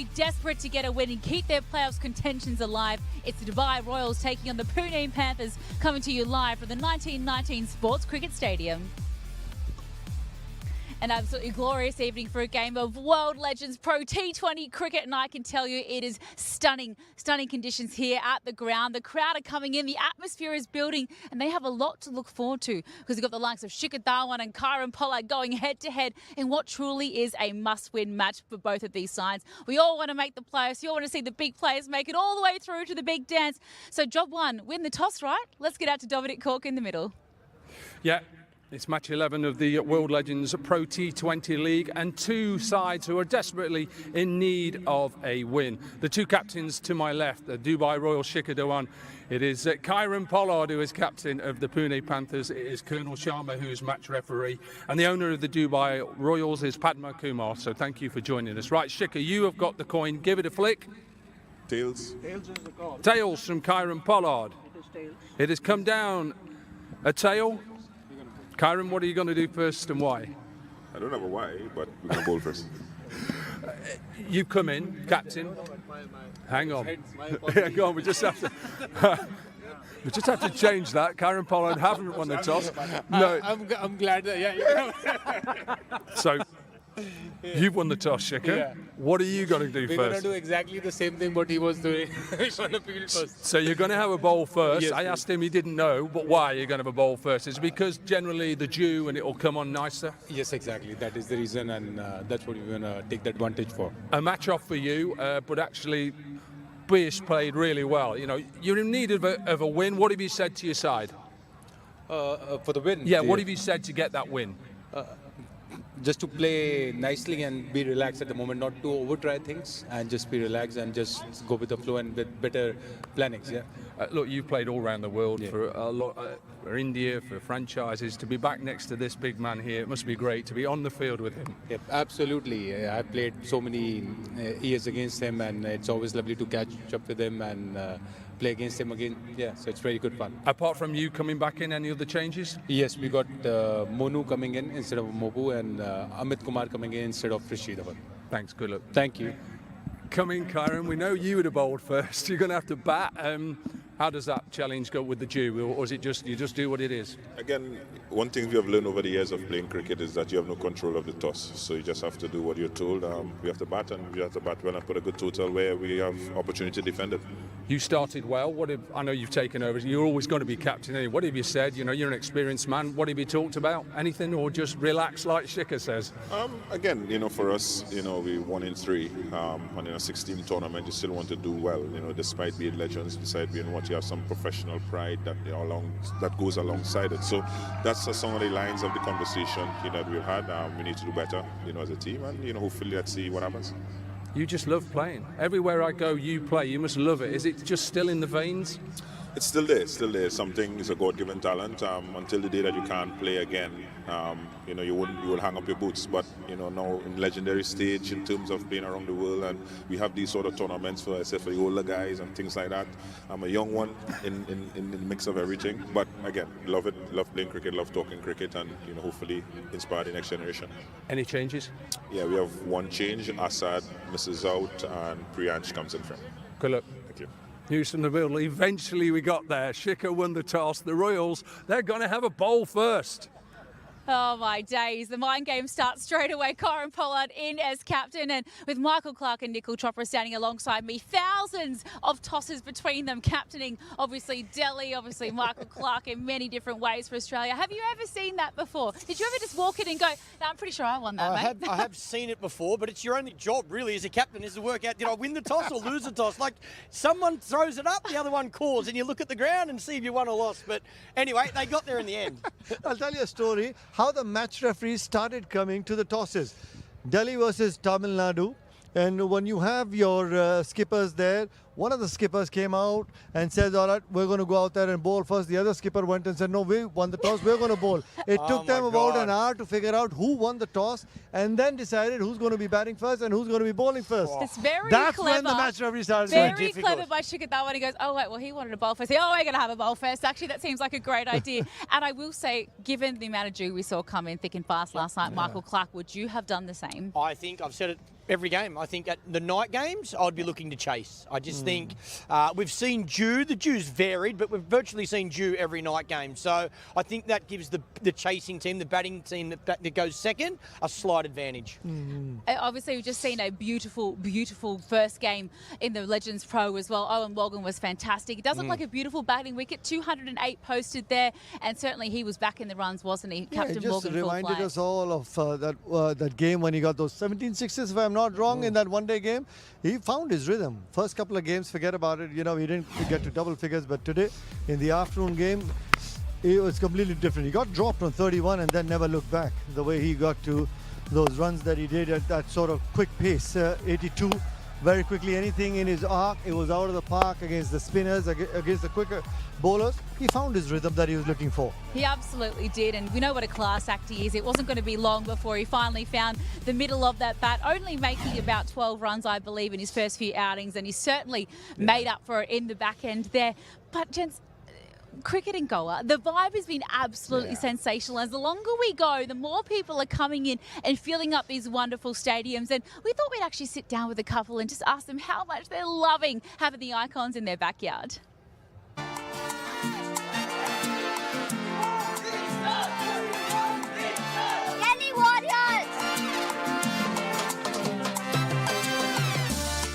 be desperate to get a win and keep their playoffs contentions alive. It's the Dubai Royals taking on the Pune Panthers, coming to you live from the 1919 Sports Cricket Stadium. An absolutely glorious evening for a game of World Legends Pro T20 cricket, and I can tell you it is stunning conditions here at the ground. The crowd are coming in, the atmosphere is building, and they have a lot to look forward to because you've got the likes of Shikhar, Dhawan and Kieron, Pollard going head-to-head in what truly is a must-win match for both of these sides. We all want to make the playoffs. You all want to see the big players make it all the way through to the big dance. So job one, win the toss, right? Let's get out to Dominic Cork in the middle. Yeah. It's match 11 of the World Legends Pro T20 League, and two sides who are desperately in need of a win. The two captains to my left, the Dubai Royal Shikhar Dhawan. It is Kieron Pollard, who is captain of the Pune Panthers. It is Colonel Sharma, who is match referee. And the owner of the Dubai Royals is Padma Kumar. So thank you for joining us. Right, Shikhar, you have got the coin. Give it a flick. Tails. Tails is the call. Tails from Kieron Pollard. It is tails. It has come down a tail. Kieron, what are you going to do first and why? I don't have a why, but we're going to bowl first. You've come in, captain. Hang on. Go on, we just have to change that. Kieron Pollard haven't won the toss. No. I'm glad that, yeah. So, you've won the toss, Shikhar. Yeah. What are you going to do We're first? going to do exactly the same thing what he was doing. He's going to field first. So you're going to have a bowl first. Yes, I asked him, he didn't know, but why you're going to have a bowl first? Is it because generally the dew and it will come on nicer? Yes, exactly. That is the reason, and that's what we're going to take the advantage for. A match off for you, but actually Bish played really well. You know, you're in need of a win. What have you said to your side? For the win? Yeah, what have you said to get that win? Just to play nicely and be relaxed at the moment, not to over-try things, and just be relaxed and just go with the flow and with better plannings, yeah. Look, you've played all around the world for a lot, for India, for franchises. To be back next to this big man here, it must be great to be on the field with him. Yep, absolutely. I played so many years against him, and it's always lovely to catch up with him and play against him again. Yeah, so it's very good fun. Apart from you coming back in, any other changes? Yes, we got Monu coming in instead of Mobu, and Amit Kumar coming in instead of Rishi Dhawan. Thanks, good luck. Thank you. Come in, Kieron. We know you would have bowled first. You're going to have to bat. How does that challenge go with the dew, or is it just you just do what it is? Again, one thing we have learned over the years of playing cricket is that you have no control of the toss. So you just have to do what you're told. We have to bat, and we have to bat well and put a good total where we have opportunity to defend it. You started well. I know you've taken over. You're always going to be captain anyway. What have you said? You know, you're an experienced man. What have you talked about? Anything, or just relax like Shikhar says? Again, you know, for us, you know, we won in 3, and in a 16 tournament, you still want to do well. You know, despite being legends, despite being what you have some professional pride that goes alongside it. So that's some of the lines of the conversation that we've had. We need to do better, you know, as a team, and you know, hopefully let's see what happens. You just love playing. Everywhere I go, you play. You must love it. Is it just still in the veins? It's still there. Still there. Something is a God-given talent. Until the day that you can't play again, you know, you will hang up your boots. But you know, now in legendary stage in terms of playing around the world, and we have these sort of tournaments for the older guys and things like that. I'm a young one in the mix of everything. But again, love it. Love playing cricket. Love talking cricket, and you know, hopefully inspire the next generation. Any changes? Yeah, we have one change. Assad misses out, and Priyansh comes in front. Good luck. Thank you. News from the middle. Eventually we got there. Shikhar won the toss. The Royals, they're going to have a bowl first. Oh my days, the mind game starts straight away. Kieron Pollard in as captain, and with Michael Clark and Nicol Chopra standing alongside me, thousands of tosses between them, captaining obviously Delhi, obviously Michael Clark in many different ways for Australia. Have you ever seen that before? Did you ever just walk in and go, no, I'm pretty sure I won that, mate? I have seen it before, but it's your only job really as a captain is to work out, did I win the toss or lose the toss? Like, someone throws it up, the other one calls, and you look at the ground and see if you won or lost. But anyway, they got there in the end. I'll tell you a story how the match referees started coming to the tosses. Delhi versus Tamil Nadu, and when you have your skippers there, one of the skippers came out and said, all right, we're going to go out there and bowl first. The other skipper went and said, no, we won the toss, we're going to bowl. It took them about an hour to figure out who won the toss and then decided who's going to be batting first and who's going to be bowling first. It's very That's clever. when the match referee started. Very clever by Shikhar Dhawan. He goes, oh, wait, well, he wanted a bowl first. Oh, we're going to have a bowl first. Actually, that seems like a great idea. And I will say, given the amount of dew we saw come in thick and fast last night, Michael Clark, would you have done the same? I think I've said it every game. I think at the night games, I'd be looking to chase. I just think we've seen Dew. The Dew's varied, but we've virtually seen Dew every night game. So I think that gives the chasing team, the batting team that goes second, a slight advantage. Obviously, we've just seen a beautiful, beautiful first game in the Legends Pro as well. Owen Morgan was fantastic. It does look like a beautiful batting wicket, 208 posted there, and certainly he was back in the runs, wasn't he, Captain it just Morgan? reminded us all of that game when he got those 17 sixes, if I'm not wrong, in that one-day game. He found his rhythm. First couple of games, forget about it. You know, he didn't get to double figures, but today, in the afternoon game, it was completely different. He got dropped on 31 and then never looked back. The way he got to those runs that he did at that sort of quick pace, 82, very quickly, anything in his arc, it was out of the park against the spinners, against the quicker bowlers. He found his rhythm that he was looking for. He absolutely did, and we know what a class act he is. It wasn't going to be long before he finally found the middle of that bat, only making about 12 runs, I believe, in his first few outings, and he certainly made up for it in the back end there. But, gents, cricket in Goa, the vibe has been absolutely sensational. As the longer we go, the more people are coming in and filling up these wonderful stadiums. And we thought we'd actually sit down with a couple and just ask them how much they're loving having the icons in their backyard.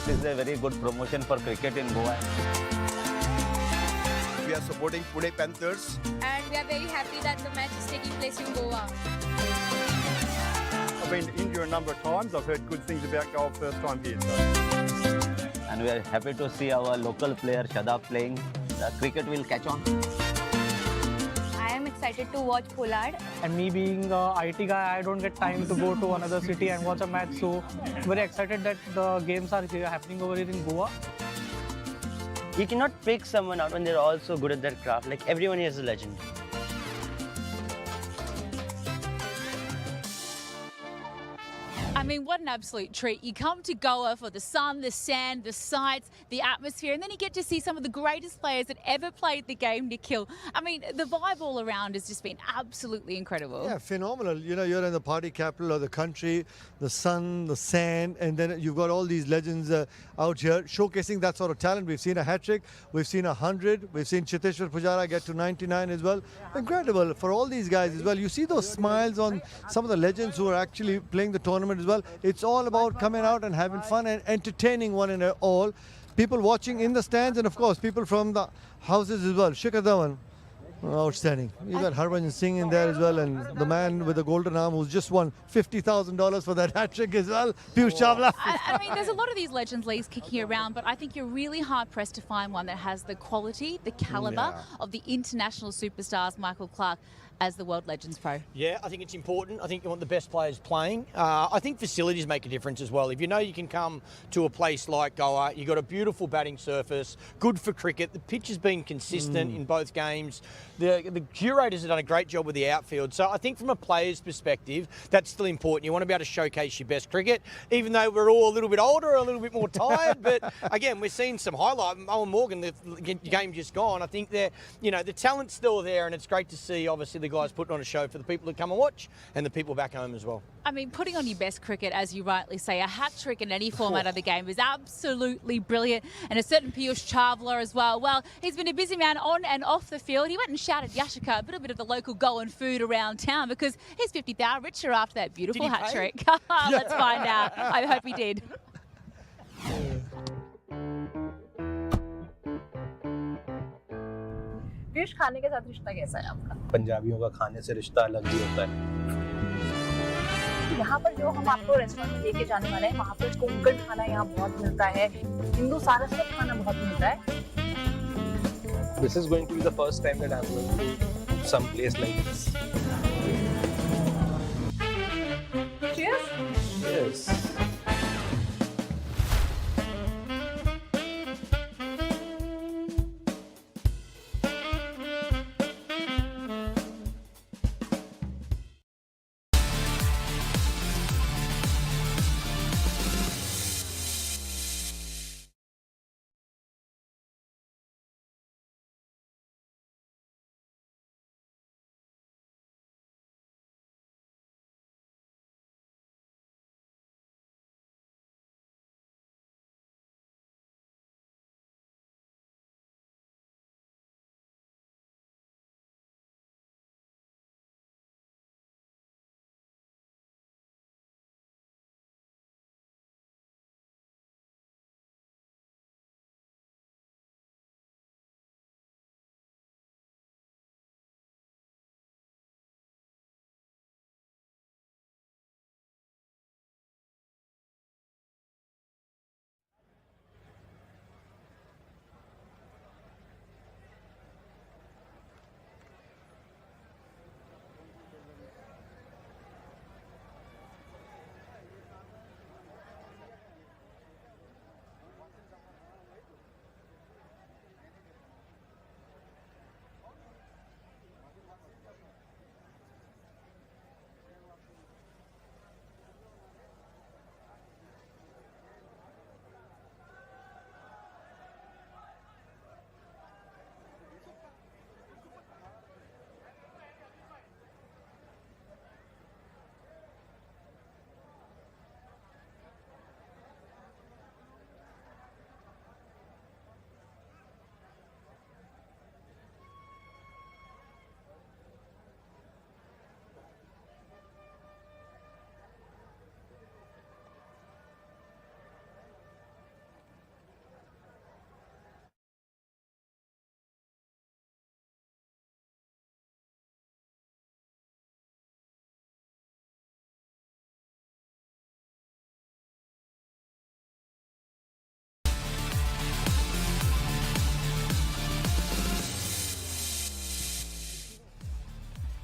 This is a very good promotion for cricket in Goa. We are supporting Pune Panthers. And we are very happy that the match is taking place in Goa. I've been to India a number of times. I've heard good things about Goa first time here. So. And we are happy to see our local player Shadab playing. The cricket will catch on. I am excited to watch Pollard. And me being a IT guy, I don't get time to go to another city and watch a match. So very excited that the games are here, happening over here in Goa. You cannot pick someone out when they're all so good at their craft. Like, everyone here is a legend. I mean, what an absolute treat. You come to Goa for the sun, the sand, the sights, the atmosphere, and then you get to see some of the greatest players that ever played the game, Nikhil. I mean, the vibe all around has just been absolutely incredible. Yeah, phenomenal. You know, you're in the party capital of the country, the sun, the sand, and then you've got all these legends out here showcasing that sort of talent. We've seen a hat-trick, we've seen 100, we've seen Chiteshwar Pujara get to 99 as well. Incredible for all these guys as well. You see those smiles on some of the legends who are actually playing the tournament as well. It's all about coming out and having fun and entertaining one and all. People watching in the stands and, of course, people from the houses as well. Shikhar, Dhawan, outstanding. You got Harbhajan Singh in there as well, and the man with the golden arm who's just won $50,000 for that hat-trick as well, Piyush Chawla. I mean, there's a lot of these Legends Leagues kicking around, but I think you're really hard-pressed to find one that has the quality, the calibre of the international superstars, Michael Clark, as the World Legends Pro. Yeah, I think it's important. I think you want the best players playing. I think facilities make a difference as well. If you know you can come to a place like Goa, you've got a beautiful batting surface, good for cricket. The pitch has been consistent in both games. The curators have done a great job with the outfield. So I think from a player's perspective, that's still important. You want to be able to showcase your best cricket, even though we're all a little bit older, a little bit more tired. But again, we're seeing some highlight. Owen Morgan, the game just gone. I think the talent's still there, and it's great to see, obviously, the guys putting on a show for the people who come and watch and the people back home as well. I mean, putting on your best cricket, as you rightly say, a hat-trick in any format of the game is absolutely brilliant. And a certain Piyush Chawla as well. Well, he's been a busy man on and off the field. He went and shouted Yashika, a little bit of the local Goan food around town, because he's 50,000 richer after that beautiful hat-trick. Let's find out. I hope he did. Piyush, खाने के साथ रिश्ता कैसा है आपका? पंजाबियों का खाने से रिश्ता अलग ही होता है। यहाँ पर जो हम आपको रेस्टोरेंट में लेके जाने वाले हैं, वहाँ पर कोंकण खाना यहाँ बहुत मिलता है, हिंदू सारस्वत खाना बहुत मिलता है। This is going to be the first time that I'm going to some place like this. Cheers! Yes.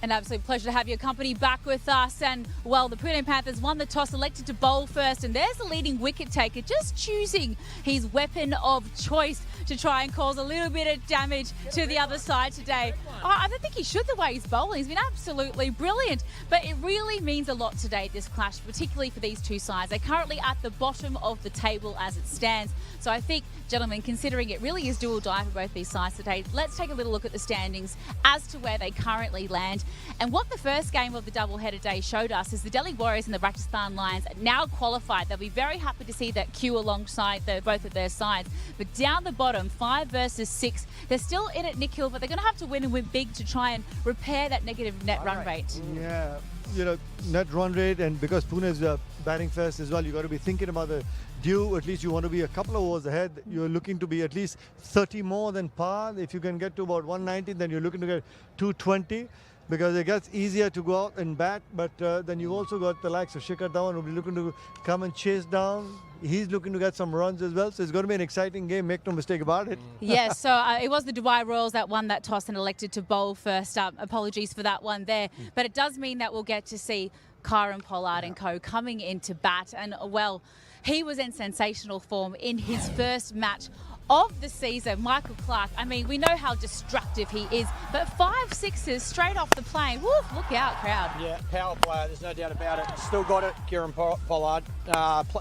An absolute pleasure to have your company back with us. And, well, the Pune Panthers won the toss, elected to bowl first. And there's the leading wicket taker just choosing his weapon of choice to try and cause a little bit of damage to the other side today. I don't think he should the way he's bowling. He's been absolutely brilliant. But it really means a lot today, this clash, particularly for these two sides. They're currently at the bottom of the table as it stands. So I think, gentlemen, considering it really is do or die for both these sides today, let's take a little look at the standings as to where they currently land. And what the first game of the doubleheader day showed us is the Delhi Warriors and the Rajasthan Lions are now qualified. They'll be very happy to see that queue alongside both of their sides. But down the bottom, 5 versus 6, they're still in it, Nikhil, but they're going to have to win and win big to try and repair that negative net run rate. Yeah, net run rate, and because Pune is batting first as well, you got to be thinking about the due. At least you want to be a couple of overs ahead. You're looking to be at least 30 more than par. If you can get to about 190, then you're looking to get 220. Because it gets easier to go out and bat, but then you've also got the likes of Shikhar Dhawan who'll be looking to come and chase down. He's looking to get some runs as well, so it's going to be an exciting game, make no mistake about it. Yes, so it was the Dubai Royals that won that toss and elected to bowl first. Apologies for that one there. But it does mean that we'll get to see Kieron, Pollard and co coming into bat. And, well, he was in sensational form in his first match of the season. Michael Clark, I mean, we know how destructive he is, but 5 sixes straight off the plane. Woof, look out, crowd. Yeah, power player, there's no doubt about it. Still got it, Kieron Pollard.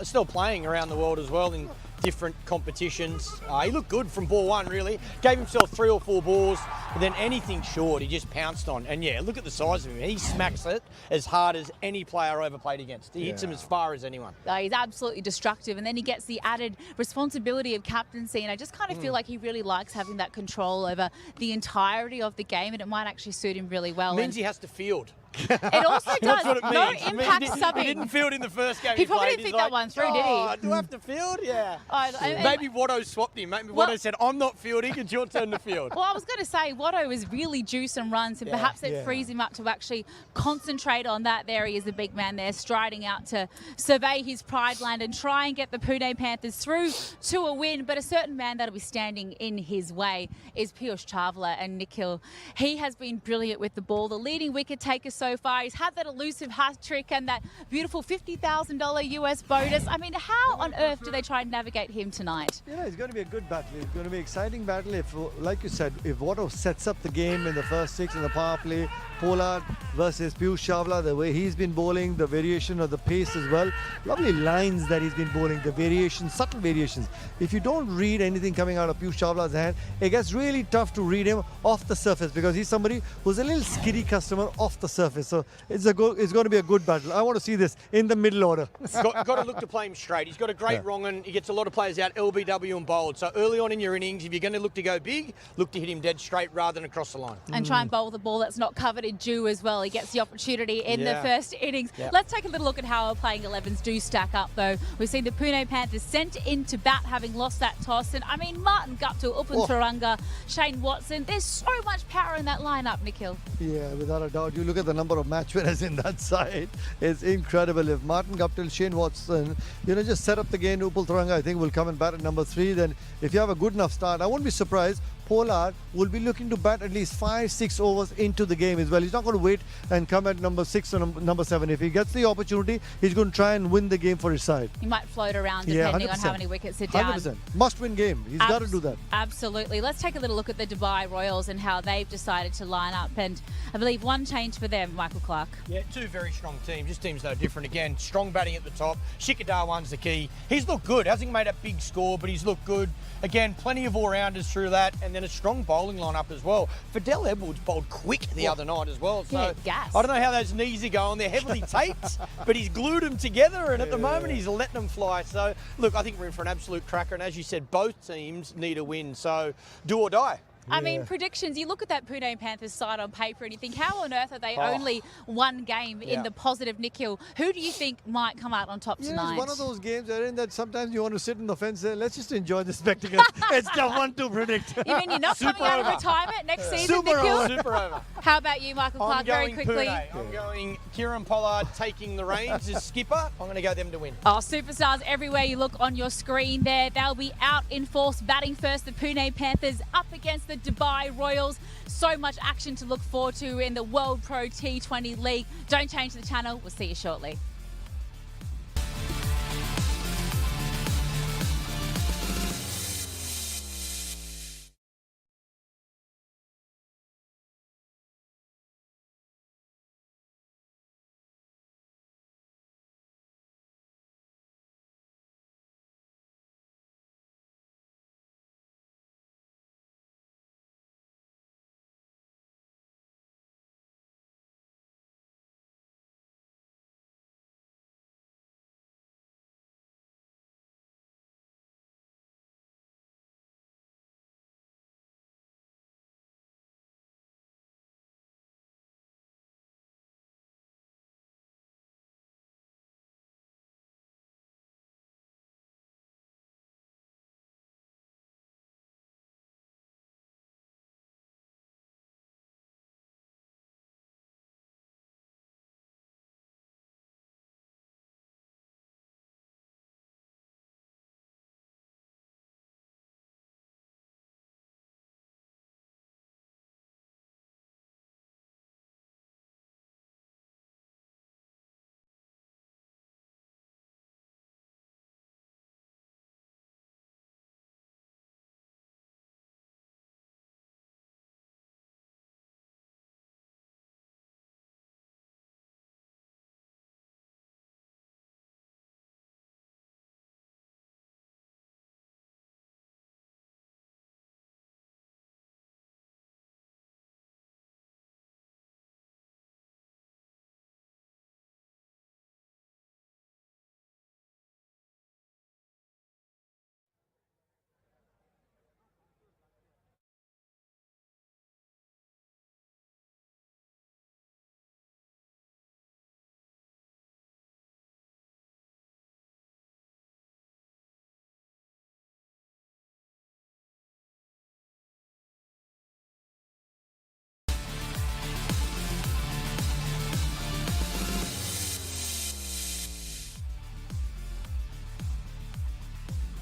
Still playing around the world as well in different competitions. He looked good from ball one, really. Gave himself 3 or 4 balls, but then anything short, he just pounced on. And yeah, look at the size of him. He smacks it as hard as any player I ever played against. He hits him as far as anyone. He's absolutely destructive, and then he gets the added responsibility of captaincy, and I just kind of feel like he really likes having that control over the entirety of the game, and it might actually suit him really well. Means he has to field. It also does. That's what it No means. impact subbing. He didn't field in the first game. He probably played. didn't think that one through, did he? Do I have to field? Yeah. And Maybe Watto swapped him. Maybe Watto said, I'm not fielding, it's your turn to field. Well, I was going to say, Watto is really due some runs, and perhaps it frees him up to actually concentrate on that. There he is, the big man there, striding out to survey his pride land and try and get the Pune Panthers through to a win. But a certain man that'll be standing in his way is Piyush Chawla, and Nikhil. He has been brilliant with the ball, the leading wicket taker so far. He's had that elusive hat trick and that beautiful $50,000 US bonus. I mean, how on earth do they try and navigate him tonight? Yeah, it's going to be a good battle. It's going to be an exciting battle. If, like you said, if Watto sets up the game in the first 6 in the power play, Pollard versus Piyush Chawla, the way he's been bowling, the variation of the pace as well. Lovely lines that he's been bowling, the variations, subtle variations. If you don't read anything coming out of Piyush Chawla's hand, it gets really tough to read him off the surface because he's somebody who's a little skitty customer off the surface. So it's going to be a good battle. I want to see this in the middle order. got to look to play him straight. He's got a great wrong and he gets a lot of players out LBW and bowled. So early on in your innings, if you're going to look to go big, look to hit him dead straight rather than across the line. And try and bowl the ball that's not covered in dew as well. He gets the opportunity in the first innings. Let's take a little look at how our playing 11s do stack up though. We've seen the Pune Panthers sent into bat having lost that toss. And I mean, Martin Guptill, Upun Taranga, Shane Watson, there's so much power in that lineup, Nikhil. Yeah, without a doubt. You look at the number of match winners in that side. It's incredible. If Martin Guptill, Shane Watson, just set up the game, Upul Taranga, I think will come and bat at number 3. Then if you have a good enough start, I wouldn't be surprised. Pollard will be looking to bat at least 5-6 overs into the game as well. He's not going to wait and come at number 6 or number 7. If he gets the opportunity, he's going to try and win the game for his side. He might float around depending on how many wickets are down. 100%. Must-win game. He's got to do that. Absolutely. Let's take a little look at the Dubai Royals and how they've decided to line up. And I believe one change for them, Michael Clark. Yeah, 2 very strong teams. This team's no different. Again, strong batting at the top. Shikhar Dhawan's the key. He's looked good. Hasn't made a big score, but he's looked good. Again, plenty of all-rounders through that, and then a strong bowling lineup as well. Fidel Edwards bowled quick the other night as well. So gas. I don't know how those knees are going. They're heavily taped, but he's glued them together, and at the moment he's letting them fly. So, look, I think we're in for an absolute cracker, and as you said, both teams need a win. So, do or die. I mean, predictions, you look at that Pune Panthers side on paper and you think, how on earth are they only one game in the positive, Nikhil? Who do you think might come out on top tonight? It's one of those games that sometimes you want to sit in the fence and let's just enjoy the spectacle. It's tough one to predict. You mean you're not coming out of retirement next season, Nikhil? Super over. How about you, Michael Clark, very quickly? I'm going Kieron Pollard taking the reins as skipper. I'm going to go them to win. Oh, superstars everywhere you look on your screen there. They'll be out in force, batting first, the Pune Panthers up against the the Dubai Royals. So much action to look forward to in the World Pro T20 League. Don't change the channel. We'll see you shortly.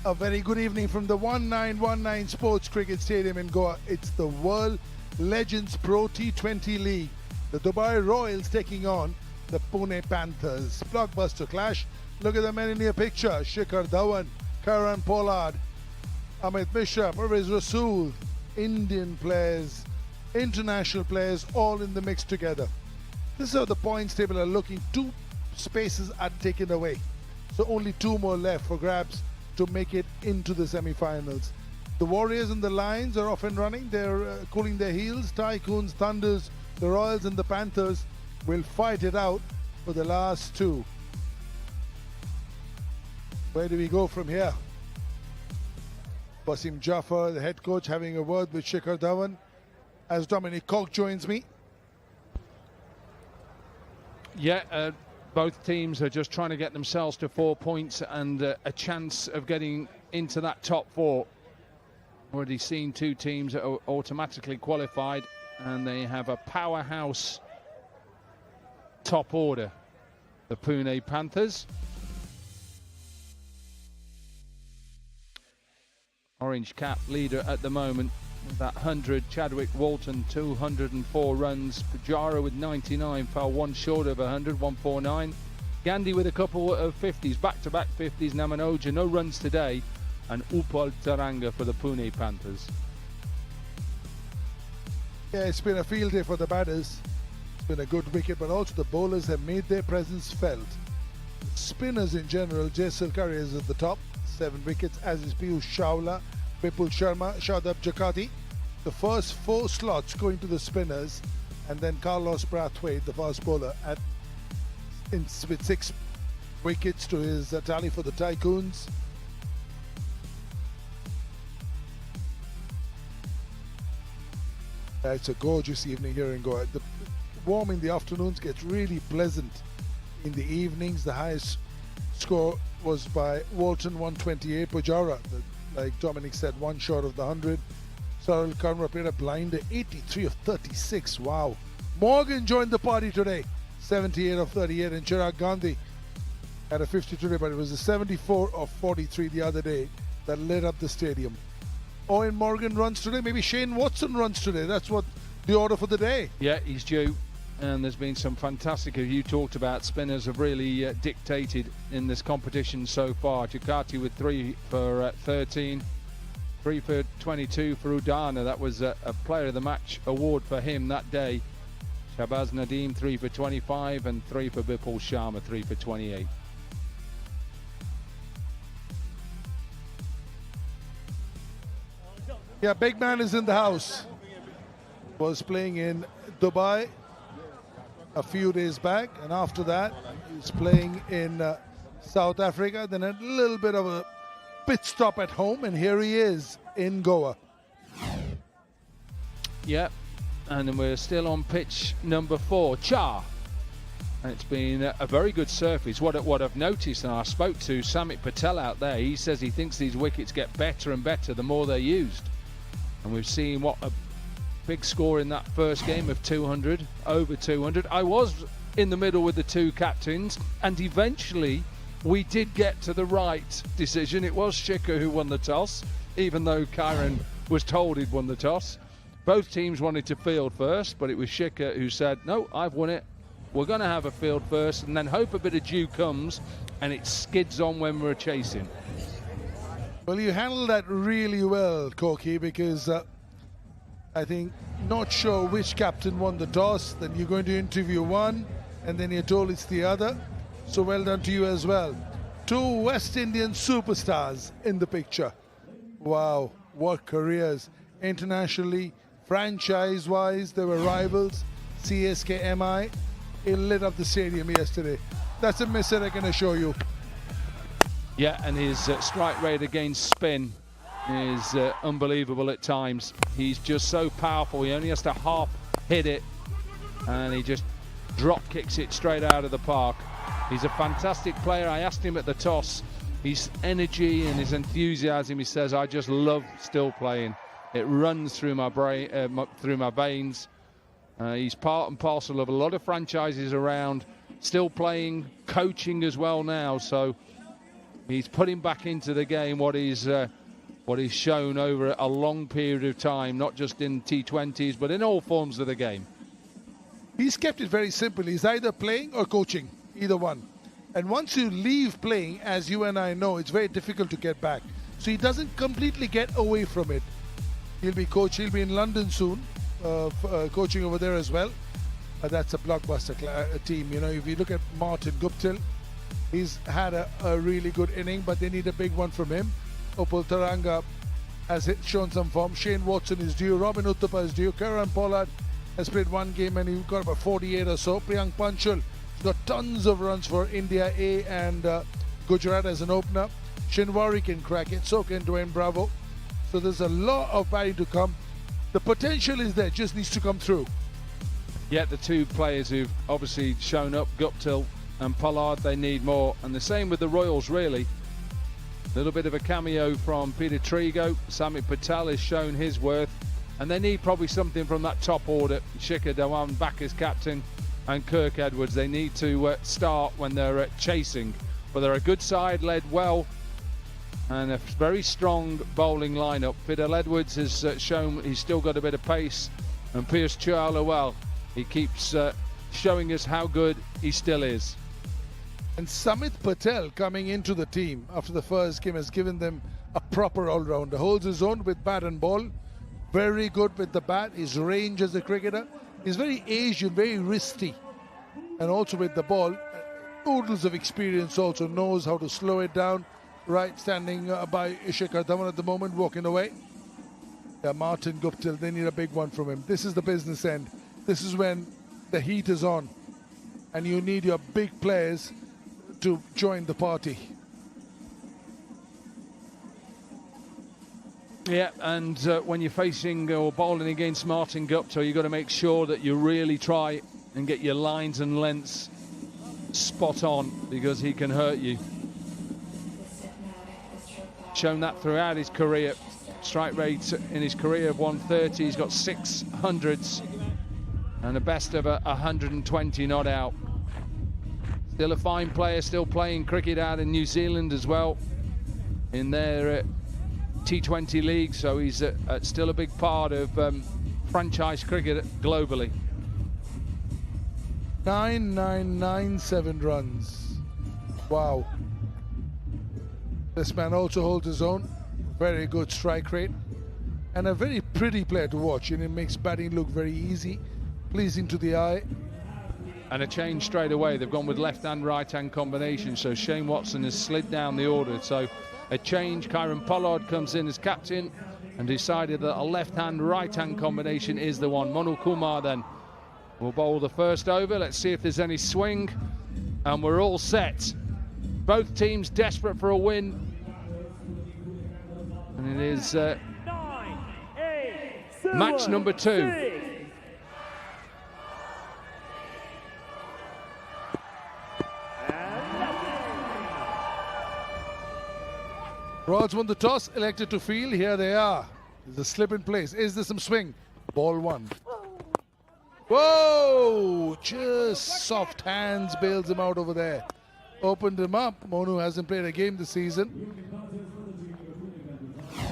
A very good evening from the 1919 Sports Cricket Stadium in Goa. It's the World Legends Pro T20 League. The Dubai Royals taking on the Pune Panthers. Blockbuster clash. Look at the men in your picture. Shikhar, Dhawan, Kieron, Pollard, Amit Mishra, Pervez Rasool. Indian players, international players, all in the mix together. This is how the points table are looking. 2 spaces are taken away. So only 2 more left for grabs to make it into the semi-finals. The Warriors and the Lions are off and running. They're cooling their heels. Tycoons, Thunders, the Royals and the Panthers will fight it out for the last 2. Where do we go from here? Basim Jaffer, the head coach, having a word with Shikhar Dhawan as Dominic Cork joins me. Yeah, both teams are just trying to get themselves to 4 points and a chance of getting into that top 4. Already seen 2 teams that are automatically qualified, and they have a powerhouse top order. The Pune Panthers. Orange cap leader at the moment with that 100. Chadwick Walton 204 runs. Pujara with 99 fell 1 short of 100, 149. Gandhi with a couple of 50s, back-to-back 50s. Namanoja no runs today, and Upal Taranga for the Pune Panthers. Yeah, it's been a field day for the batters. It's been a good wicket, but also the bowlers have made their presence felt. Spinners in general, Jaisal Curry is at the top, 7 wickets, as is Piyush Chawla, Vipul Sharma, Shadab Jakati. The first 4 slots going to the spinners, and then Carlos Brathwaite, the fast bowler, with 6 wickets to his tally for the Tycoons. It's a gorgeous evening here in Goa. The warm in the afternoons gets really pleasant in the evenings. The highest score was by Walton, 128. Pujara, like Dominic said, 1 short of the 100. Saril Karma played a blinder, 83 of 36. Wow. Morgan joined the party today, 78 of 38. And Chirag Gandhi had a 50 today, but it was a 74 of 43 the other day that lit up the stadium. Owen Morgan runs today. Maybe Shane Watson runs today. That's what the order for the day. Yeah, he's due. And there's been some fantastic, as you talked about, spinners have really dictated in this competition so far. Ducati with 3 for 13, 3 for 22 for Udana. That was a player of the match award for him that day. Shabaz Nadeem 3 for 25 and 3 for Bipul Sharma 3 for 28. Yeah, big man is in the house. Was playing in Dubai a few days back, and after that he's playing in South Africa, then a little bit of a pit stop at home, and here he is in Goa. Yep, and we're still on pitch number 4, Char. And it's been a very good surface. What I've noticed, and I spoke to Samit Patel out there, he says he thinks these wickets get better and better the more they're used. And we've seen what a big score in that first game of 200, over 200. I was in the middle with the 2 captains, and eventually we did get to the right decision. It was Shikhar who won the toss, even though Kieron was told he'd won the toss. Both teams wanted to field first, but it was Shikhar who said, no, I've won it. We're going to have a field first, and then hope a bit of dew comes, and it skids on when we're chasing. Well, you handled that really well, Corky, because I think not sure which captain won the toss. Then you're going to interview one, and then you're told it's the other. So well done to you as well. 2 West Indian superstars in the picture. Wow, what careers. Internationally, franchise-wise, they were rivals. CSK MI, it lit up the stadium yesterday. That's a misset I can assure you. Yeah, and his strike rate against spin is unbelievable at times. He's just so powerful. He only has to half hit it, and he just drop kicks it straight out of the park. He's a fantastic player. I asked him at the toss, his energy and his enthusiasm, he says, I just love still playing. It runs through my brain, through my veins. He's part and parcel of a lot of franchises around, still playing, coaching as well now. So he's putting back into the game what he's shown over a long period of time, not just in T20s, but in all forms of the game. He's kept it very simple. He's either playing or coaching, either one. And once you leave playing, as you and I know, it's very difficult to get back. So he doesn't completely get away from it. He'll be coaching. He'll be in London soon, coaching over there as well. That's a blockbuster team. You know, if you look at Martin Guptill, he's had a really good inning, but they need a big one from him. Upal Taranga has shown some form. Shane Watson is due. Robin Uthappa is due. Kieron Pollard has played 1 game and he got about 48 or so. Priyank Panchal got tons of runs for India A and Gujarat as an opener. Shinwari can crack it. So can Dwayne Bravo. So there's a lot of batting to come. The potential is there, just needs to come through. Yeah, the 2 players who've obviously shown up, Guptill and Pollard, they need more. And the same with the Royals, really. A little bit of a cameo from Peter Trigo. Samit Patel has shown his worth. And they need probably something from that top order. Shikhar Dhawan back as captain and Kirk Edwards. They need to start when they're chasing. But they're a good side, led well. And a very strong bowling lineup. Fidel Edwards has shown he's still got a bit of pace. And Pierce Chawla, well, he keeps showing us how good he still is. And Samit Patel coming into the team after the first game has given them a proper all-rounder. Holds his own with bat and ball. Very good with the bat. His range as a cricketer. He's very Asian, very wristy. And also with the ball, oodles of experience also. Knows how to slow it down. Right, standing by Shikhar Dhawan at the moment, walking away. Yeah, Martin Guptill, they need a big one from him. This is the business end. This is when the heat is on. And you need your big players to join the party. Yeah, and when you're facing or bowling against Martin Guptill, you've got to make sure that you really try and get your lines and lengths spot on, because he can hurt you. Shown that throughout his career. Strike rate in his career of 130. He's got 600s and a best of 120 not out. Still a fine player, still playing cricket out in New Zealand as well, in their T20 league, so he's still a big part of franchise cricket globally. 9,997 runs. Wow. This man also holds his own. Very good strike rate. And a very pretty player to watch. And it makes batting look very easy, pleasing to the eye. And a change straight away. They've gone with left-hand, right-hand combination. So Shane Watson has slid down the order. So a change. Kieron Pollard comes in as captain and decided that a left-hand, right-hand combination is the one. Monu Kumar then will bowl the first over. Let's see if there's any swing. And we're all set. Both teams desperate for a win. And it is match number 2. Rods won the toss, elected to field. Here they are. There's a slip in place. Is there some swing? Ball 1. Whoa! Just soft hands bails him out over there. Opened him up. Monu hasn't played a game this season.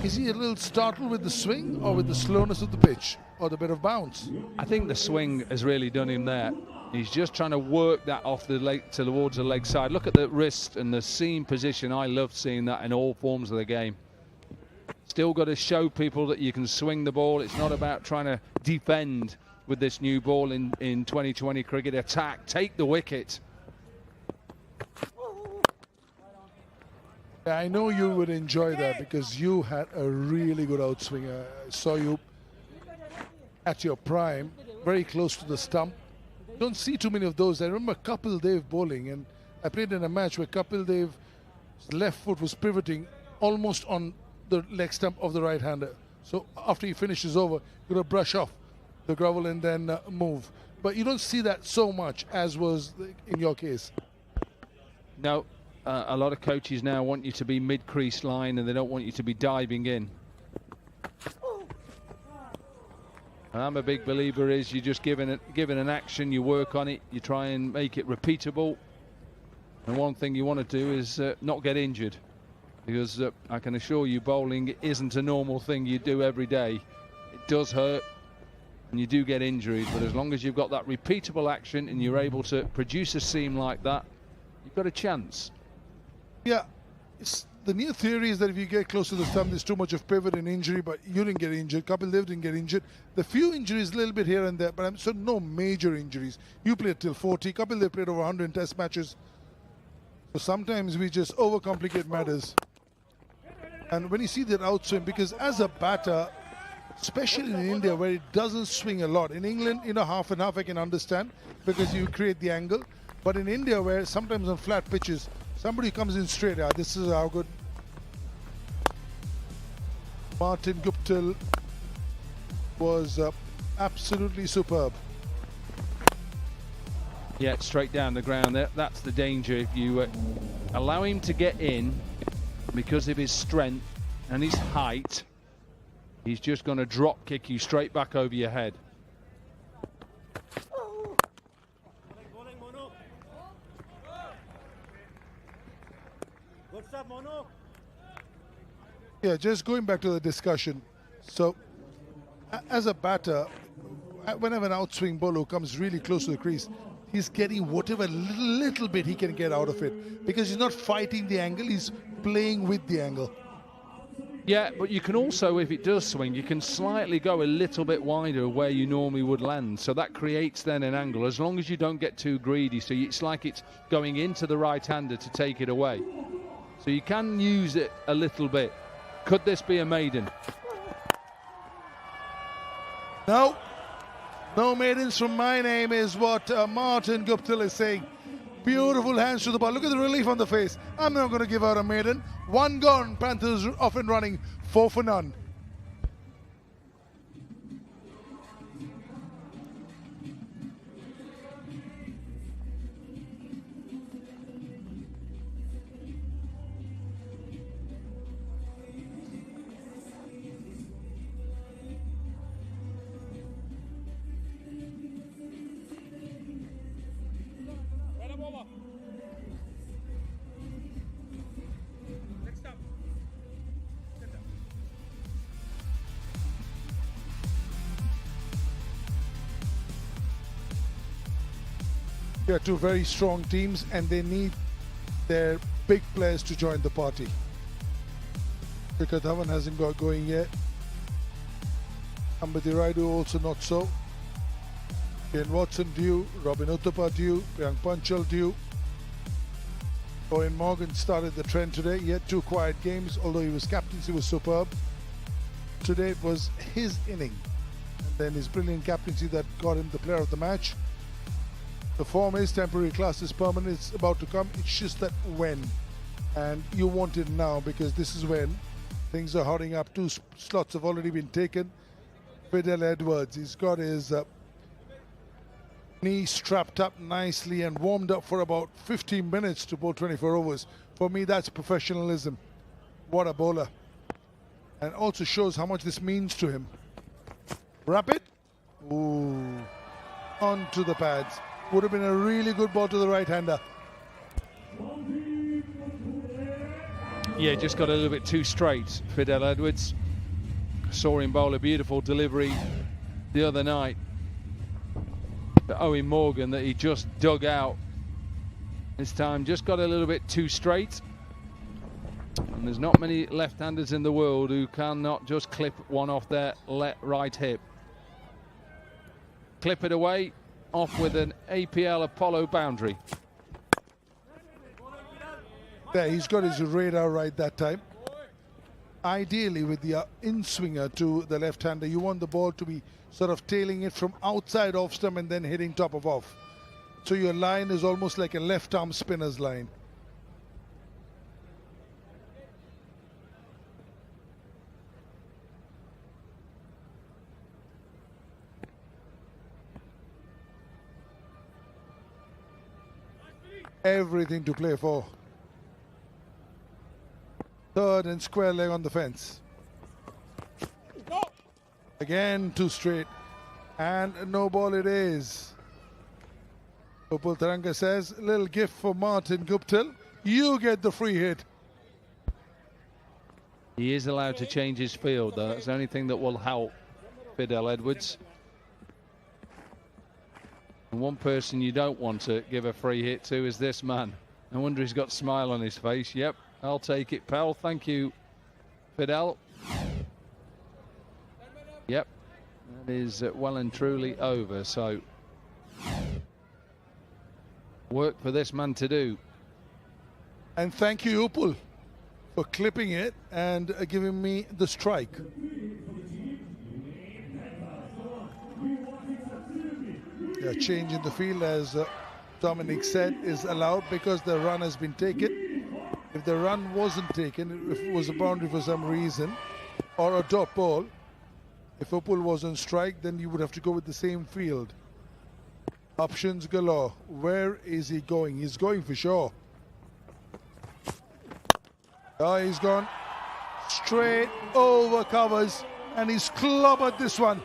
Is he a little startled with the swing or with the slowness of the pitch or the bit of bounce? I think the swing has really done him there. He's just trying to work that off the leg towards the leg side. Look at the wrist and the seam position. I love seeing that in all forms of the game. Still got to show people that you can swing the ball. It's not about trying to defend with this new ball in 2020 cricket. Attack, take the wicket. I know you would enjoy that because you had a really good outswing. I saw you at your prime, very close to the stump. Don't see too many of those. I remember Kapil Dev bowling, and I played in a match where Kapil Dev's left foot was pivoting almost on the leg stump of the right-hander. So after he finishes over, you're going to brush off the grovel and then move. But you don't see that so much as was in your case. No. A lot of coaches now want you to be mid-crease line and they don't want you to be diving in. And I'm a big believer is you just given an action, you work on it, you try and make it repeatable. And one thing you want to do is not get injured, because I can assure you bowling isn't a normal thing you do every day. It does hurt and you do get injuries, but as long as you've got that repeatable action and you're able to produce a seam like that, you've got a chance. Yeah, the new theory is that if you get close to the stump, there's too much of pivot and injury, but you didn't get injured. Kapil Dev didn't get injured. The few injuries, a little bit here and there, but I'm sure no major injuries. You played till 40. Kapil Dev played over 100 test matches. So sometimes we just overcomplicate matters. And when you see that outswing, because as a batter, especially in India where it doesn't swing a lot. In England, half and half I can understand because you create the angle. But in India where sometimes on flat pitches, somebody comes in straight. This is how good. Martin Guptill was absolutely superb. Yeah, straight down the ground. That's the danger. If you allow him to get in because of his strength and his height, he's just going to drop kick you straight back over your head. Yeah, just going back to the discussion. So, as a batter, whenever an outswing bowler comes really close to the crease, he's getting whatever little bit he can get out of it. Because he's not fighting the angle, he's playing with the angle. Yeah, but you can also, if it does swing, you can slightly go a little bit wider where you normally would land. So that creates then an angle, as long as you don't get too greedy. So it's like it's going into the right-hander to take it away. So you can use it a little bit. Could this be a maiden? No. No maidens from my name is what Martin Guptill is saying. Beautiful hands to the ball. Look at the relief on the face. I'm not going to give out a maiden. One gone. Panthers off and running. 4 for none. They are two very strong teams and they need their big players to join the party. Shikhar Dhawan hasn't got going yet. Ambati Raidu also not so. Kieron Watson due, Robin Uthappa due, Priyank Panchal due. Owen Morgan started the trend today. He had two quiet games, although he was captaincy was superb. Today it was his inning. And then his brilliant captaincy that got him the player of the match. The form is temporary, class is permanent, it's about to come. It's just that when. And you want it now because this is when things are hotting up. Two slots have already been taken. Fidel Edwards, he's got his knee strapped up nicely and warmed up for about 15 minutes to bowl 24 overs. For me, that's professionalism. What a bowler. And also shows how much this means to him. Rapid. Ooh. Onto the pads. Would have been a really good ball to the right-hander. Yeah, just got a little bit too straight, Fidel Edwards. Saw him bowl a beautiful delivery the other night. But Owen Morgan that he just dug out. This time just got a little bit too straight. And there's not many left-handers in the world who cannot just clip one off their right hip. Clip it away, off with an APL Apollo boundary. There, he's got his radar right that time. Ideally, with the in-swinger to the left-hander, you want the ball to be sort of tailing it from outside off stump and then hitting top of off. So your line is almost like a left-arm spinner's line. Everything to play for. Third and square leg on the fence. Again, too straight. And no ball it is. Upul Taranga says, little gift for Martin Guptill. You get the free hit. He is allowed to change his field, though. That's the only thing that will help Fidel Edwards. And one person you don't want to give a free hit to is this man. I wonder he's got a smile on his face. Yep, I'll take it, pal. Thank you, Fidel. Yep, that is well and truly over. So work for this man to do. And thank you, Upul, for clipping it and giving me the strike. A change in the field, as Dominic said, is allowed because the run has been taken. If the run wasn't taken, if it was a boundary for some reason, or a dot ball, if Upul was on strike, then you would have to go with the same field. Options galore. Where is he going? He's going for sure. Oh, he's gone straight over covers, and he's clobbered this one.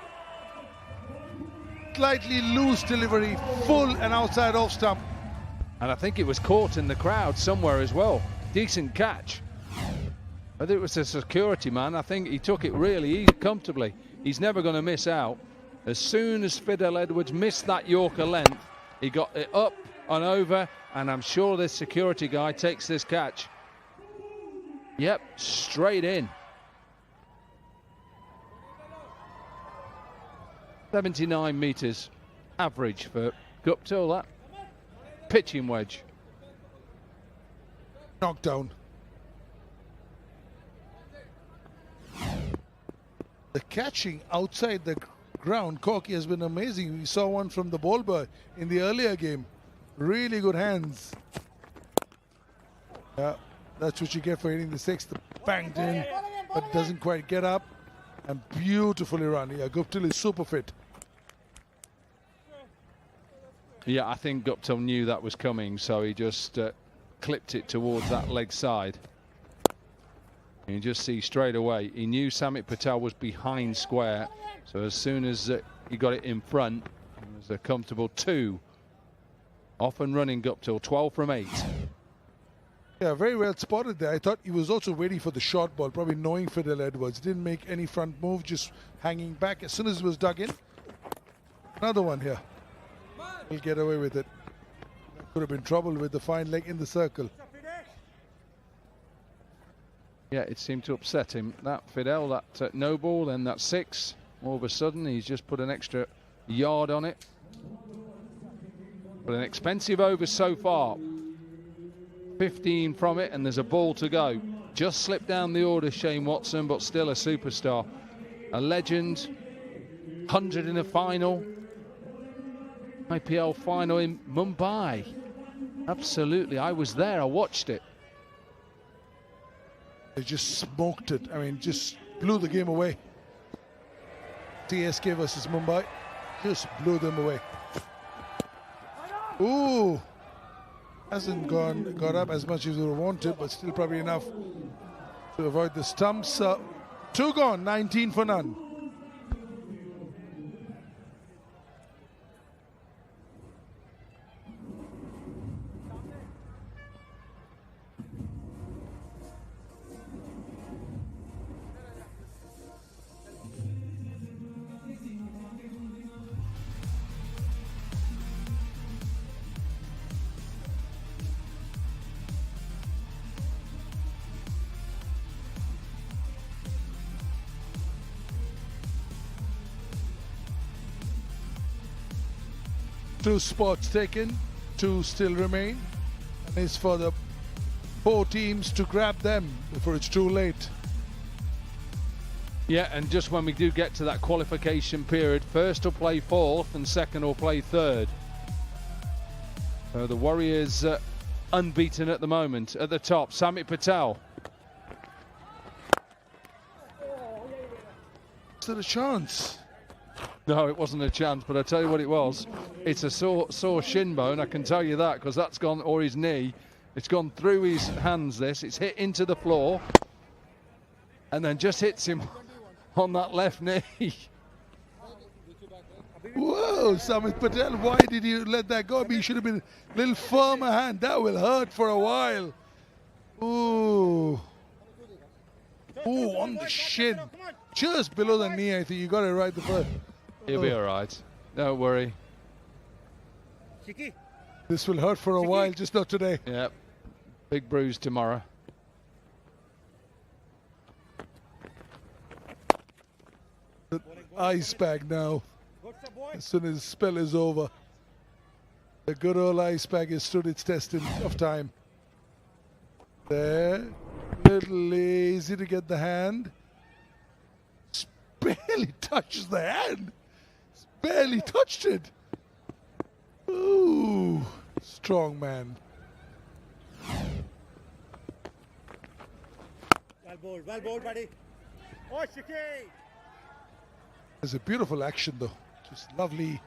Slightly loose delivery, full and outside off stump. And I think it was caught in the crowd somewhere as well. Decent catch. Whether it was a security man, I think he took it really easy, comfortably. He's never going to miss out. As soon as Fidel Edwards missed that Yorker length, he got it up and over, and I'm sure this security guy takes this catch. Yep, straight in. 79 metres average for Guptill, that pitching wedge. Knockdown. The catching outside the ground, Corky, has been amazing. We saw one from the ball boy in the earlier game. Really good hands. Yeah, that's what you get for hitting the sixth. Banged in, but doesn't quite get up. And beautifully run. Yeah, Guptill is super fit. Yeah, I think Guptill knew that was coming, so he just clipped it towards that leg side. And you just see straight away, he knew Samit Patel was behind square, so as soon as he got it in front, it was a comfortable 2. Off and running Guptill, 12 from 8. Yeah, very well spotted there. I thought he was also waiting for the short ball, probably knowing Fidel Edwards. Didn't make any front move, just hanging back. As soon as it was dug in, another one here. He'll get away with it. Could have been trouble with the fine leg in the circle. Yeah, it seemed to upset him. That Fidel, that no ball, then that 6. All of a sudden, he's just put an extra yard on it. But an expensive over so far. 15 from it, and there's a ball to go. Just slipped down the order, Shane Watson, but still a superstar. A legend. 100 in a final. IPL final in Mumbai. Absolutely, I was there, I watched it. They just smoked it. I mean, just blew the game away. TSK versus Mumbai. Just blew them away. Ooh. Hasn't got up as much as we wanted, but still probably enough to avoid the stumps. 2 gone, 19 for none. Two spots taken, 2 still remain, and it's for the 4 teams to grab them before it's too late. Yeah, and just when we do get to that qualification period, first will play 4th and second will play 3rd. So the Warriors unbeaten at the moment. At the top, Samit Patel. Is there a chance? No, it wasn't a chance, but I tell you what it was. It's a sore shin bone, I can tell you that, because that's gone, or his knee. It's gone through his hands, this. It's hit into the floor, and then just hits him on that left knee. Whoa, Samit Patel, why did you let that go? I mean, you should have been a little firmer hand. That will hurt for a while. Ooh. Ooh, on the shin. Just below the knee, I think. You got it right the first. He'll be all right. Don't worry. This will hurt for a while, just not today. Yep. Big bruise tomorrow. The ice bag now. As soon as the spell is over. The good old ice bag has stood its test of time. There. Little lazy to get the hand. Barely touches the hand. Barely touched it. Ooh, strong man. Well bowled, buddy. Oh, Shikhar. It's a beautiful action though. Just lovely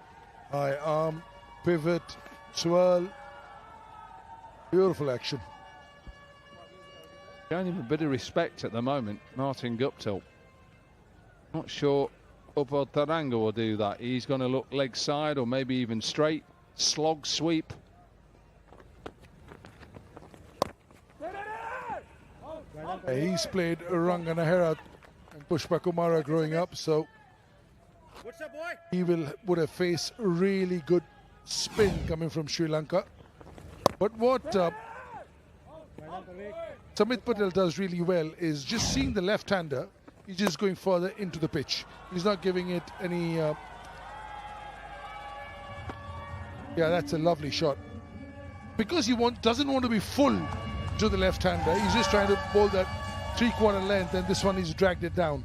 high arm, pivot, swirl. Beautiful action. Showing him a bit of respect at the moment, Martin Guptill. Not sure Upal Taranga will do that. He's going to look leg side or maybe even straight. Slog sweep. He's played Ranganahara and Pushpa Kumara growing up, so he would have faced really good spin coming from Sri Lanka. But what Samit Patel does really well is just seeing the left-hander. He's just going further into the pitch. He's not giving it any... yeah, that's a lovely shot. Because he doesn't want to be full to the left-hander, he's just trying to bowl that 3/4 length, and this one he's dragged it down.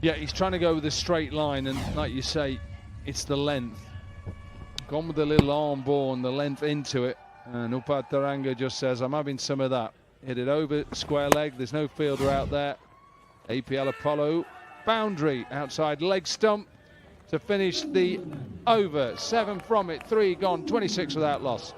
Yeah, he's trying to go with a straight line, and like you say, it's the length. Gone with the little arm ball and the length into it, and Upal Taranga just says, I'm having some of that. Hit it over square leg, there's no fielder out there. APL Apollo, boundary outside leg stump to finish the over. 7 from it, 3 gone, 26 without loss.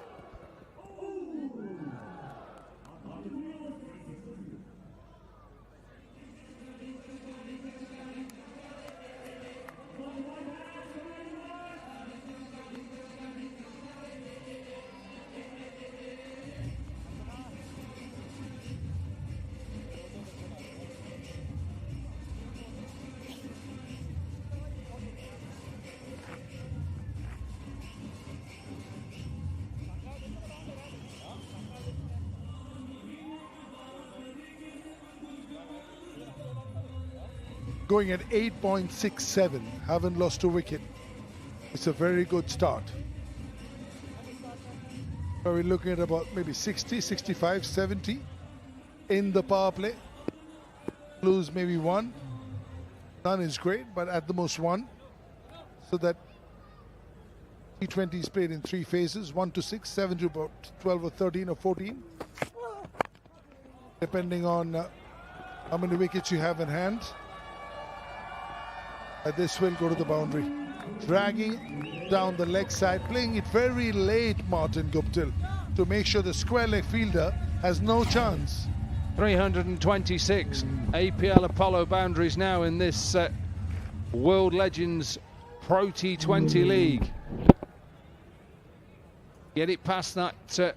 going at 8.67. Haven't lost a wicket. It's a very good start. Are we looking at about maybe 60, 65, 70 in the power play? Lose maybe one. None is great, but at the most one. So that T20 is played in 3 phases, 1 to 6, 7 to about 12 or 13 or 14. Depending on how many wickets you have in hand. This will go to the boundary. Dragging down the leg side, playing it very late, Martin Guptill, to make sure the square leg fielder has no chance. 326 APL Apollo boundaries now in this World Legends Pro T20 League. Get it past that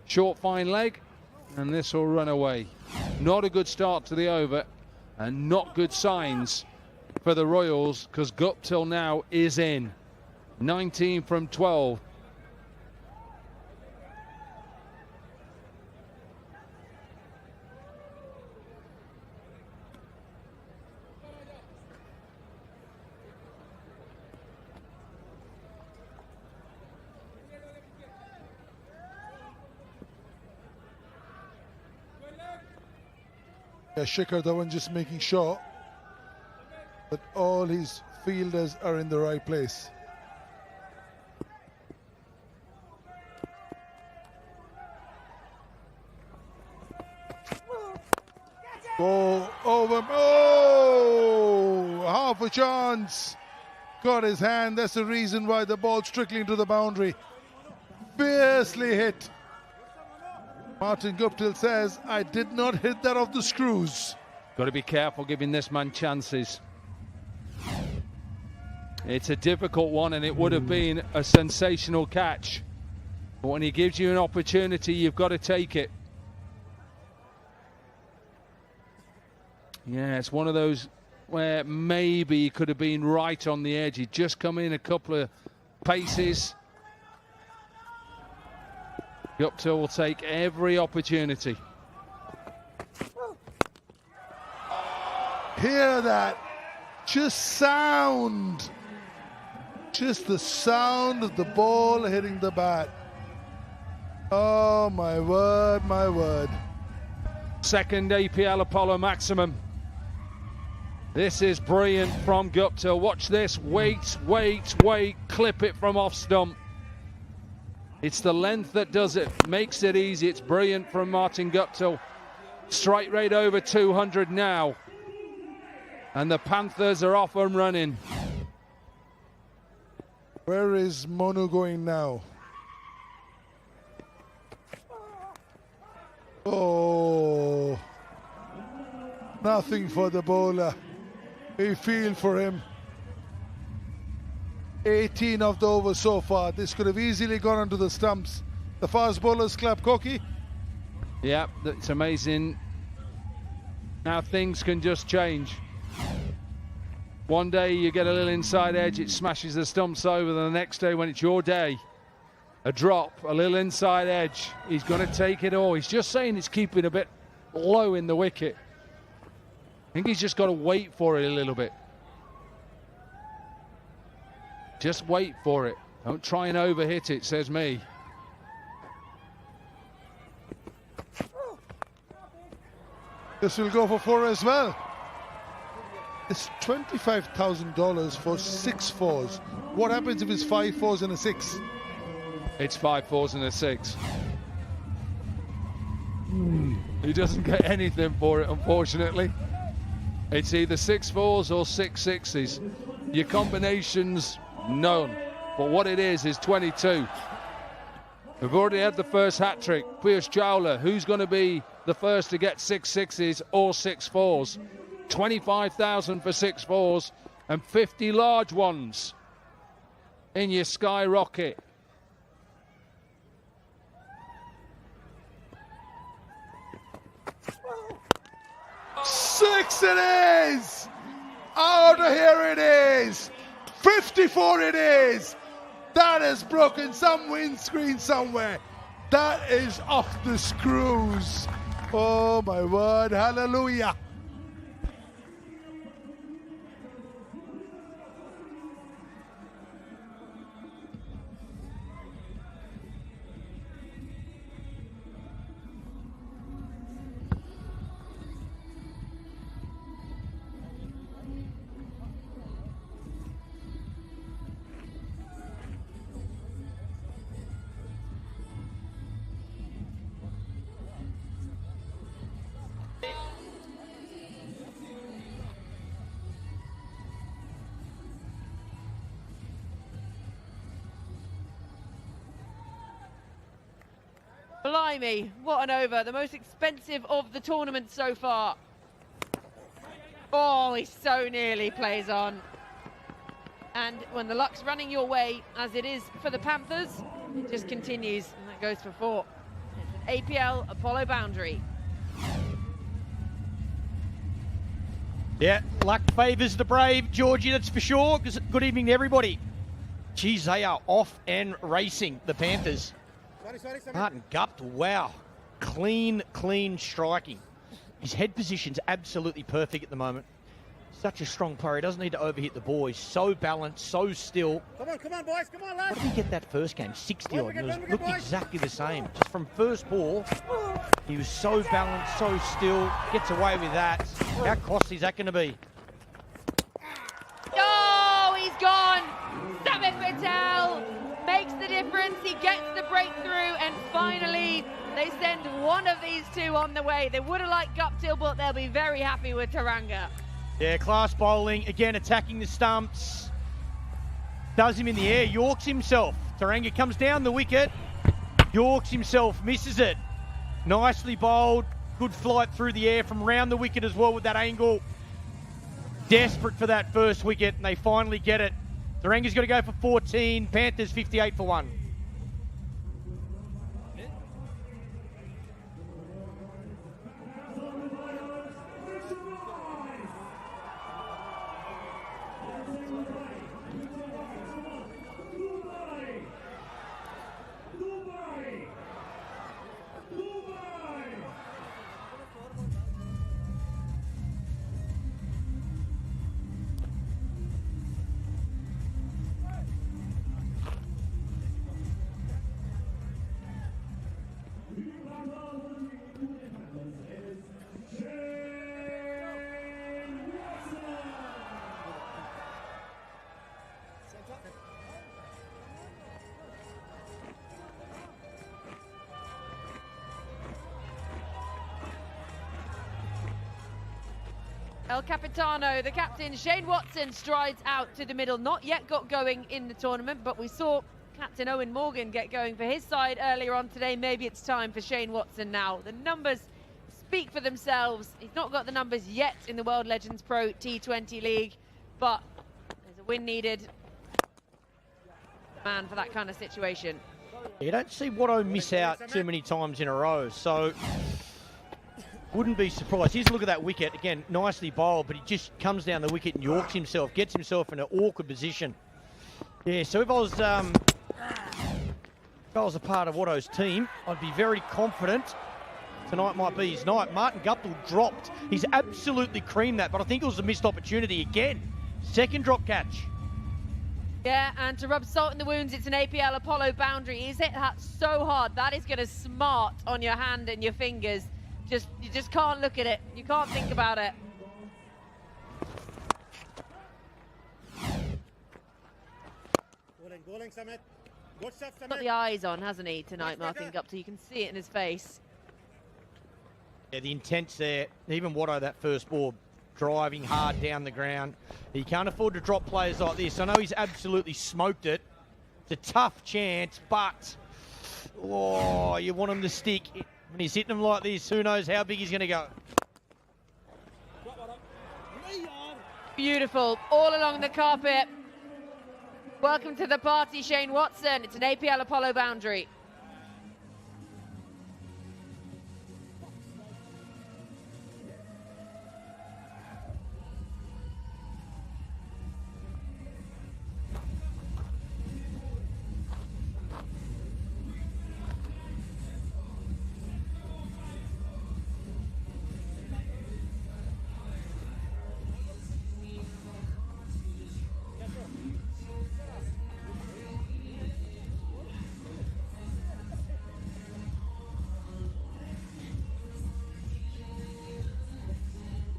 short fine leg and this will run away. Not a good start to the over and not good signs for the Royals, because Guptill now is in. 19 from 12. Yeah, Shikhar Dhawan just making sure that all his fielders are in the right place. Go over. Oh, half a chance. Got his hand. That's the reason why the ball's trickling to the boundary. Fiercely hit. Martin Guptill says, I did not hit that off the screws. Got to be careful giving this man chances. It's a difficult one and it would have been a sensational catch. But when he gives you an opportunity, you've got to take it. Yeah, it's one of those where maybe he could have been right on the edge. He'd just come in a couple of paces. Guptill will take every opportunity. Hear that? Just sound. Just the sound of the ball hitting the bat. Oh, my word, my word. Second APL Apollo maximum. This is brilliant from Guptill. Watch this. Wait, wait, wait. Clip it from off stump. It's the length that does it. Makes it easy. It's brilliant from Martin Guptill. Strike rate over 200 now. And the Panthers are off and running. Where is Monu going now? Oh, nothing for the bowler. We feel for him. 18 of the over so far. This could have easily gone onto the stumps. The fast bowlers clap cocky. Yeah, it's amazing how things can just change. One day you get a little inside edge, it smashes the stumps over. The next day when it's your day, a drop, a little inside edge, he's going to take it all. He's just saying it's keeping a bit low in the wicket. I think he's just got to wait for it a little bit. Just wait for it. Don't try and overhit it, says me. This will go for 4 as well. It's $25,000 for 6 fours. What happens if it's 5 fours and a 6? It's 5 fours and a 6. He doesn't get anything for it, unfortunately. It's either 6 fours or 6 sixes. Your combinations, none. But what it is 22. We've already had the first hat-trick. Piyush Chawla, who's going to be the first to get 6 sixes or 6 fours? 25,000 for 6 fours and 50 large ones in your skyrocket. Six it is! Out of here it is! 54 it is! That has broken some windscreen somewhere. That is off the screws. Oh my word, hallelujah. Blimey, what an over. The most expensive of the tournament so far. Oh, he so nearly plays on. And when the luck's running your way, as it is for the Panthers, it just continues, and that goes for 4. It's an APL Apollo boundary. Yeah, luck favours the brave, Georgie, that's for sure. Good evening to everybody. Geez, they are off and racing, the Panthers. Martin Guptill, wow. Clean striking. His head position's absolutely perfect at the moment. Such a strong player. He doesn't need to overhit the ball. He's so balanced, so still. Come on, boys. Come on, lads. What did he get that first game? 60 odd. It looked exactly the same. Just from first ball, he was so balanced, so still. Gets away with that. How costly is that going to be? Oh, he's gone. Samit Patel makes the difference. He gets the breakthrough, and finally they send one of these two on the way. They would have liked Guptill, but they'll be very happy with Taranga. Yeah, class bowling, again attacking the stumps. Does him in the air, Yorks himself. Taranga comes down the wicket. Yorks himself, misses it. Nicely bowled, good flight through the air from round the wicket as well with that angle. Desperate for that first wicket, and they finally get it. Taranga's got to go for 14, Panthers 58 for 1. El Capitano, the captain, Shane Watson, strides out to the middle. Not yet got going in the tournament, but we saw Captain Owen Morgan get going for his side earlier on today. Maybe it's time for Shane Watson now. The numbers speak for themselves. He's not got the numbers yet in the World Legends Pro T20 League, but there's a win needed. Man for that kind of situation. You don't see Watto miss out too many times in a row, so wouldn't be surprised. Here's a look at that wicket. Again, nicely bowled, but he just comes down the wicket and yorks himself, gets himself in an awkward position. Yeah, so if I was a part of Watto's team, I'd be very confident tonight might be his night. Martin Guptill dropped. He's absolutely creamed that, but I think it was a missed opportunity again. Second drop catch. Yeah, and to rub salt in the wounds, it's an APL Apollo boundary. He's hit that so hard, that is going to smart on your hand and your fingers. You just can't look at it. You can't think about it. Got the eyes on, hasn't he, tonight, Martin Guptill? You can see it in his face. Yeah, the intent's there. Even Watto, that first ball, driving hard down the ground. He can't afford to drop players like this. I know he's absolutely smoked it. It's a tough chance, but oh, you want him to stick. When he's hitting them like this, who knows how big he's going to go. Beautiful, all along the carpet. Welcome to the party, Shane Watson. It's an APL Apollo boundary.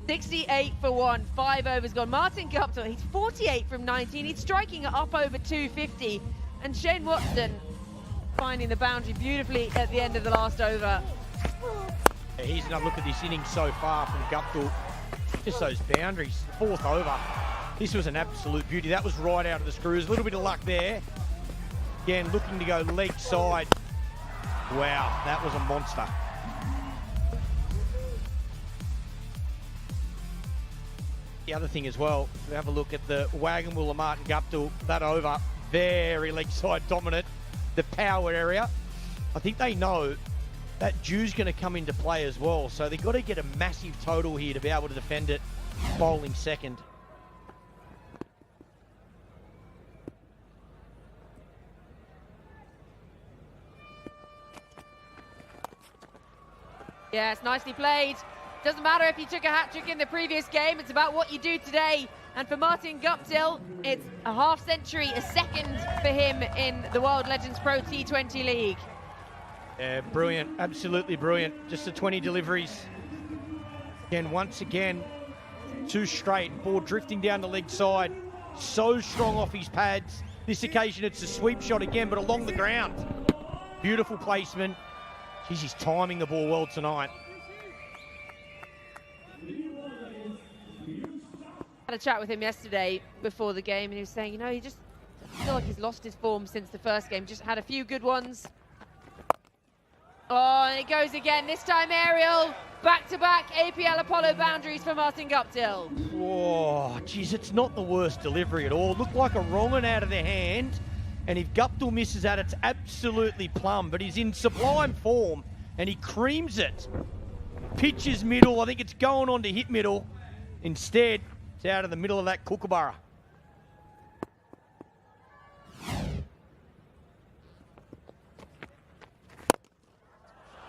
$68 for 1, 5 overs gone. Martin Guptill, he's 48 from 19. He's striking it up over 250. And Shane Watson finding the boundary beautifully at the end of the last over. Yeah, here's another look at this inning so far from Guptill. Just those boundaries, fourth over. This was an absolute beauty. That was right out of the screws. A little bit of luck there. Again, looking to go leg side. Wow, that was a monster. The other thing as well, we have a look at the wagon wheel of Martin Guptill. That over, very leg side dominant. The power area. I think they know that dew's going to come into play as well. So they've got to get a massive total here to be able to defend it, bowling second. Yeah, it's nicely played. Doesn't matter if you took a hat-trick in the previous game, it's about what you do today. And for Martin Guptill, it's a half century, a second for him in the World Legends Pro T20 League. Yeah, brilliant, absolutely brilliant. Just the 20 deliveries. Again, once again, 2 straight, ball drifting down the leg side. So strong off his pads. This occasion it's a sweep shot again, but along the ground. Beautiful placement. Geez, he's timing the ball well tonight. Had a chat with him yesterday before the game, and he was saying, you know, he just feel like he's lost his form since the first game. Just had a few good ones. Oh, and it goes again. This time aerial, back-to-back APL Apollo boundaries for Martin Guptill. Oh, geez, it's not the worst delivery at all. Looked like a wrong one out of the hand. And if Guptill misses that, it's absolutely plumb. But he's in sublime form, and he creams it. Pitches middle. I think it's going on to hit middle. Instead, it's out of the middle of that kookaburra.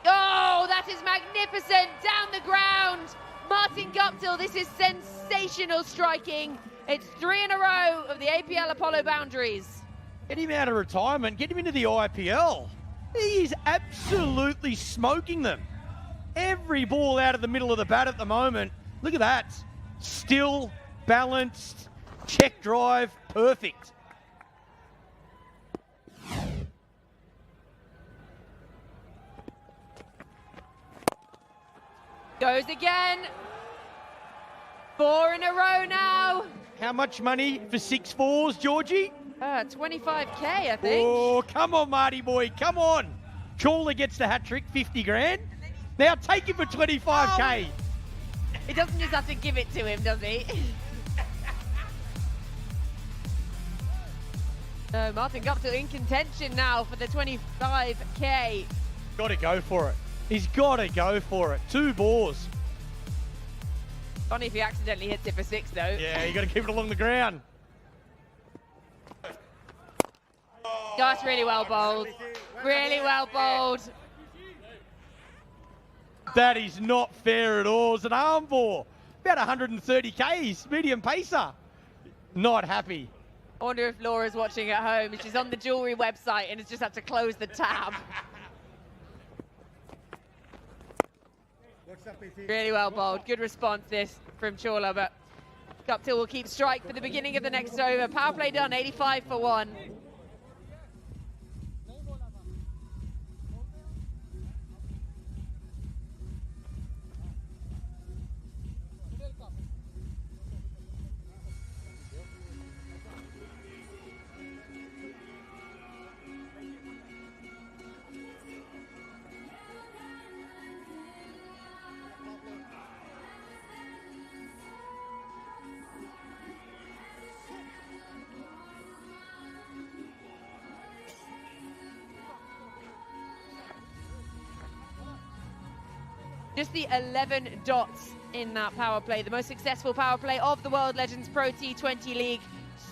Oh, that is magnificent. Down the ground. Martin Guptill, this is sensational striking. It's 3 in a row of the APL Apollo boundaries. Get him out of retirement. Get him into the IPL. He is absolutely smoking them. Every ball out of the middle of the bat at the moment. Look at that. Still, balanced, check drive, perfect. Goes again. 4 in a row now. How much money for 6 fours, Georgie? 25k, I think. Oh, come on, Marty boy, come on. Chawla gets the hat trick, 50 grand. Now take him for 25k. He doesn't just have to give it to him, does he? No, Martin Guptill in contention now for the 25k. Got to go for it. He's got to go for it. 2 balls. Only if he accidentally hits it for 6, though. Yeah, you got to keep it along the ground. That's really well bowled. Really well bowled. That is not fair at all. It's an arm ball. About 130 Ks, medium pacer. Not happy. I wonder if Laura's watching at home. She's on the jewellery website and has just had to close the tab. Really well bowled. Good response this from Chawla, but Guptill will keep strike for the beginning of the next over. Power play done, 85 for 1. Just the 11 dots in that power play, the most successful power play of the World Legends Pro T20 League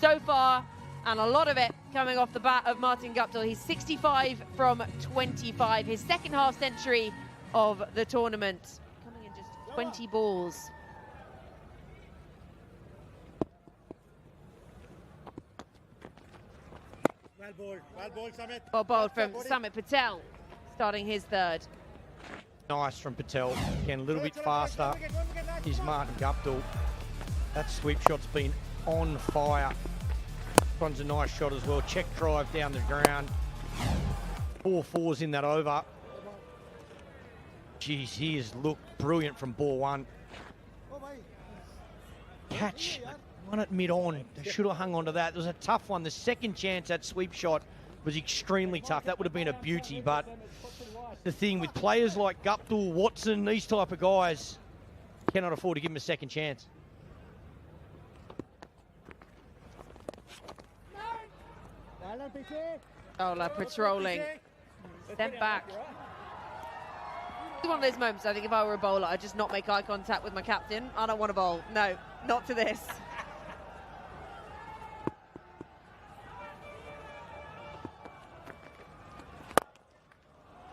so far, and a lot of it coming off the bat of Martin Guptill. He's 65 from 25, his second half century of the tournament, coming in just 20 balls. Well bowled, Samit. Well bowled from Samit Patel, starting his third. Nice from Patel. Again, a little bit faster is Martin Guptill. That sweep shot's been on fire. This one's a nice shot as well. Check drive down the ground. 4 fours in that over. Geez, he has looked brilliant from ball 1. Catch, one at mid-on. They should have hung on to that. It was a tough one. The second chance, that sweep shot, was extremely tough. That would have been a beauty, but The thing with players like Guptill, Watson, these type of guys, cannot afford to give them a second chance. Pollard patrolling. Step back. It's one of those moments, I think if I were a bowler, I'd just not make eye contact with my captain. I don't want to bowl. No, not to this.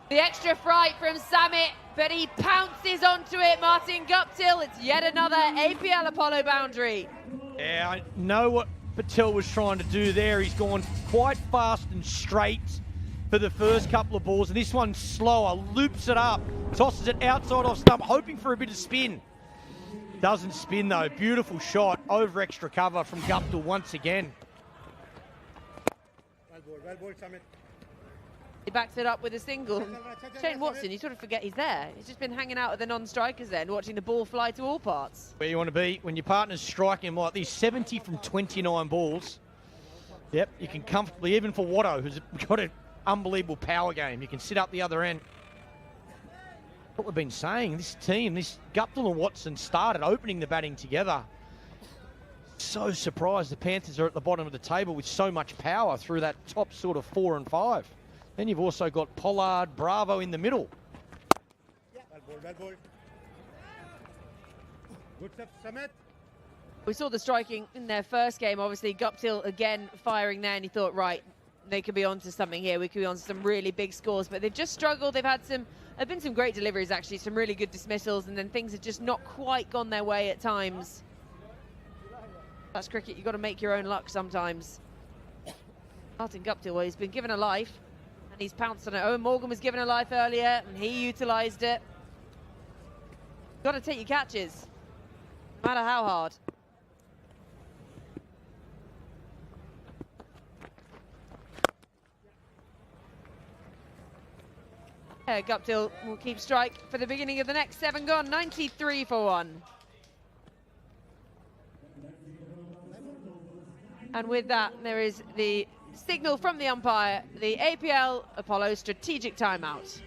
The extra fright from Samit, but he pounces onto it. Martin Guptill, it's yet another APL Apollo boundary. Yeah, I know what Patel was trying to do there. He's gone quite fast and straight for the first couple of balls, and this one's slower, loops it up, tosses it outside off stump, hoping for a bit of spin. Doesn't spin though. Beautiful shot over extra cover from Guptill once again. Well bowled, Samit. He backs it up with a single. Shane Watson, you sort of forget he's there. He's just been hanging out at the non-strikers then, watching the ball fly to all parts. Where you want to be when your partner's striking him like this, 70 from 29 balls. Yep, you can comfortably, even for Watto, who's got an unbelievable power game, you can sit up the other end. What we've been saying, this team, this Guptill and Watson started opening the batting together. So surprised the Panthers are at the bottom of the table with so much power through that top sort of 4 and 5. Then you've also got Pollard, Bravo in the middle. Well bowled. Good stuff, Samit. We saw the striking in their first game, obviously. Guptill again firing there, and he thought, right, they could be onto something here. We could be onto some really big scores, but they've just struggled. There have been some great deliveries, actually, some really good dismissals, and then things have just not quite gone their way at times. That's cricket. You've got to make your own luck sometimes. Martin Guptill, well, he's been given a life, and he's pounced on it. Owen Morgan was given a life earlier, and he utilised it. Got to take your catches, no matter how hard. Guptill will keep strike for the beginning of the next 7 gone, 93 for 1. And with that, there is the signal from the umpire, the APL Apollo strategic timeout.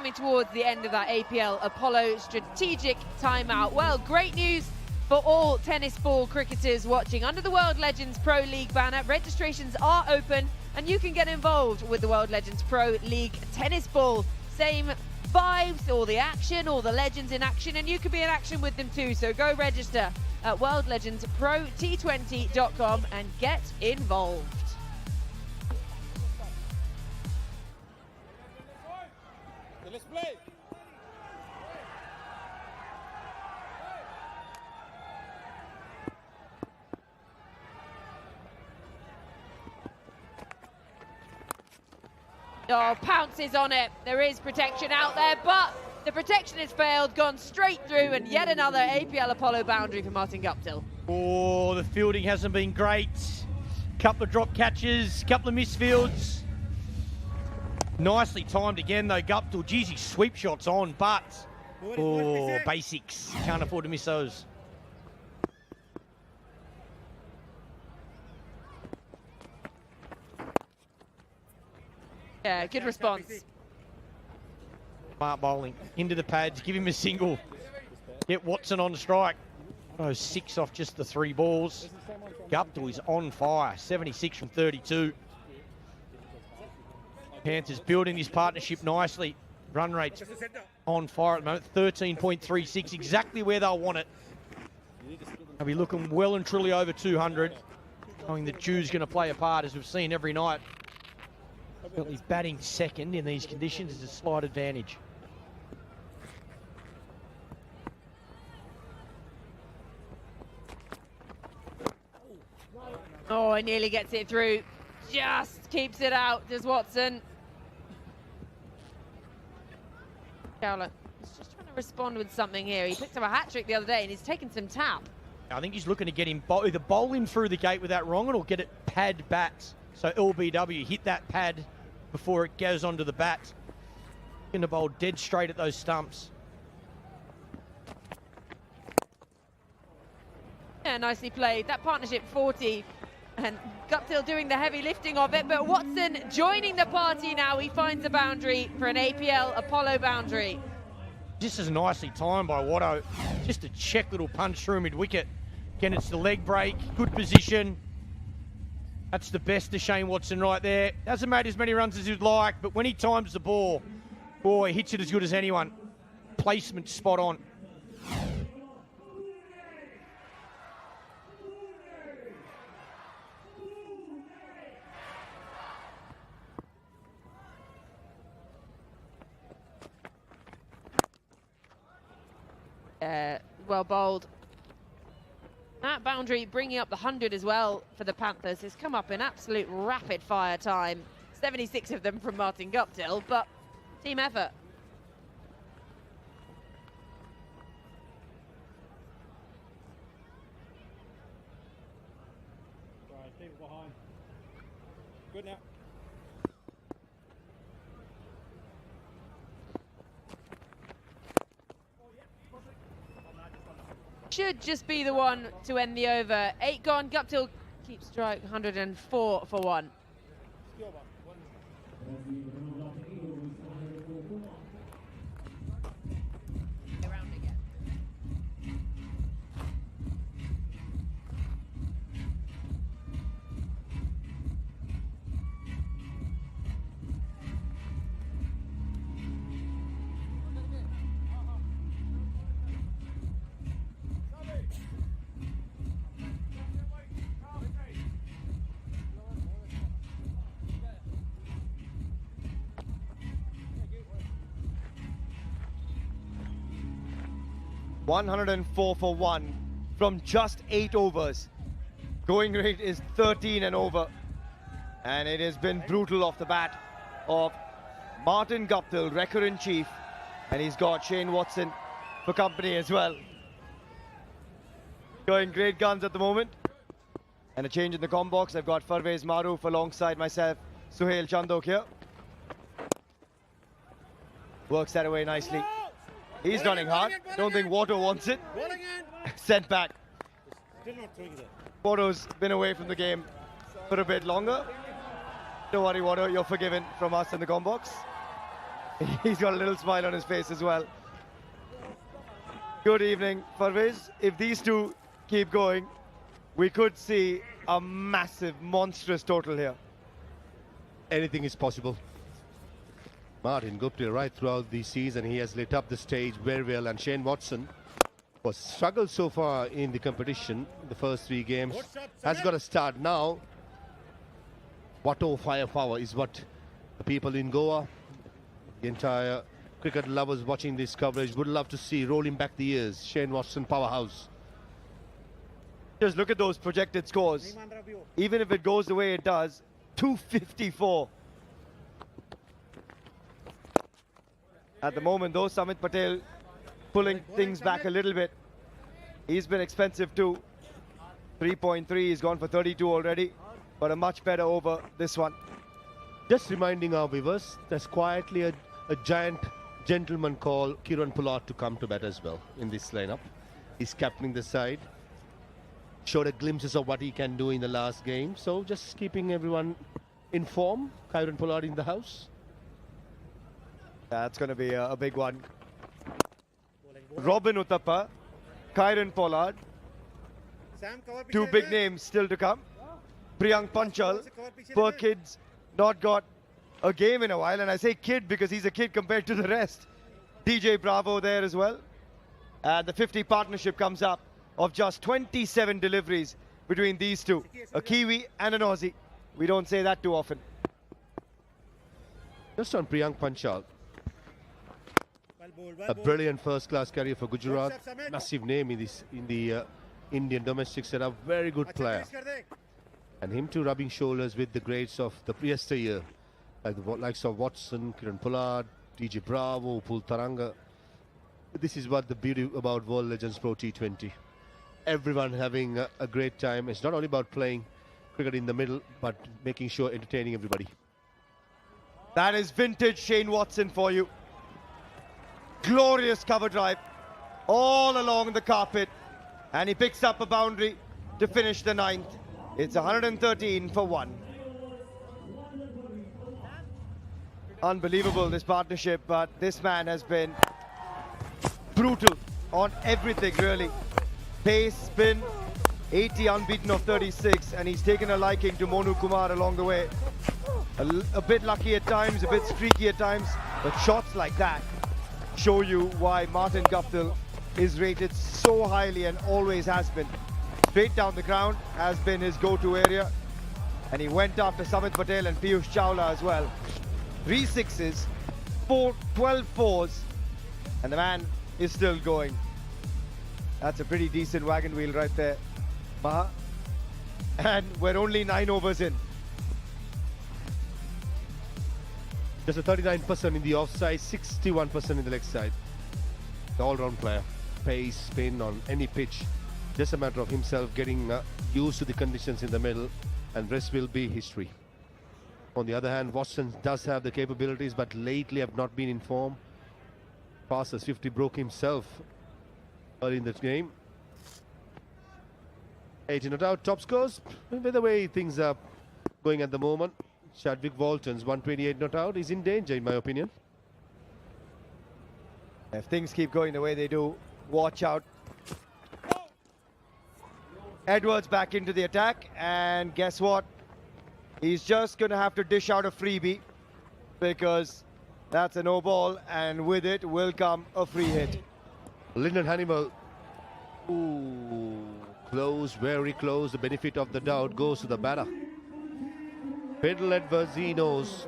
coming towards the end of that APL Apollo strategic timeout. Well, great news for all tennis ball cricketers watching. Under the World Legends Pro League banner, registrations are open and you can get involved with the World Legends Pro League tennis ball. Same vibes, all the action, all the legends in action, and you can be in action with them too. So go register at worldlegendsprot20.com and get involved. Let's play. Oh, pounces on it. There is protection out there, but the protection has failed, gone straight through, and yet another APL Apollo boundary for Martin Guptill. Oh, the fielding hasn't been great. Couple of drop catches, couple of misfields. Nicely timed again though, Guptill. Geez, he sweep shots on, but basics. Can't afford to miss those. Yeah, good response. Smart bowling. Into the pads, give him a single. Get Watson on strike. 6 off just the 3 balls. Guptill is on fire. 76 from 32. Panthers building this partnership nicely. Run rates on fire at the moment. 13.36, exactly where they'll want it. They'll be looking well and truly over 200. Knowing that Jew's going to play a part, as we've seen every night. He's batting second in these conditions is a slight advantage. Oh, he nearly gets it through. Just keeps it out, does Watson. Fowler is just trying to respond with something here. He picked up a hat-trick the other day and he's taken some tap. I think he's looking to get him, either bowl him through the gate with that wrong or get it pad bat. So LBW, hit that pad before it goes onto the bat. Going to bowl dead straight at those stumps. Yeah, nicely played. That partnership 40 and Guptill doing the heavy lifting of it, but Watson joining the party now. He finds a boundary for an APL Apollo boundary. This is nicely timed by Watto. Just a check little punch through mid-wicket. Again, it's the leg break, good position. That's the best of Shane Watson right there. Hasn't made as many runs as he'd like, but when he times the ball, boy, he hits it as good as anyone. Placement spot on. Well bowled. That boundary bringing up the 100 as well for the Panthers has come up in absolute rapid fire time. 76 of them from Martin Guptill, but team effort. Right, keep it behind. Good now. Should just be the one to end the over. 8 gone. Guptill keeps strike 104 for 1. $104 for 1 from just 8 overs. Going rate is 13 and over. And it has been brutal off the bat of Martin Guptill, record in chief. And he's got Shane Watson for company as well. Going great guns at the moment. And a change in the com box. I've got Farvez Maroof alongside myself, Suhail Chandok here. Works that away nicely. He's running hard. Don't think Watto wants it. Sent back. Watto's been away from the game for a bit longer. Don't worry, Watto, you're forgiven from us in the com box. He's got a little smile on his face as well. Good evening, Farviz. If these two keep going, we could see a massive, monstrous total here. Anything is possible. Martin Guptill, right throughout the season, he has lit up the stage very well, and Shane Watson was struggled so far in the competition. The first 3 games has got a start now. Watto firepower is what the people in Goa, the entire cricket lovers watching this coverage would love to see, rolling back the years. Shane Watson, powerhouse. Just look at those projected scores. Even if it goes the way it does, 254. At the moment, though, Samit Patel pulling things back a little bit. He's been expensive too. 3.3, he's gone for 32 already, but a much better over this one. Just reminding our viewers, there's quietly a giant gentleman called Kieron Pollard to come to bat as well in this lineup. He's captaining the side. Showed a glimpses of what he can do in the last game. So just keeping everyone informed. Kieron Pollard in the house. That's going to be a big one. Robin Uthappa, Kieron Pollard. 2 big names still to come. Priyank Panchal, poor kid's not got a game in a while, and I say kid because he's a kid compared to the rest. DJ Bravo there as well. And the 50 partnership comes up of just 27 deliveries between these two. A Kiwi and an Aussie. We don't say that too often. Just on Priyank Panchal. A brilliant first-class career for Gujarat. Massive name in the Indian domestic setup. Very good player. And him too rubbing shoulders with the greats of the yesteryear, like the likes of Watson, Kieron Pollard, DJ Bravo, Pul Taranga. This is what the beauty about World Legends Pro T20. Everyone having a great time. It's not only about playing cricket in the middle, but making sure entertaining everybody. That is vintage Shane Watson for you. Glorious cover drive all along the carpet, and he picks up a boundary to finish the 9th. It's 113 for 1. Unbelievable, this partnership, but this man has been brutal on everything, really. Pace, spin, 80 unbeaten of 36, and he's taken a liking to Monu Kumar along the way. A bit lucky at times, a bit streaky at times, but shots like that show you why Martin Guptill is rated so highly and always has been. Straight down the ground has been his go-to area, and he went after Samit Patel and Piyush Chawla as well. 3 sixes, 12 fours, and the man is still going. That's a pretty decent wagon wheel right there, Maha. And we're only 9 overs in. Just a 39% in the offside, 61% in the leg side. The all-round player. Pace, spin on any pitch. Just a matter of himself getting used to the conditions in the middle, and rest will be history. On the other hand, Watson does have the capabilities, but lately have not been in form. Passes 50, broke himself early in the game. 18 not out, top scores. With the way things are going at the moment, Chadwick Walton's 128 not out is in danger, in my opinion. If things keep going the way they do, watch out. Edwards back into the attack, and guess what? He's just going to have to dish out a freebie, because that's a no ball, and with it will come a free hit. Lyndon Hannibal, ooh, close, very close. The benefit of the doubt goes to the batter. Pedal Edwards, he knows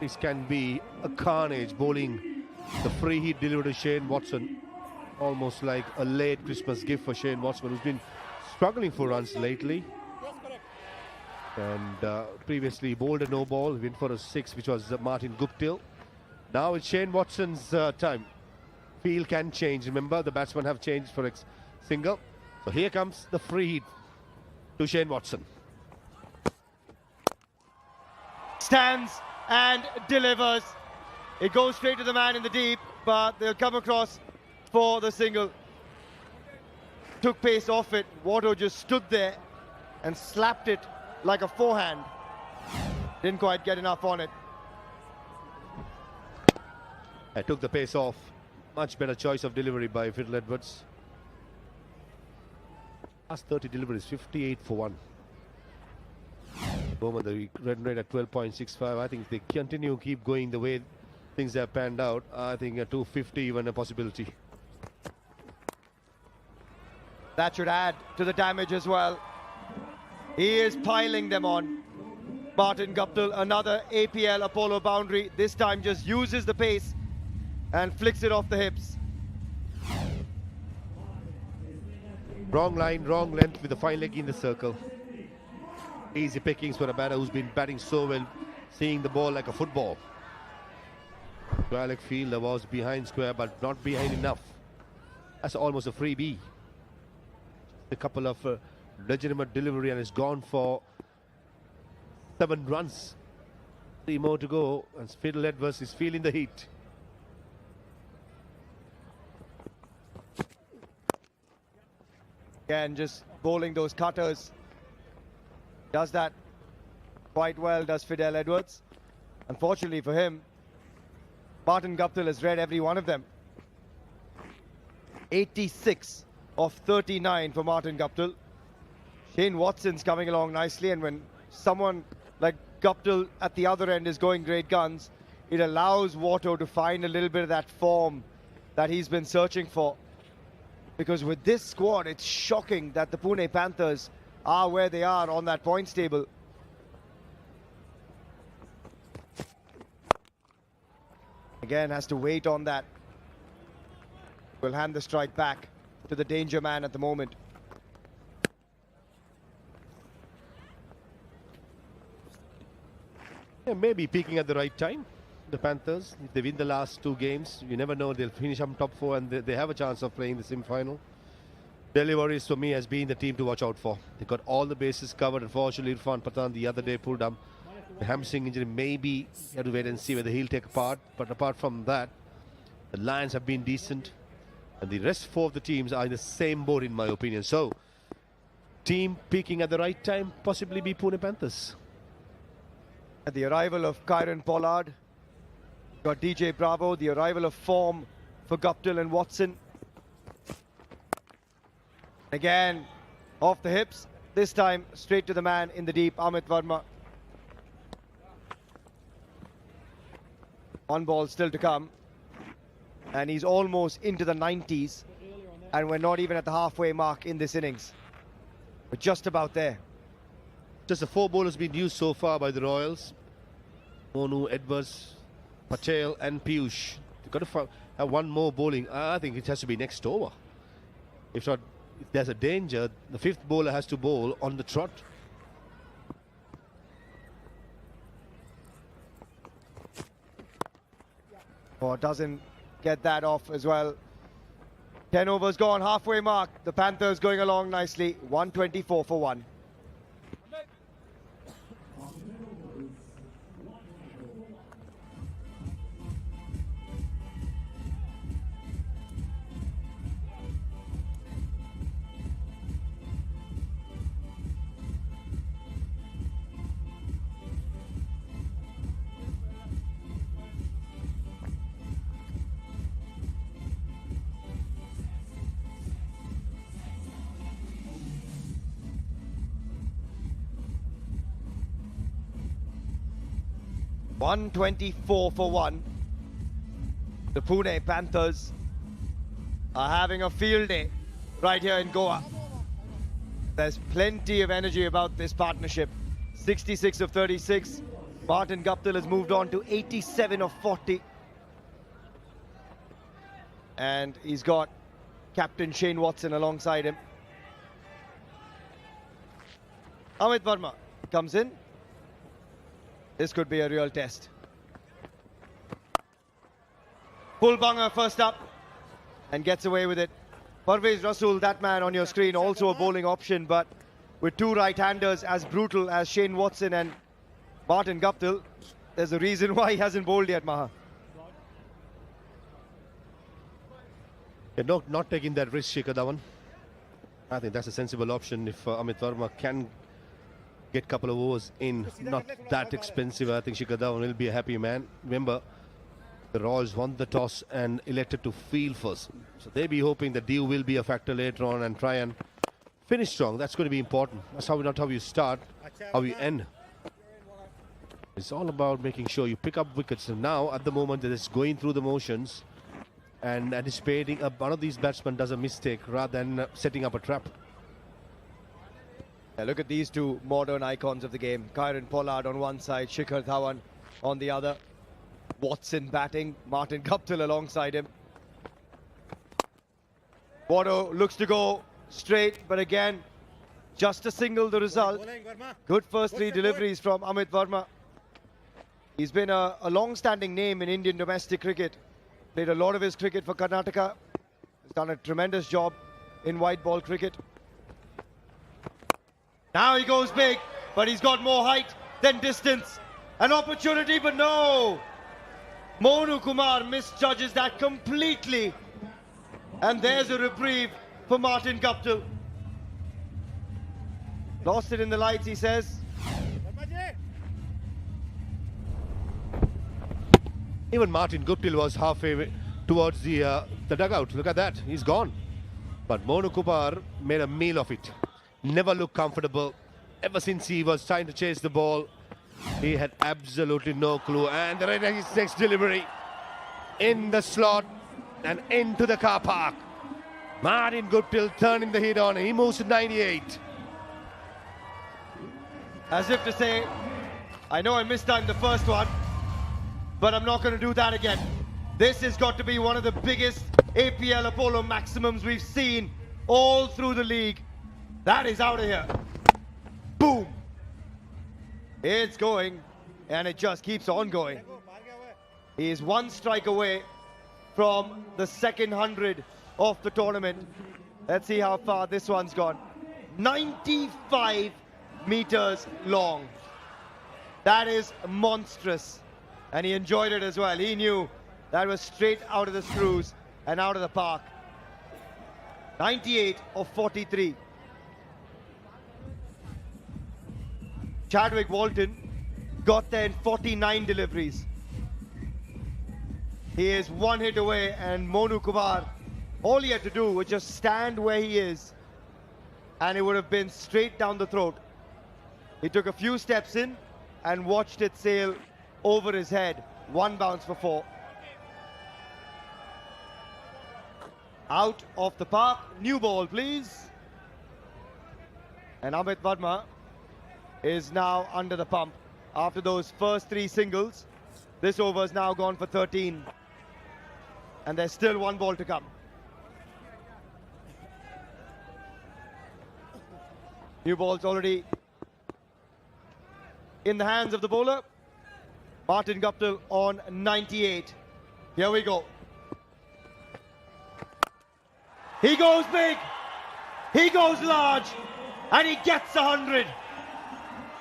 this can be a carnage, bowling the free hit delivered to Shane Watson. Almost like a late Christmas gift for Shane Watson, who's been struggling for runs lately. And previously bowled a no ball, went for a 6, which was Martin Guptill. Now it's Shane Watson's time. Field can change. Remember, the batsmen have changed for a single. So here comes the free hit to Shane Watson. Stands and delivers. It goes straight to the man in the deep, but they'll come across for the single. Took pace off it. Watto just stood there and slapped it like a forehand. Didn't quite get enough on it. took the pace off. Much better choice of delivery by Fiddle Edwards. Last 30 deliveries, 58 for 1. Bowman, the run rate at 12.65. I think if they keep going the way things have panned out, I think a 250 even a possibility. That should add to the damage as well. He is piling them on. Martin Guptill, another APL Apollo boundary. This time just uses the pace and flicks it off the hips. Wrong line, wrong length with the fine leg in the circle. Easy pickings for a batter who's been batting so well, seeing the ball like a football. Square leg fielder was behind square, but not behind enough. That's almost a freebie. A couple of legitimate delivery and it's gone for 7 runs. 3 more to go, and Fiddle Edwards is feeling the heat. Again, just bowling those cutters. Does that quite well, does Fiddle Edwards. Unfortunately for him, Martin Guptill has read every one of them. 86 of 39 for Martin Guptill. Shane Watson's coming along nicely, and when someone like Guptill at the other end is going great guns, it allows Watto to find a little bit of that form that he's been searching for. Because with this squad, it's shocking that the Pune Panthers are where they are on that points table. Again, has to wait on that. Will hand the strike back to the danger man at the moment. Yeah, maybe peaking at the right time. The Panthers, if they win the last 2 games, you never know, they'll finish up top 4 and they have a chance of playing the semi-final. Delhi Warriors for me has been the team to watch out for. They got all the bases covered. Unfortunately, Irfan Pathan the other day pulled up a hamstring injury. Maybe you have to wait and see whether he'll take a part. But apart from that, the Lions have been decent. And the rest 4 of the teams are in the same boat in my opinion. So, team peaking at the right time, possibly be Pune Panthers. At the arrival of Kieron Pollard, got DJ Bravo, the arrival of form for Guptill and Watson. Again, off the hips, this time straight to the man in the deep, Amit Verma. 1 ball still to come, and he's almost into the 90s, and we're not even at the halfway mark in this innings. We're just about there. Just the 4 bowlers been used so far by the Royals. Monu, Edwards, Patel and Piyush. You've got to have 1 more bowling. I think it has to be next over. If not, if there's a danger, the 5th bowler has to bowl on the trot. Or doesn't get that off as well. 10 overs gone, halfway mark. The Panthers going along nicely. 124 for 1. .124 for 1. The Pune Panthers are having a field day right here in Goa. There's plenty of energy about this partnership. 66 of 36. Martin Guptill has moved on to 87 of 40. And he's got Captain Shane Watson alongside him. Amit Verma comes in. This could be a real test. Full bunger first up and gets away with it. Parvez Rasool, that man on your screen, also a bowling option, but with 2 right-handers as brutal as Shane Watson and Martin Guptill, there's a reason why he hasn't bowled yet, Maha. Yeah, not taking that risk, Shikhar, Dhawan. I think that's a sensible option if Amit Verma can get a couple of overs in, not that expensive. I think Shikhar Dhawan will be a happy man. Remember, The Royals won the toss and elected to field first. So they'll be hoping the dew will be a factor later on and try and finish strong. That's going to be important. That's not how you start, how you end. It's all about making sure you pick up wickets. And now, at the moment, it is going through the motions and anticipating one of these batsmen does a mistake rather than setting up a trap. Yeah, look at these two modern icons of the game. Kieron Pollard on one side, Shikhar Dhawan on the other. Watson batting, Martin Guptill alongside him. Wado looks to go straight, but again, just a single the result. Good first three deliveries from Amit Verma. He's been a long-standing name in Indian domestic cricket. Played a lot of his cricket for Karnataka. He's done a tremendous job in white ball cricket. Now he goes big, but he's got more height than distance. An opportunity, but no! Monu Kumar misjudges that completely. And there's a reprieve for Martin Guptill. Lost it in the lights, he says. Even Martin Guptill was halfway towards the dugout. Look at that, he's gone. But Monu Kumar made a meal of it. Never looked comfortable. Ever since he was trying to chase the ball, he had absolutely no clue. And the next delivery in the slot and into the car park. Martin Guptill turning the heat on. He moves to 98. As if to say, I know I mistimed the first one, but I'm not going to do that again. This has got to be one of the biggest APL Apollo maximums we've seen all through the league. That is out of here. Boom. It's going, and it just keeps on going. He is one strike away from the second 100 of the tournament. Let's see how far this one's gone. 95 meters long. That is monstrous. And he enjoyed it as well. He knew that was straight out of the screws and out of the park. 98 of 43. Chadwick Walton got there in 49 deliveries. He is one hit away, and Monu Kumar, all he had to do was just stand where he is, and it would have been straight down the throat. He took a few steps in and watched it sail over his head. One bounce for 4. Out of the park. New ball, please. And Amit Verma is now under the pump. After those first 3 singles, this over is now gone for 13. And there's still 1 ball to come. New ball's already in the hands of the bowler. Martin Guptill on 98. Here we go. He goes big. He goes large. And he gets 100.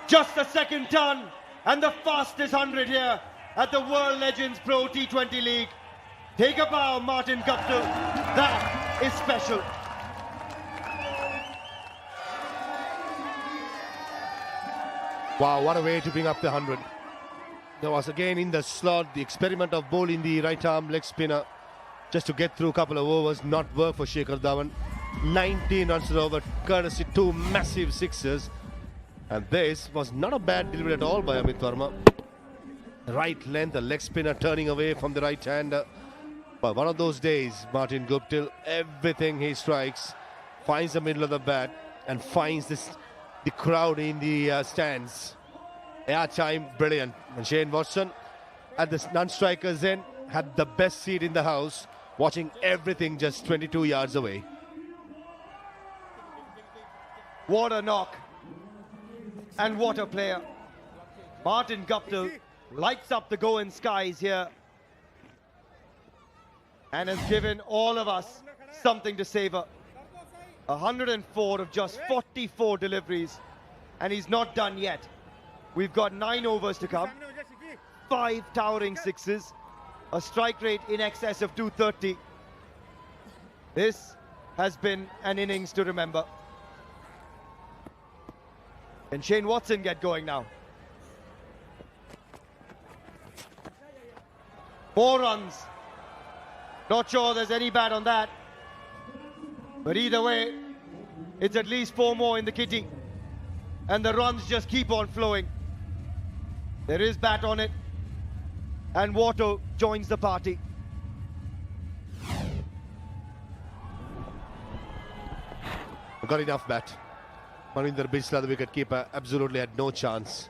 Just the second ton and the fastest 100 here at the World Legends Pro T20 League. Take a bow, Martin Guptill. That is special. Wow, what a way to bring up the 100. There was again in the slot the experiment of bowling the right arm leg spinner just to get through a couple of overs, not work for Shikhar Dhawan. 19 runs over, courtesy 2 massive sixes. And this was not a bad delivery at all by Amit Verma. Right length, a leg spinner turning away from the right hander. But one of those days, Martin Guptill, everything he strikes, finds the middle of the bat and finds the crowd in the stands. Air time, brilliant. And Shane Watson at the non-strikers end had the best seat in the house, watching everything just 22 yards away. What a knock. And what a player. Martin Guptill lights up the Goan skies here and has given all of us something to savor. 104 of just 44 deliveries, and he's not done yet. We've got 9 overs to come, 5 towering sixes, a strike rate in excess of 230. This has been an innings to remember. Can Shane Watson get going now? 4 runs. Not sure there's any bat on that. But either way, it's at least 4 more in the kitty. And the runs just keep on flowing. There is bat on it. And Watto joins the party. Got enough bat. Maninder Bisla, the wicketkeeper, absolutely had no chance.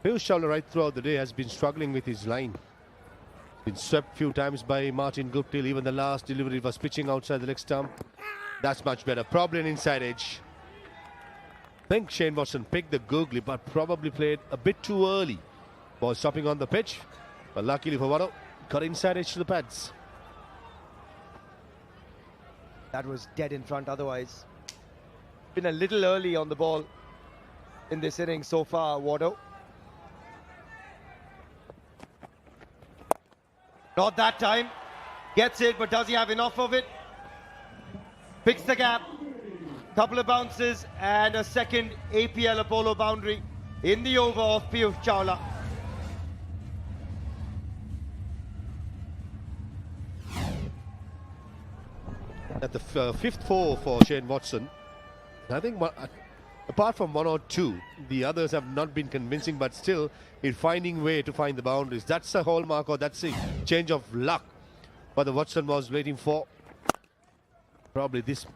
Piyush Chawla right throughout the day has been struggling with his line. Been swept few times by Martin Guptill. Even the last delivery was pitching outside the leg stump. That's much better. Probably an inside edge. I think Shane Watson picked the googly, but probably played a bit too early. Ball stopping on the pitch. But luckily for Watto, got inside edge to the pads. That was dead in front otherwise. Been a little early on the ball in this inning so far, Watto. Not that time. Gets it, but does he have enough of it? Picks the gap. Couple of bounces and a second APL Apollo boundary in the over of Piyush Chawla. At the 5th 4 for Shane Watson. I think apart from 1 or 2, the others have not been convincing, but still in finding way to find the boundaries. That's a hallmark, or that's a change of luck. But the Watson was waiting for. Probably this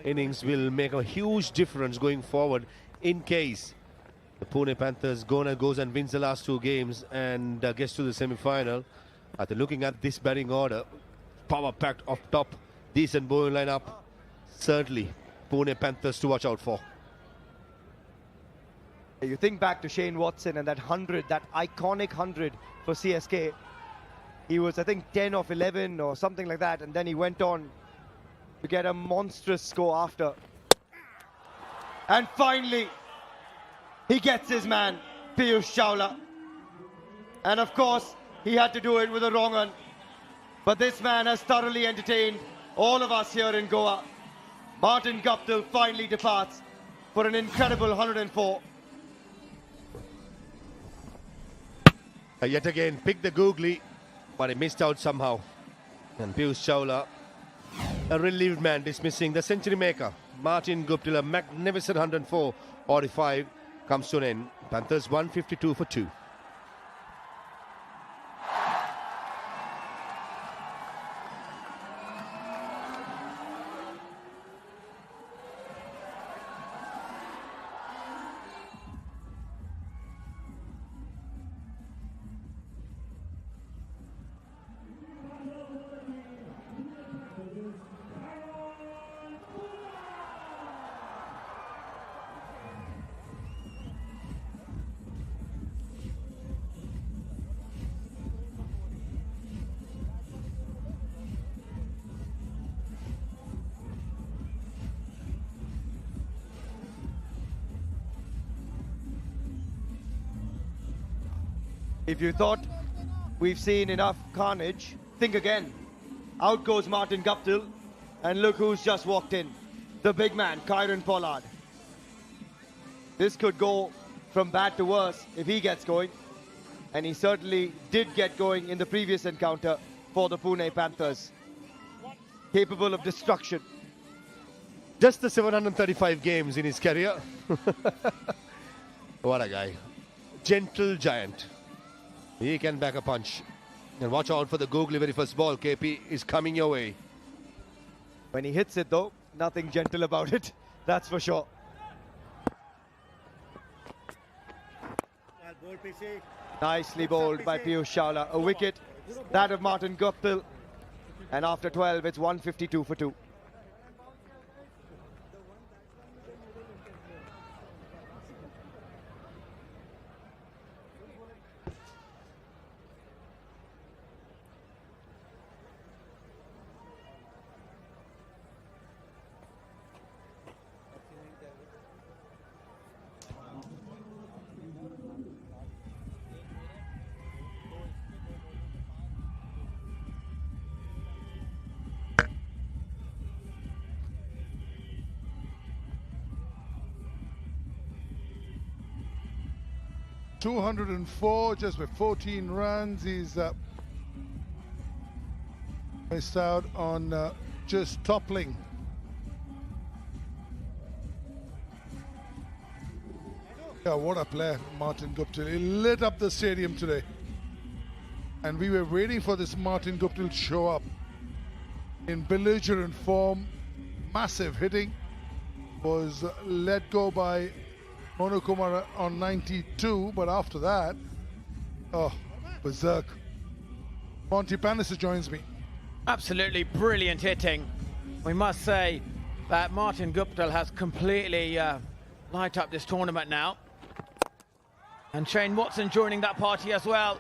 innings will make a huge difference going forward in case the Pune Panthers goes and wins the last 2 games and gets to the semi-final. I think looking at this batting order, power packed off top, decent bowling lineup, certainly Pune Panthers to watch out for. You think back to Shane Watson and that 100, that iconic 100 for CSK. He was, I think, 10 of 11 or something like that, and then he went on to get a monstrous score after. And finally, he gets his man, Piyush Chawla. And of course, he had to do it with a wrong one. But this man has thoroughly entertained all of us here in Goa. Martin Guptill finally departs for an incredible 104. Yet again, picked the googly, but he missed out somehow. And Piyush Chawla, a relieved man, dismissing the century maker. Martin Guptill, a magnificent 104, 45, comes to an end. Panthers 152 for 2. If you thought we've seen enough carnage, think again. Out goes Martin Guptill, and look who's just walked in. The big man, Kieron Pollard. This could go from bad to worse if he gets going. And he certainly did get going in the previous encounter for the Pune Panthers. Capable of destruction. Just the 735 games in his career. What a guy. Gentle giant. He can back a punch. And watch out for the googly very first ball. KP is coming your way. When he hits it though, nothing gentle about it. That's for sure. Nicely bowled by Piyush Chawla. A wicket, that of Martin Guptill. And after 12, it's 152 for 2. .204 just with 14 runs. He's Missed out on just toppling. Yeah, what a player, Martin Guptill. He lit up the stadium today. And we were waiting for this Martin Guptill to show up in belligerent form. Massive hitting. Was let go by Monokumar on 92, but after that, oh, berserk. Monty Panthers joins me. Absolutely brilliant hitting. We must say that Martin Guptill has completely light up this tournament now. And Shane Watson joining that party as well.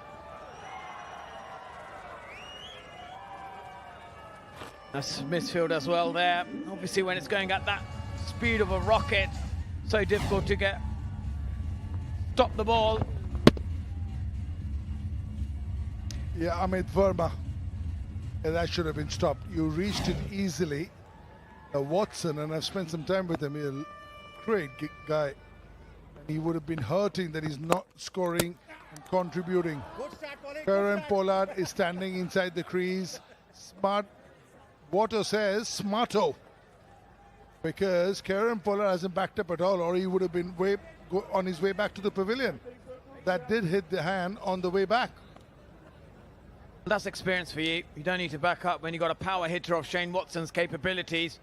That's midfield as well there. Obviously when it's going at that speed of a rocket, so difficult to stop the ball. Yeah, Amit Verma. Yeah, that should have been stopped. You reached it easily. Watson, and I've spent some time with him, he's a great guy. And he would have been hurting that he's not scoring and contributing. Kieron Pollard is standing inside the crease. Smart. Water says smarto. Because Kieron Pollard hasn't backed up at all, or he would have been on his way back to the pavilion. That did hit the hand on the way back. That's experience for you. You don't need to back up when you've got a power hitter of Shane Watson's capabilities.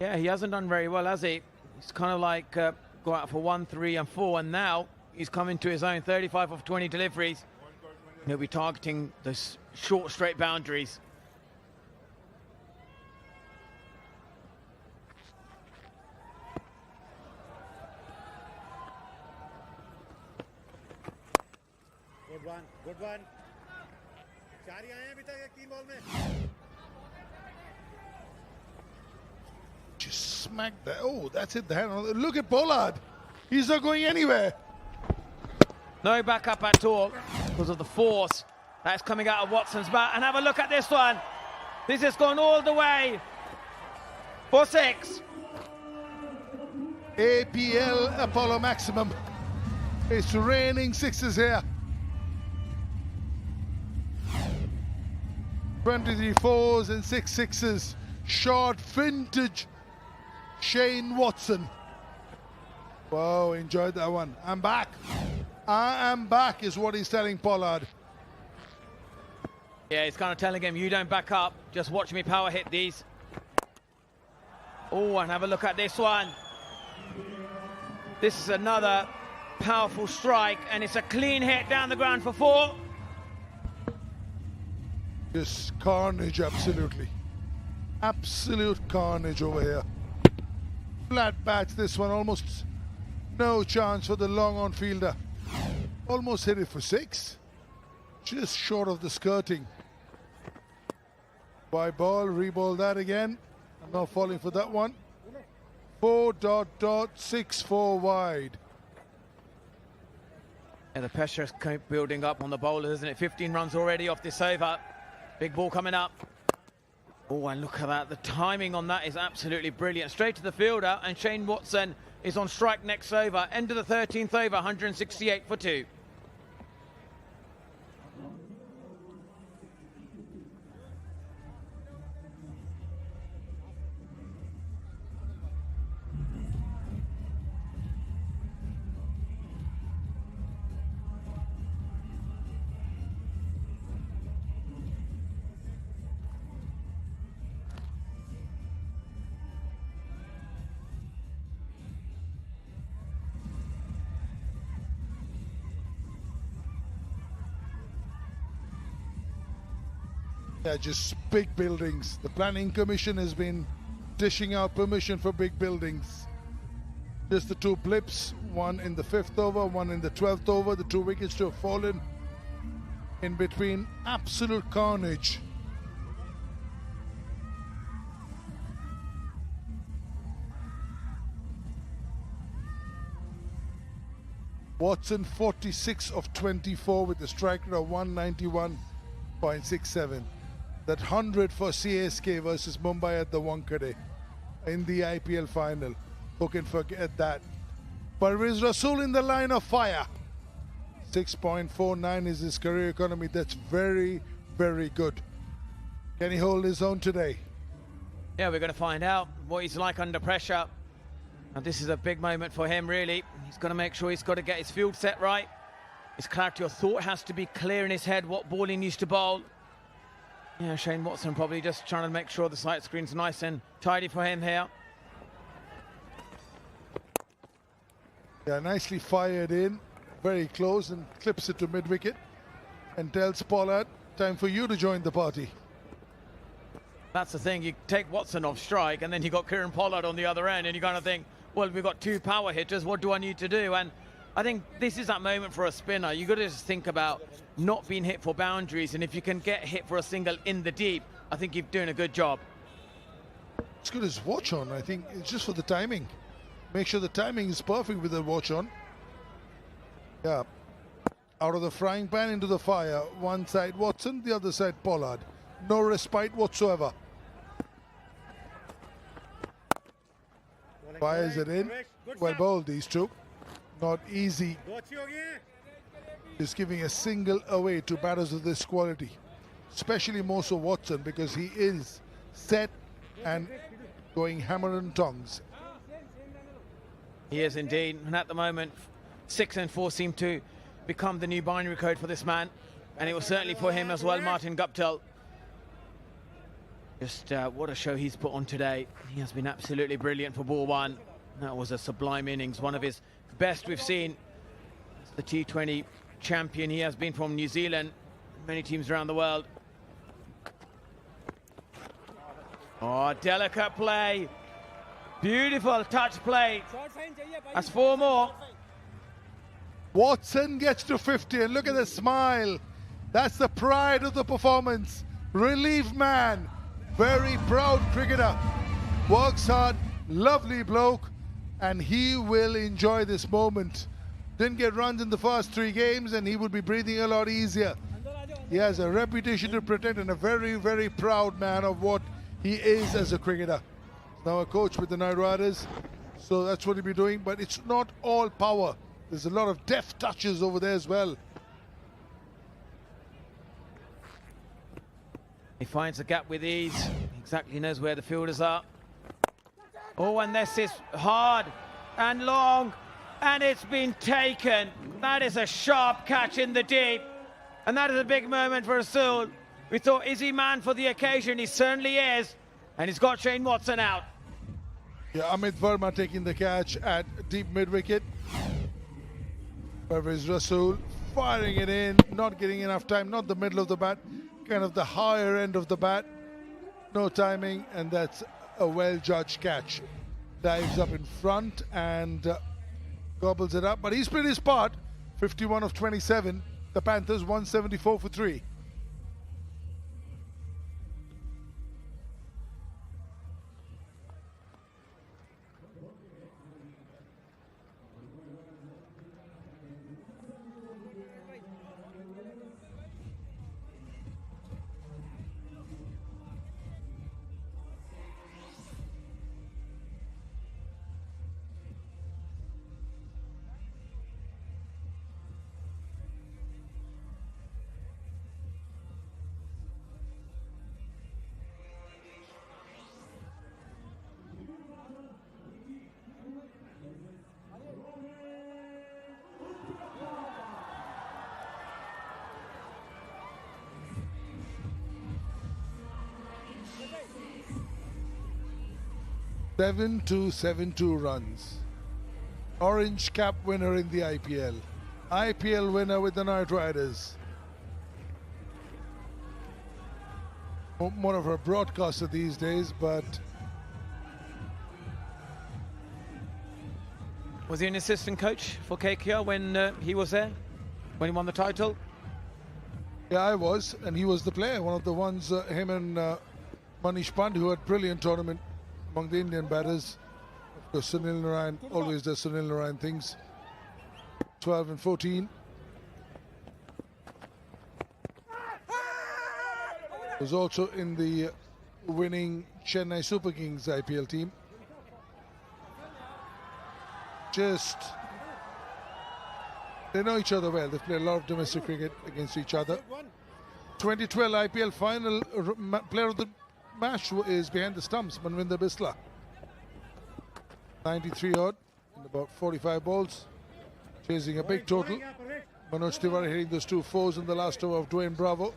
Yeah, he hasn't done very well, has he? He's kind of like go out for 1, 3 and 4, and now he's come into his own. 35 of 20 deliveries. He'll be targeting the short straight boundaries. Good one, good one. चार ही आए हैं अभी तक 3 ball में. Just smack that. Oh, that's it. The hand. Look at Pollard. He's not going anywhere. No backup at all because of the force that's coming out of Watson's bat. And have a look at this one. This has gone all the way for 6. APL Apollo Maximum. It's raining sixes here. 23 fours and 6 sixes. Short vintage Shane Watson. Wow, enjoyed that one. I'm back. I am back is what he's telling Pollard. Yeah, he's kind of telling him, you don't back up. Just watch me power hit these. Oh, and have a look at this one. This is another powerful strike, and it's a clean hit down the ground for 4. Just carnage, absolutely. Absolute carnage over here. Flat bats, this one, almost no chance for the long on fielder. Almost hit it for 6. Just short of the skirting. By ball, reball that again. I'm not falling for that one. 4.64 wide. And the pressure is building up on the bowlers, isn't it? 15 runs already off this over. Big ball coming up. Oh, and look at that. The timing on that is absolutely brilliant. Straight to the fielder, and Shane Watson is on strike next over. End of the 13th over, 168 for 2. Yeah, just big buildings. The Planning Commission has been dishing out permission for big buildings. Just the 2 blips, one in the 5th over, one in the 12th over. The 2 wickets to have fallen in between. Absolute carnage. Watson 46 of 24 with a strike rate of 191.67. That 100 for CSK versus Mumbai at the Wankhede in the IPL final. Who can forget that? Parvez Rasool in the line of fire. 6.49 is his career economy. That's very, very good. Can he hold his own today? Yeah, we're going to find out what he's like under pressure. And this is a big moment for him, really. He's got to make sure he's got to get his field set right. His clarity of thought has to be clear in his head what ball he needs to bowl. Yeah, Shane Watson probably just trying to make sure the sight screen's nice and tidy for him here. Yeah, nicely fired in, very close, and clips it to mid-wicket and tells Pollard, time for you to join the party. That's the thing, you take Watson off strike and then you got Kieron Pollard on the other end and you kind of think, well, we've got two power hitters, what do I need to do? And I think this is that moment for a spinner. You've got to just think about not being hit for boundaries, and if you can get hit for a single in the deep, I think you're doing a good job. It's good as watch on, I think it's just for the timing. Make sure the timing is perfect with the watch on. Yeah, out of the frying pan into the fire. One side Watson, the other side Pollard. No respite whatsoever. Fires it in. Well bowled, these two. Not easy. Just giving a single away to batters of this quality. Especially more so Watson, because he is set and going hammer and tongs. He is indeed, and at the moment 6 and 4 seem to become the new binary code for this man, and it was certainly for him as well, Martin Guptill. Just what a show he's put on today. He has been absolutely brilliant for ball one. That was a sublime innings, one of his best we've seen. As the T20 champion, he has been from New Zealand, many teams around the world. Oh, delicate play. Beautiful touch play. That's 4 more. Watson gets to 50 and look at the smile. That's the pride of the performance. Relief man. Very proud cricketer. Works hard, lovely bloke, and he will enjoy this moment. Didn't get runs in the first 3 games and he would be breathing a lot easier. He has a reputation to protect and a very, very proud man of what he is as a cricketer. Now a coach with the Knight Riders, so that's what he'll be doing, but it's not all power. There's a lot of deft touches over there as well. He finds a gap with ease. He exactly knows where the fielders are. Oh, and this is hard and long, and it's been taken. That is a sharp catch in the deep, and that is a big moment for Rasool. We thought, is he man for the occasion? He certainly is, and he's got Shane Watson out. Yeah, Amit Verma taking the catch at deep mid-wicket. Whereas Rasool firing it in, not getting enough time, not the middle of the bat, kind of the higher end of the bat. No timing, and that's a well-judged catch. Dives up in front and gobbles it up, but he's played his part. 51 of 27. The Panthers 174 for 3. Seven to 7-2 runs. Orange cap winner in the IPL. IPL winner with the Knight Riders. More of a broadcaster these days, but Was he an assistant coach for KKR when he was there, when he won the title? yeah, I was, and he was the player, one of the ones, him and Manish Pandey, who had brilliant tournament among the Indian batters. Of course, Sunil Narayan always does Sunil Narayan things. 12 and 14. Was also in the winning Chennai Super Kings IPL team. They know each other well. They've played a lot of domestic cricket against each other. 2012 IPL final player of the match is behind the stumps, Manvinder Bisla. 93 odd in about 45 balls, chasing a big total. Manoj Tiwari hitting those 2 fours in the last over of Dwayne Bravo.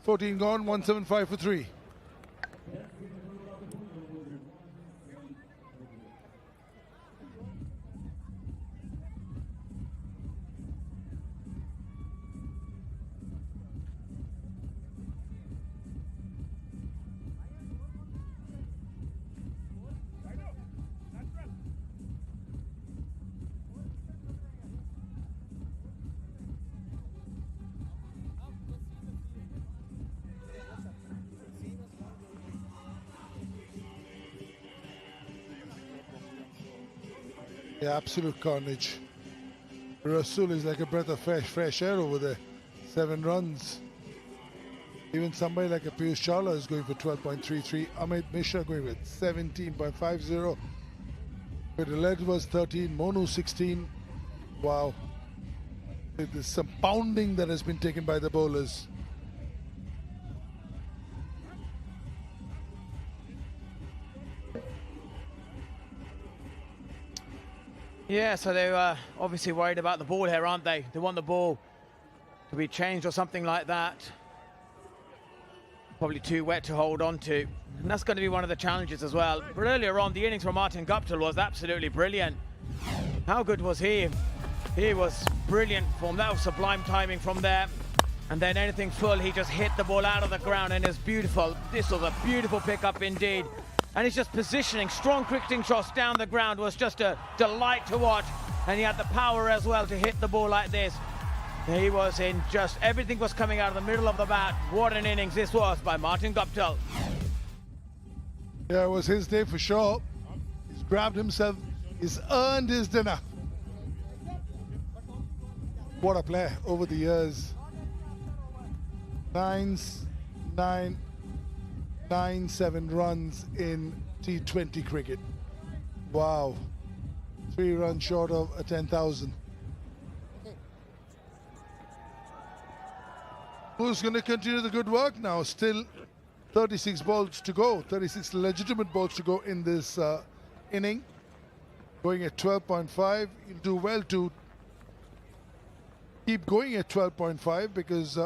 14 gone, 175 for 3. Yeah, absolute carnage. Rasul is like a breath of fresh air over there. 7 runs. Even somebody like a Piyush Chawla is going for 12.33. Amit Mishra going with 17.50. Pollard was 13. Monu 16. Wow. There's some pounding that has been taken by the bowlers. Yeah, so they were obviously worried about the ball here, aren't they? They want the ball to be changed or something like that. Probably too wet to hold on to. And that's going to be one of the challenges as well. But earlier on, the innings from Martin Guptill was absolutely brilliant. How good was he? He was brilliant form. That was sublime timing from there. And then anything full, he just hit the ball out of the ground and it's beautiful. This was a beautiful pickup indeed. And he's just positioning, strong cricketing shots down the ground was just a delight to watch. And he had the power as well to hit the ball like this. He was in just, everything was coming out of the middle of the bat. What an innings this was by Martin Guptill. Yeah, it was his day for sure. He's grabbed himself, he's earned his dinner. What a player over the years. 9-7 runs in T20 cricket. Wow. 3 runs short of a 10,000. Who's going to continue the good work now? Still 36 balls to go, 36 legitimate balls to go in this inning. Going at 12.5. You'll do well to keep going at 12.5 because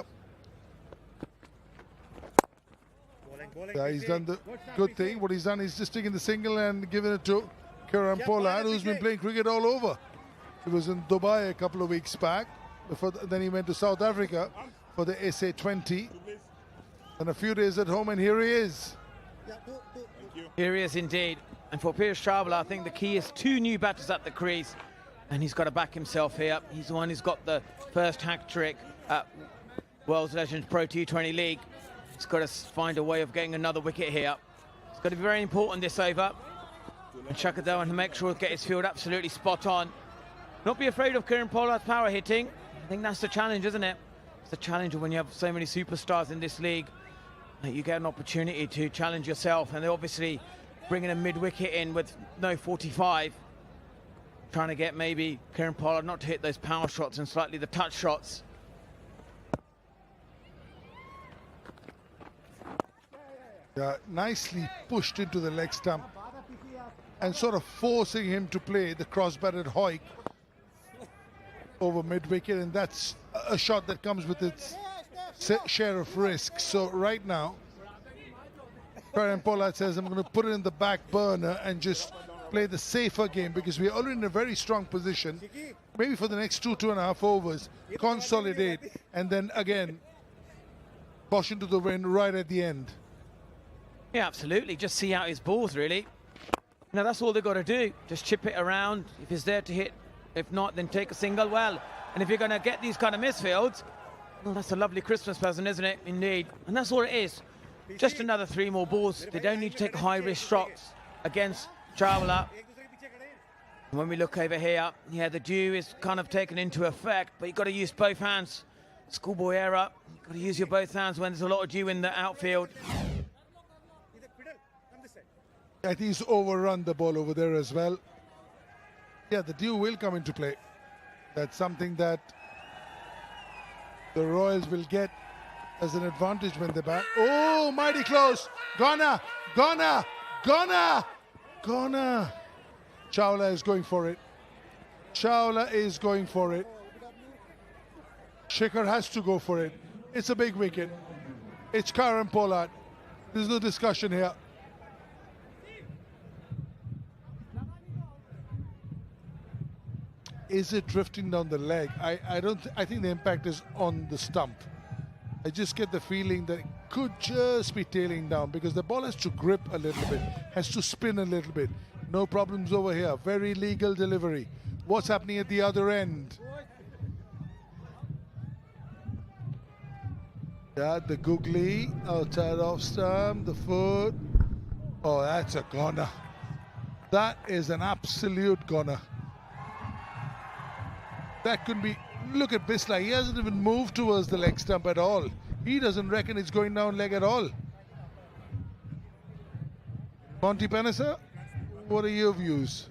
yeah, he's done the good thing. What he's done is just taking the single and giving it to Kieron Pollard, who's been playing cricket all over. He was in Dubai a couple of weeks back. Then he went to South Africa for the SA20. And a few days at home, and here he is. Here he is indeed. And for Piyush Chawla, I think the key is 2 new batters at the crease. And he's got to back himself here. He's the one who's got the first hat trick at World's Legends Pro T20 League. He's got to find a way of getting another wicket here. It's going to be very important this over. And Shikhar Dhawan to make sure to get his field absolutely spot on. Not be afraid of Kieron Pollard's power hitting. I think that's the challenge, isn't it? It's the challenge when you have so many superstars in this league. You get an opportunity to challenge yourself, and they're obviously bringing a mid-wicket in with no 45. Trying to get maybe Kieron Pollard not to hit those power shots and slightly the touch shots. Yeah, nicely pushed into the leg stump and sort of forcing him to play the cross-batted Hoik over mid-wicket, and that's a shot that comes with its share of risk. So right now, Kieron Pollard says, I'm going to put it in the back burner and just play the safer game because we're already in a very strong position. Maybe for the next 2.5 overs, consolidate, and then again, push into the wind right at the end. Yeah, absolutely. Just see out his balls, really. Now, that's all they've got to do. Just chip it around. If he's there to hit, if not, then take a single well. And if you're going to get these kind of misfields, well, that's a lovely Christmas present, isn't it? Indeed. And that's all it is. Just another 3 more balls. They don't need to take high-risk shots against Chawla. When we look over here, yeah, the dew is kind of taken into effect, but you've got to use both hands. Schoolboy error. You've got to use your both hands when there's a lot of dew in the outfield. I think he's overrun the ball over there as well. Yeah, the dew will come into play. That's something that the Royals will get as an advantage when they bat. Oh, mighty close. Gonna. Chawla is going for it. Shikhar has to go for it. It's a big wicket. It's Kieron Pollard. There's no discussion here. Is it drifting down the leg? I think the impact is on the stump. I just get the feeling that it could just be tailing down because the ball has to grip a little bit, has to spin a little bit. No problems over here. Very legal delivery. What's happening at the other end? Yeah, the googly outside off stump, the foot. Oh, that's a goner. That is an absolute goner. That couldn't be. Look at Bisla. He hasn't even moved towards the leg stump at all. He doesn't reckon it's going down leg at all. Monty Panasa, what are your views?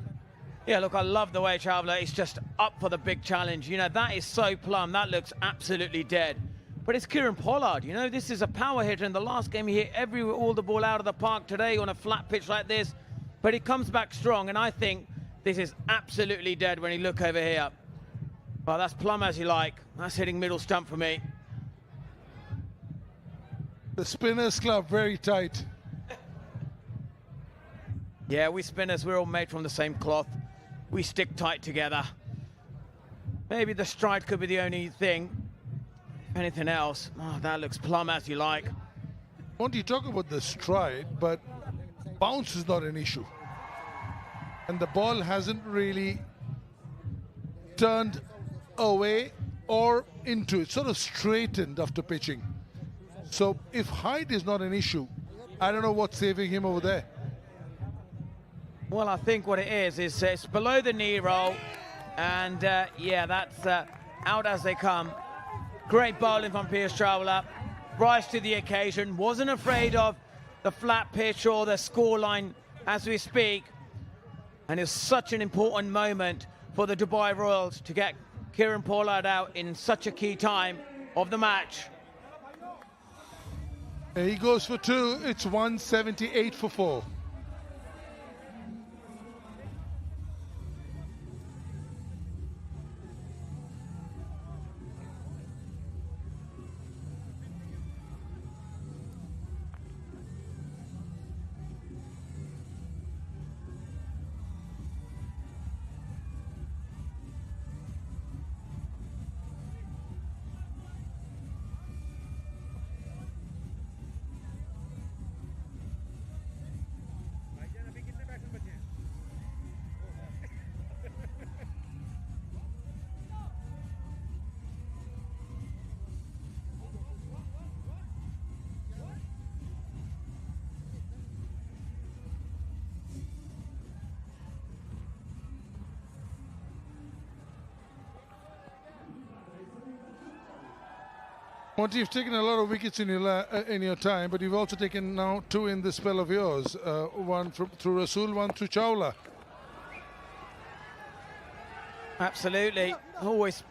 Yeah, look, I love the way Chawla is just up for the big challenge. You know, that is so plumb. That looks absolutely dead. But it's Kieron Pollard. You know, this is a power hitter. In the last game, he hit all the ball out of the park. Today, on a flat pitch like this. But he comes back strong, and I think this is absolutely dead when you look over here. Well, that's plumb as you like. That's hitting middle stump for me. The spinners club very tight. Yeah, we spinners, we're all made from the same cloth. We stick tight together. Maybe the stride could be the only thing. Anything else, oh, that looks plumb as you like. Won't you talk about the stride, but bounce is not an issue. And the ball hasn't really turned away or into it, sort of straightened after pitching. So if height is not an issue, I don't know what's saving him over there. Well, I think what it is it's below the knee roll, and yeah, that's out as they come. Great bowling from Piyush Chawla, rise to the occasion, wasn't afraid of the flat pitch or the scoreline as we speak, and it's such an important moment for the Dubai Royals to get Kieron Pollard out in such a key time of the match. He goes for two. It's 178 for 4. Monty, you've taken a lot of wickets in your time, but you've also taken now 2 in this spell of yours. One through Rasool, one through Chawla. Absolutely. Always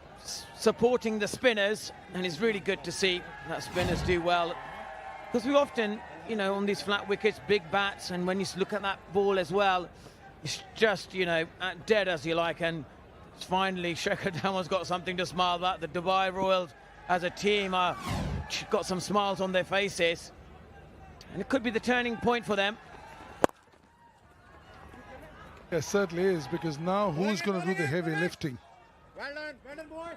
supporting the spinners, and it's really good to see that spinners do well. Because we often, you know, on these flat wickets, big bats, and when you look at that ball as well, it's just, you know, dead as you like. And finally, Shikhar Dhawan's got something to smile about. The Dubai Royals as a team got some smiles on their faces, and it could be the turning point for them. Yes, certainly is, because now who's going to do the heavy lifting? Well done, boy.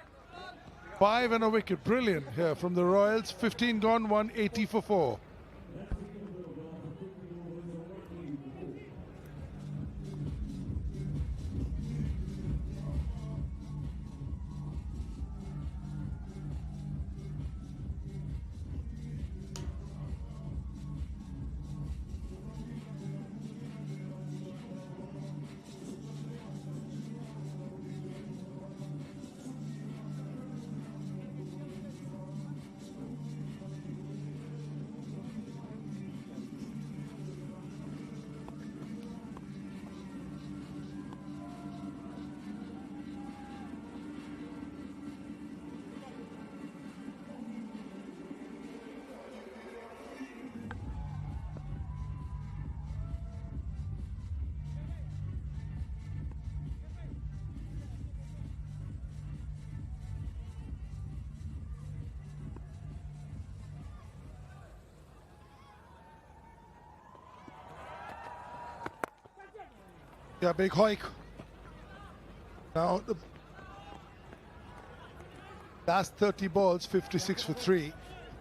5 and a wicket, brilliant here from the Royals. 15 gone, 180 for 4. Yeah, big hike. Now, the last 30 balls, 56 for 3.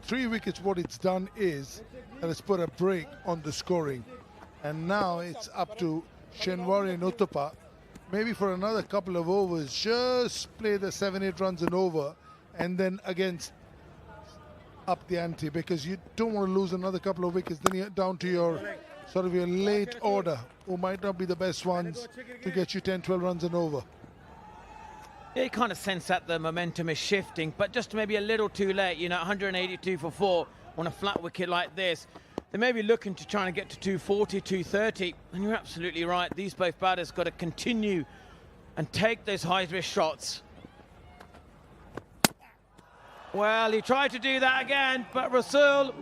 3 wickets, what it's done is that it's put a break on the scoring. And now it's up to Shenwari and Uthappa. Maybe for another couple of overs, just play the 7-8 runs and over, and then against up the ante, because you don't want to lose another couple of wickets. Then you're down to your sort of your late order, who might not be the best ones to get you 10-12 runs and over. Yeah, you kind of sense that the momentum is shifting, but just maybe a little too late. You know, 182 for 4 on a flat wicket like this. They may be looking to try and get to 240, 230, and you're absolutely right. These both batters got to continue and take those high-risk shots. Well, he tried to do that again, but Rasul,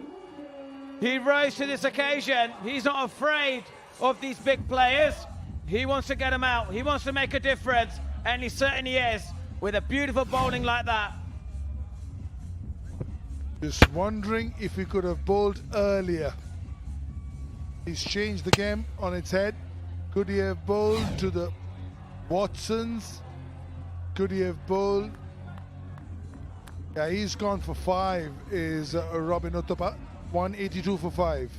he rose to this occasion. He's not afraid of these big players. He wants to get them out. He wants to make a difference, and he certainly is with a beautiful bowling like that. Just wondering if he could have bowled earlier. He's changed the game on its head. Could he have bowled to the Watsons? Could he have bowled? Yeah, he's gone for 5, is Robin Uthappa. 182 for 5.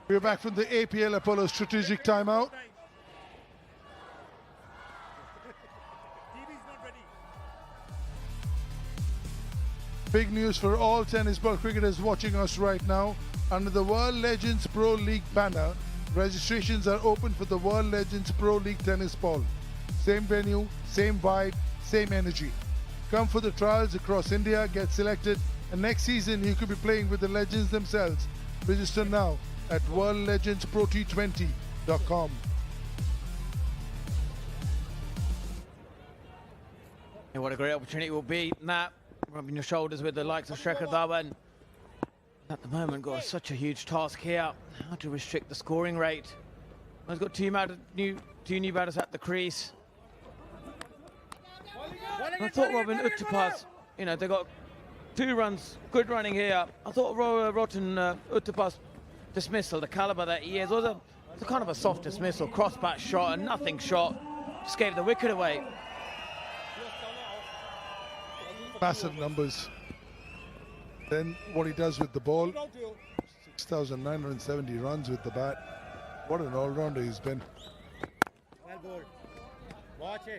We're back from the APL Apollo strategic timeout. Big news for all tennis ball cricketers watching us right now. Under the World Legends Pro League banner, registrations are open for the World Legends Pro League Tennis Ball. Same venue, same vibe, same energy. Come for the trials across India, get selected, and next season you could be playing with the legends themselves. Register now at worldlegendsprot20.com. And what a great opportunity it will be, Nat, rubbing your shoulders with the likes of Shikhar Dhawan. At the moment, got such a huge task here, how to restrict the scoring rate. He's got two new batters at the crease. And I thought Robin Uthappa's, you know, they got 2 runs, good running here. I thought Rotten Uttapa's dismissal, the caliber that he is, was a kind of a soft dismissal, cross-bat shot and nothing shot. Just gave the wicket away. Massive numbers. Then what he does with the ball, 6,970 runs with the bat. What an all-rounder he's been.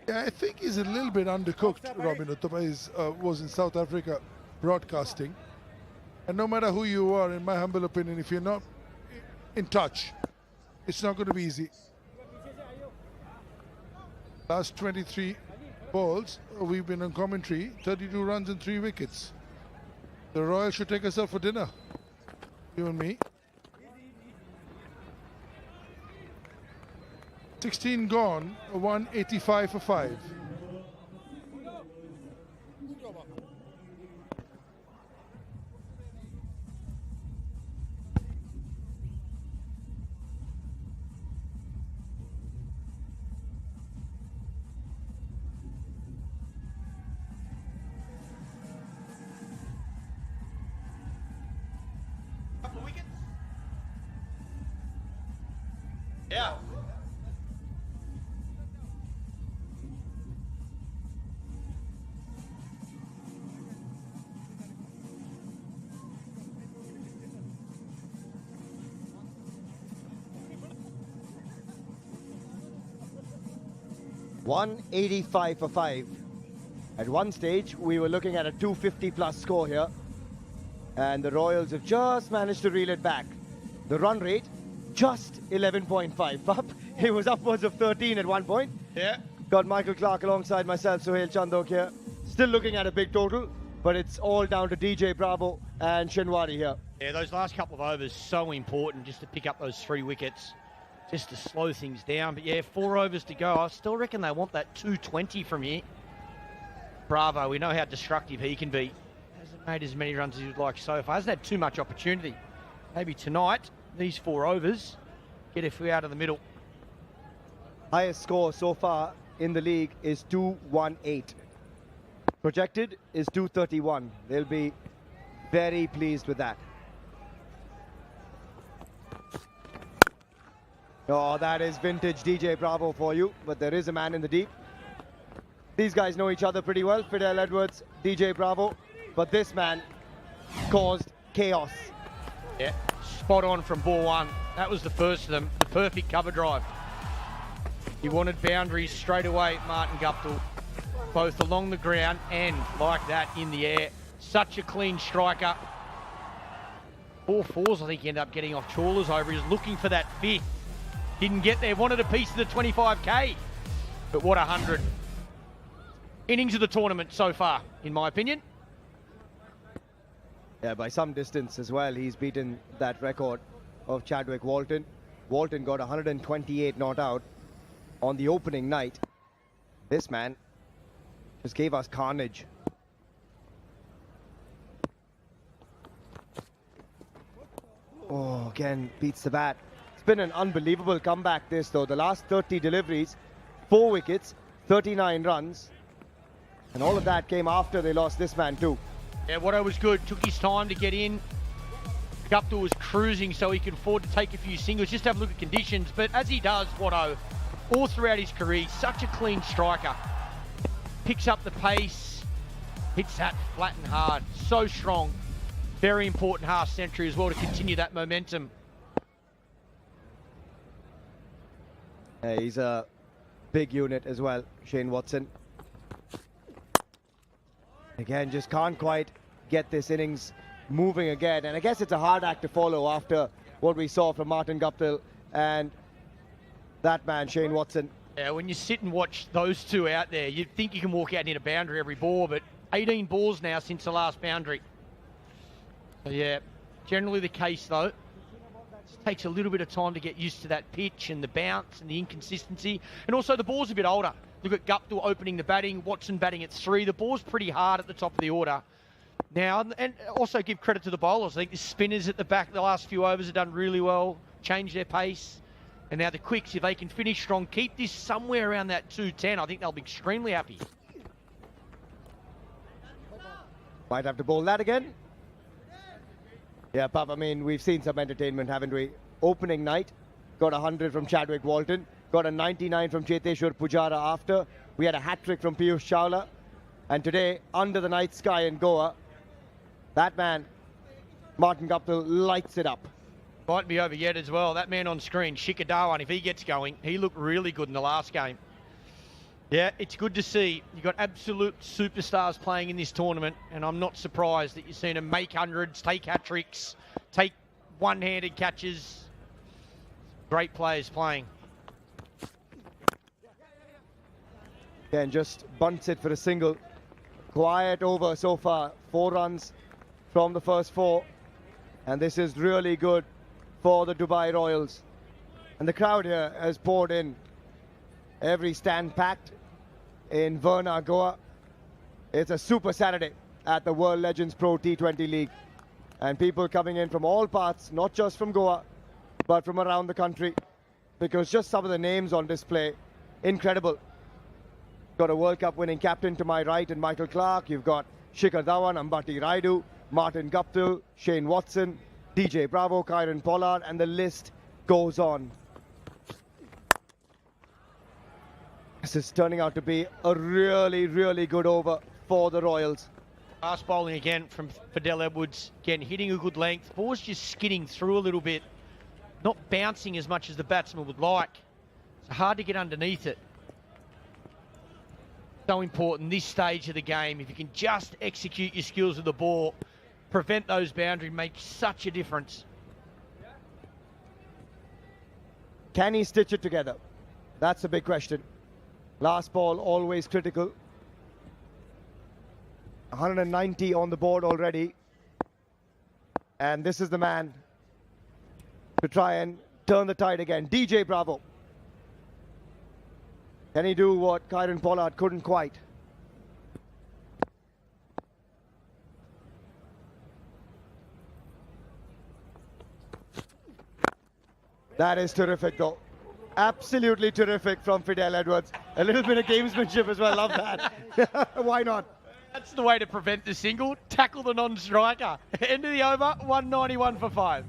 Yeah, I think he's a little bit undercooked. Robin Uttapa was in South Africa broadcasting. And no matter who you are, in my humble opinion, if you're not in touch, it's not going to be easy. Last 23 balls, we've been on commentary, 32 runs and 3 wickets. The Royals should take us out for dinner, you and me. 16 gone, 185 for 5. Yeah. $185 for 5. At one stage, we were looking at a 250 plus score here. And the Royals have just managed to reel it back. The run rate, just 11.5 up. It was upwards of 13 at one point. Yeah. Got Michael Clark alongside myself, Suhail Chandok here. Still looking at a big total, but it's all down to DJ Bravo and Shinwari here. Yeah, those last couple of overs, so important just to pick up those 3 wickets, just to slow things down. But yeah, 4 overs to go. I still reckon they want that 220 from here. Bravo, we know how destructive he can be. Hasn't made as many runs as you'd like so far. Hasn't had too much opportunity. Maybe tonight, these 4 overs, get a few out of the middle. Highest score so far in the league is 218. Projected is 231. They'll be very pleased with that. Oh, that is vintage DJ Bravo for you, but there is a man in the deep. These guys know each other pretty well, Fidel Edwards, DJ Bravo, but this man caused chaos. Yeah, spot on from ball 1. That was the first of them, the perfect cover drive. He wanted boundaries straight away, Martin Guptill, both along the ground and like that in the air. Such a clean striker. 4 fours, I think he ended up getting off trawlers over. He was looking for that 5th. Didn't get there, wanted a piece of the 25k. But what 100 innings of the tournament so far, in my opinion. Yeah, by some distance as well. He's beaten that record of Chadwick Walton. Walton got 128 not out on the opening night. This man just gave us carnage. Oh, again, beats the bat. It's been an unbelievable comeback this though. The last 30 deliveries, 4 wickets, 39 runs. And all of that came after they lost this man too. Yeah, Watto was good. Took his time to get in. Guptill was cruising so he could afford to take a few singles. Just have a look at conditions. But as he does, Watto, all throughout his career, such a clean striker. Picks up the pace, hits that flat and hard. So strong. Very important half century as well to continue that momentum. Yeah, he's a big unit as well, Shane Watson. Again, just can't quite get this innings moving again. And I guess it's a hard act to follow after what we saw from Martin Guptill and that man, Shane Watson. Yeah, when you sit and watch those two out there, you'd think you can walk out and hit a boundary every ball, but 18 balls now since the last boundary. So yeah, generally the case though. It takes a little bit of time to get used to that pitch and the bounce and the inconsistency. And also the ball's a bit older. Look at Guptill opening the batting, Watson batting at 3. The ball's pretty hard at the top of the order now. And also give credit to the bowlers. I think the spinners at the back the last few overs have done really well, changed their pace. And now the quicks, if they can finish strong, keep this somewhere around that 210, I think they'll be extremely happy. Might have to bowl that again. Yeah, Pup, I mean, we've seen some entertainment, haven't we? Opening night, got 100 from Chadwick Walton, got a 99 from Cheteshwar Pujara after. We had a hat-trick from Piyush Chawla. And today, under the night sky in Goa, that man, Martin Guptill, lights it up. Might be over yet as well. That man on screen, Shikhar Dhawan, if he gets going, he looked really good in the last game. Yeah, it's good to see. You've got absolute superstars playing in this tournament, and I'm not surprised that you've seen them make hundreds, take hat-tricks, take one-handed catches. Great players playing. Yeah, and just bunts it for a single. Quiet over so far. 4 runs from the first 4. And this is really good for the Dubai Royals. And the crowd here has poured in. Every stand packed in Verna, Goa. It's a super Saturday at the World Legends Pro T20 League. And people coming in from all parts, not just from Goa, but from around the country. Because just some of the names on display, incredible. Got a World Cup winning captain to my right in Michael Clark. You've got Shikhar Dhawan, Ambati Rayudu, Martin Guptill, Shane Watson, DJ Bravo, Kieron Pollard, and the list goes on. This is turning out to be a really, really good over for the Royals. Fast bowling again from Fidel Edwards. Again, hitting a good length. Ball's just skidding through a little bit. Not bouncing as much as the batsman would like. It's hard to get underneath it. So important this stage of the game. If you can just execute your skills with the ball, prevent those boundaries, makes such a difference. Can he stitch it together? That's a big question. Last ball, always critical. 190 on the board already. And this is the man to try and turn the tide again. DJ Bravo. Can he do what Kieron Pollard couldn't quite? That is terrific though. Absolutely terrific from Fidel Edwards. A little bit of gamesmanship as well, love that. Why not? That's the way to prevent the single. Tackle the non-striker. End of the over, 191 for 5.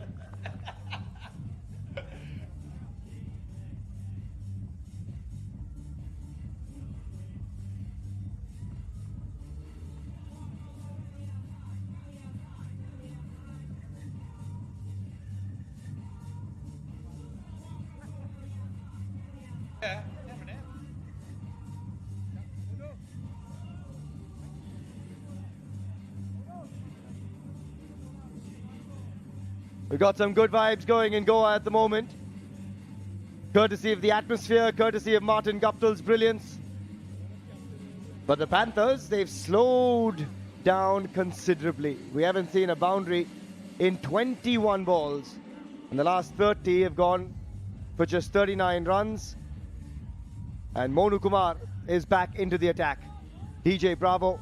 We've got some good vibes going in Goa at the moment. Courtesy of the atmosphere, courtesy of Martin Guptill's brilliance. But the Panthers, they've slowed down considerably. We haven't seen a boundary in 21 balls. And the last 30 have gone for just 39 runs. And Monu Kumar is back into the attack. DJ Bravo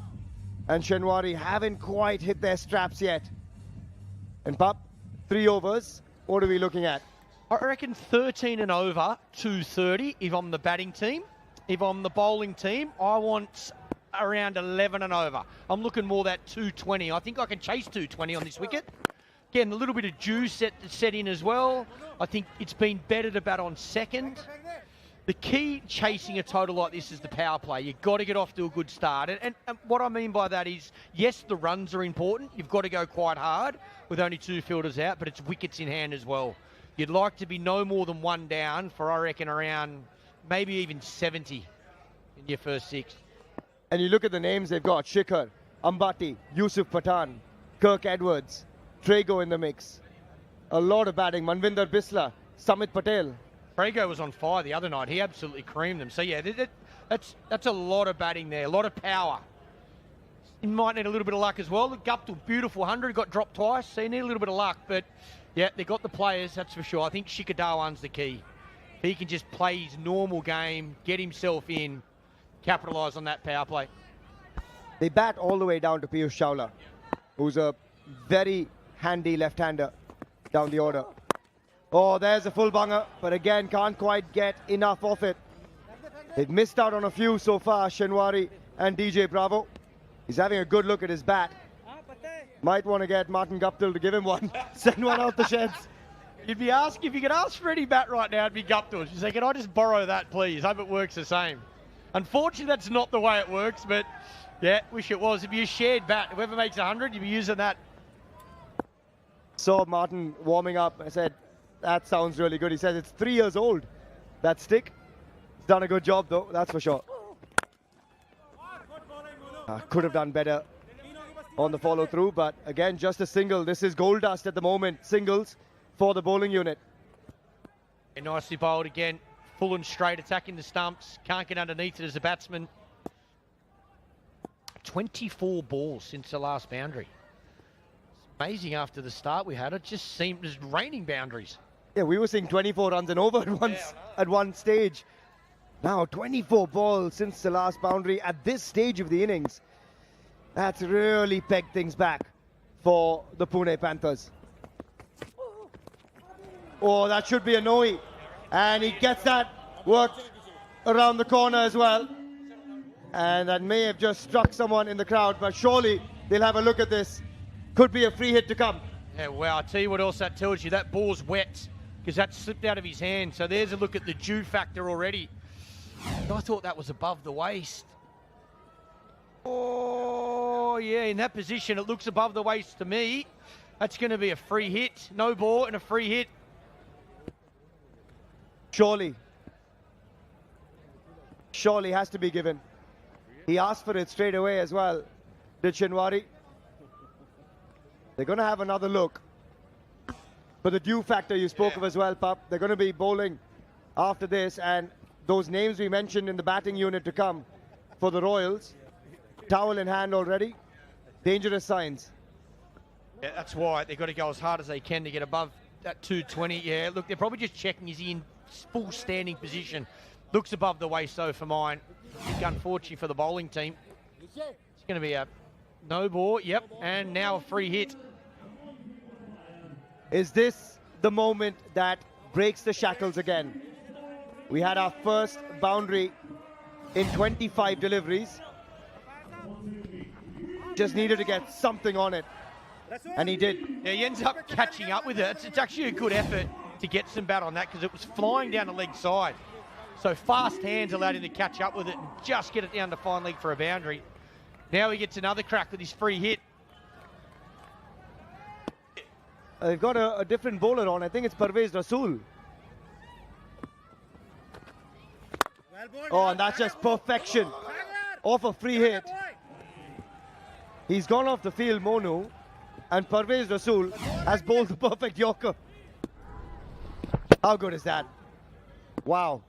and Shenwari haven't quite hit their straps yet. And Pup, 3 overs. What are we looking at? I reckon 13 and over, 230 if I'm the batting team. If I'm the bowling team, I want around 11 and over. I'm looking more that 220. I think I can chase 220 on this wicket. Again, a little bit of juice set in as well. I think it's been better to bat on second. The key chasing a total like this is the power play. You've got to get off to a good start. And what I mean by that is, yes, the runs are important. You've got to go quite hard with only 2 fielders out, but it's wickets in hand as well. You'd like to be no more than 1 down for, I reckon, around maybe even 70 in your first 6. And you look at the names they've got. Shikhar, Ambati, Yusuf Pathan, Kirk Edwards, Trago in the mix. A lot of batting. Manvinder Bisla, Samit Patel. Trago was on fire the other night. He absolutely creamed them. So, yeah, that's a lot of batting there, a lot of power. He might need a little bit of luck as well. Guptill, beautiful 100, got dropped twice, so you need a little bit of luck. But, yeah, they got the players, that's for sure. I think Shikhar Dhawan's the key. If he can just play his normal game, get himself in, capitalise on that power play. They bat all the way down to Piyush Chawla, who's a very handy left-hander down the order. Oh, there's a full bunger, but again, can't quite get enough of it. They've missed out on a few so far, Shenwari and DJ Bravo. He's having a good look at his bat. Might want to get Martin Guptill to give him one. Send one out the sheds. You'd be asked, if you could ask for any bat right now, it'd be Guptill. You say, can I just borrow that, please? Hope it works the same. Unfortunately, that's not the way it works, but yeah, wish it was. If you shared bat, whoever makes 100, you'd be using that. Saw Martin warming up. I said, that sounds really good. He says it's 3 years old, that stick. He's done a good job, though, that's for sure. Could have done better on the follow through, but again, just a single. This is gold dust at the moment. Singles for the bowling unit. And nicely bowled again. Full and straight, attacking the stumps. Can't get underneath it as a batsman. 24 balls since the last boundary. It's amazing after the start we had. It just seemed it was raining boundaries. Yeah, we were seeing 24 runs and over at one stage. Now 24 balls since the last boundary at this stage of the innings. That's really pegged things back for the Pune Panthers. Oh, that should be a no-e. And he gets that worked around the corner as well. And that may have just struck someone in the crowd, but surely they'll have a look at this. Could be a free hit to come. Yeah, well, I'll tell you what else that tells you. That ball's wet because that slipped out of his hand. So there's a look at the dew factor already. I thought that was above the waist. Oh, yeah, in that position, it looks above the waist to me. That's going to be a free hit. No ball and a free hit. Surely has to be given. He asked for it straight away as well, did Shinwari. They're going to have another look. For the dew factor you spoke of as well, Pup. They're going to be bowling after this, and those names we mentioned in the batting unit to come for the Royals. Towel in hand already. Dangerous signs. Yeah, that's why they've got to go as hard as they can to get above that 220. Yeah, look, they're probably just checking is he in full standing position. Looks above the waist though for mine. I think unfortunately for the bowling team. It's going to be a no ball. Yep, and now a free hit. Is this the moment that breaks the shackles again? We had our first boundary in 25 deliveries. Just needed to get something on it, and he did. Yeah, he ends up catching up with it. It's actually a good effort to get some bat on that because it was flying down the leg side. So fast hands allowed him to catch up with it and just get it down the fine leg for a boundary. Now he gets another crack with his free hit. They've got a different bowler on. I think it's Parvez Rasool. Oh, and that's just perfection off a free hit. He's gone off the field, Monu, and Parvez Rasool has bowled the perfect Yorker. How good is that? Wow.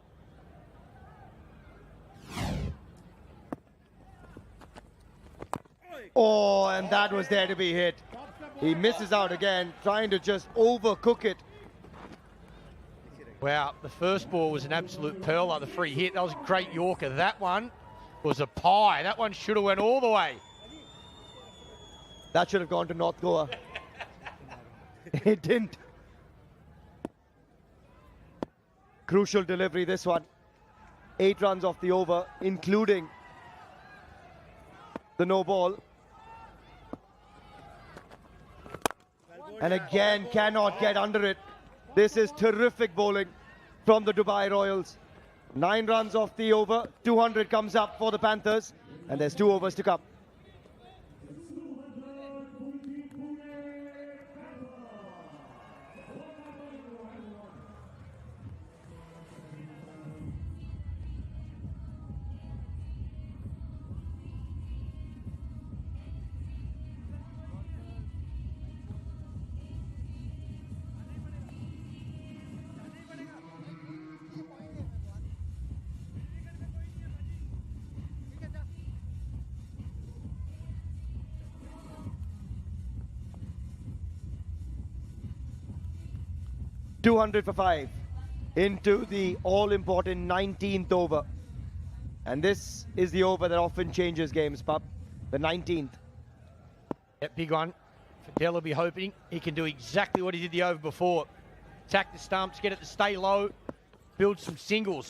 Oh, and that was there to be hit. He misses out again, trying to just overcook it. Wow, the first ball was an absolute pearler, the free hit. That was a great Yorker. That one was a pie. That one should have went all the way. That should have gone to North Goa. It didn't. Crucial delivery, this one. 8 runs off the over, including the no ball. And again, cannot get under it. This is terrific bowling from the Dubai Royals. 9 runs off the over, 200 comes up for the Panthers, and there's 2 overs to come. $200 for 5 into the all-important 19th over. And this is the over that often changes games, Pup. The 19th. Yep, big one. Fidel will be hoping he can do exactly what he did the over before. Attack the stumps, get it to stay low, build some singles.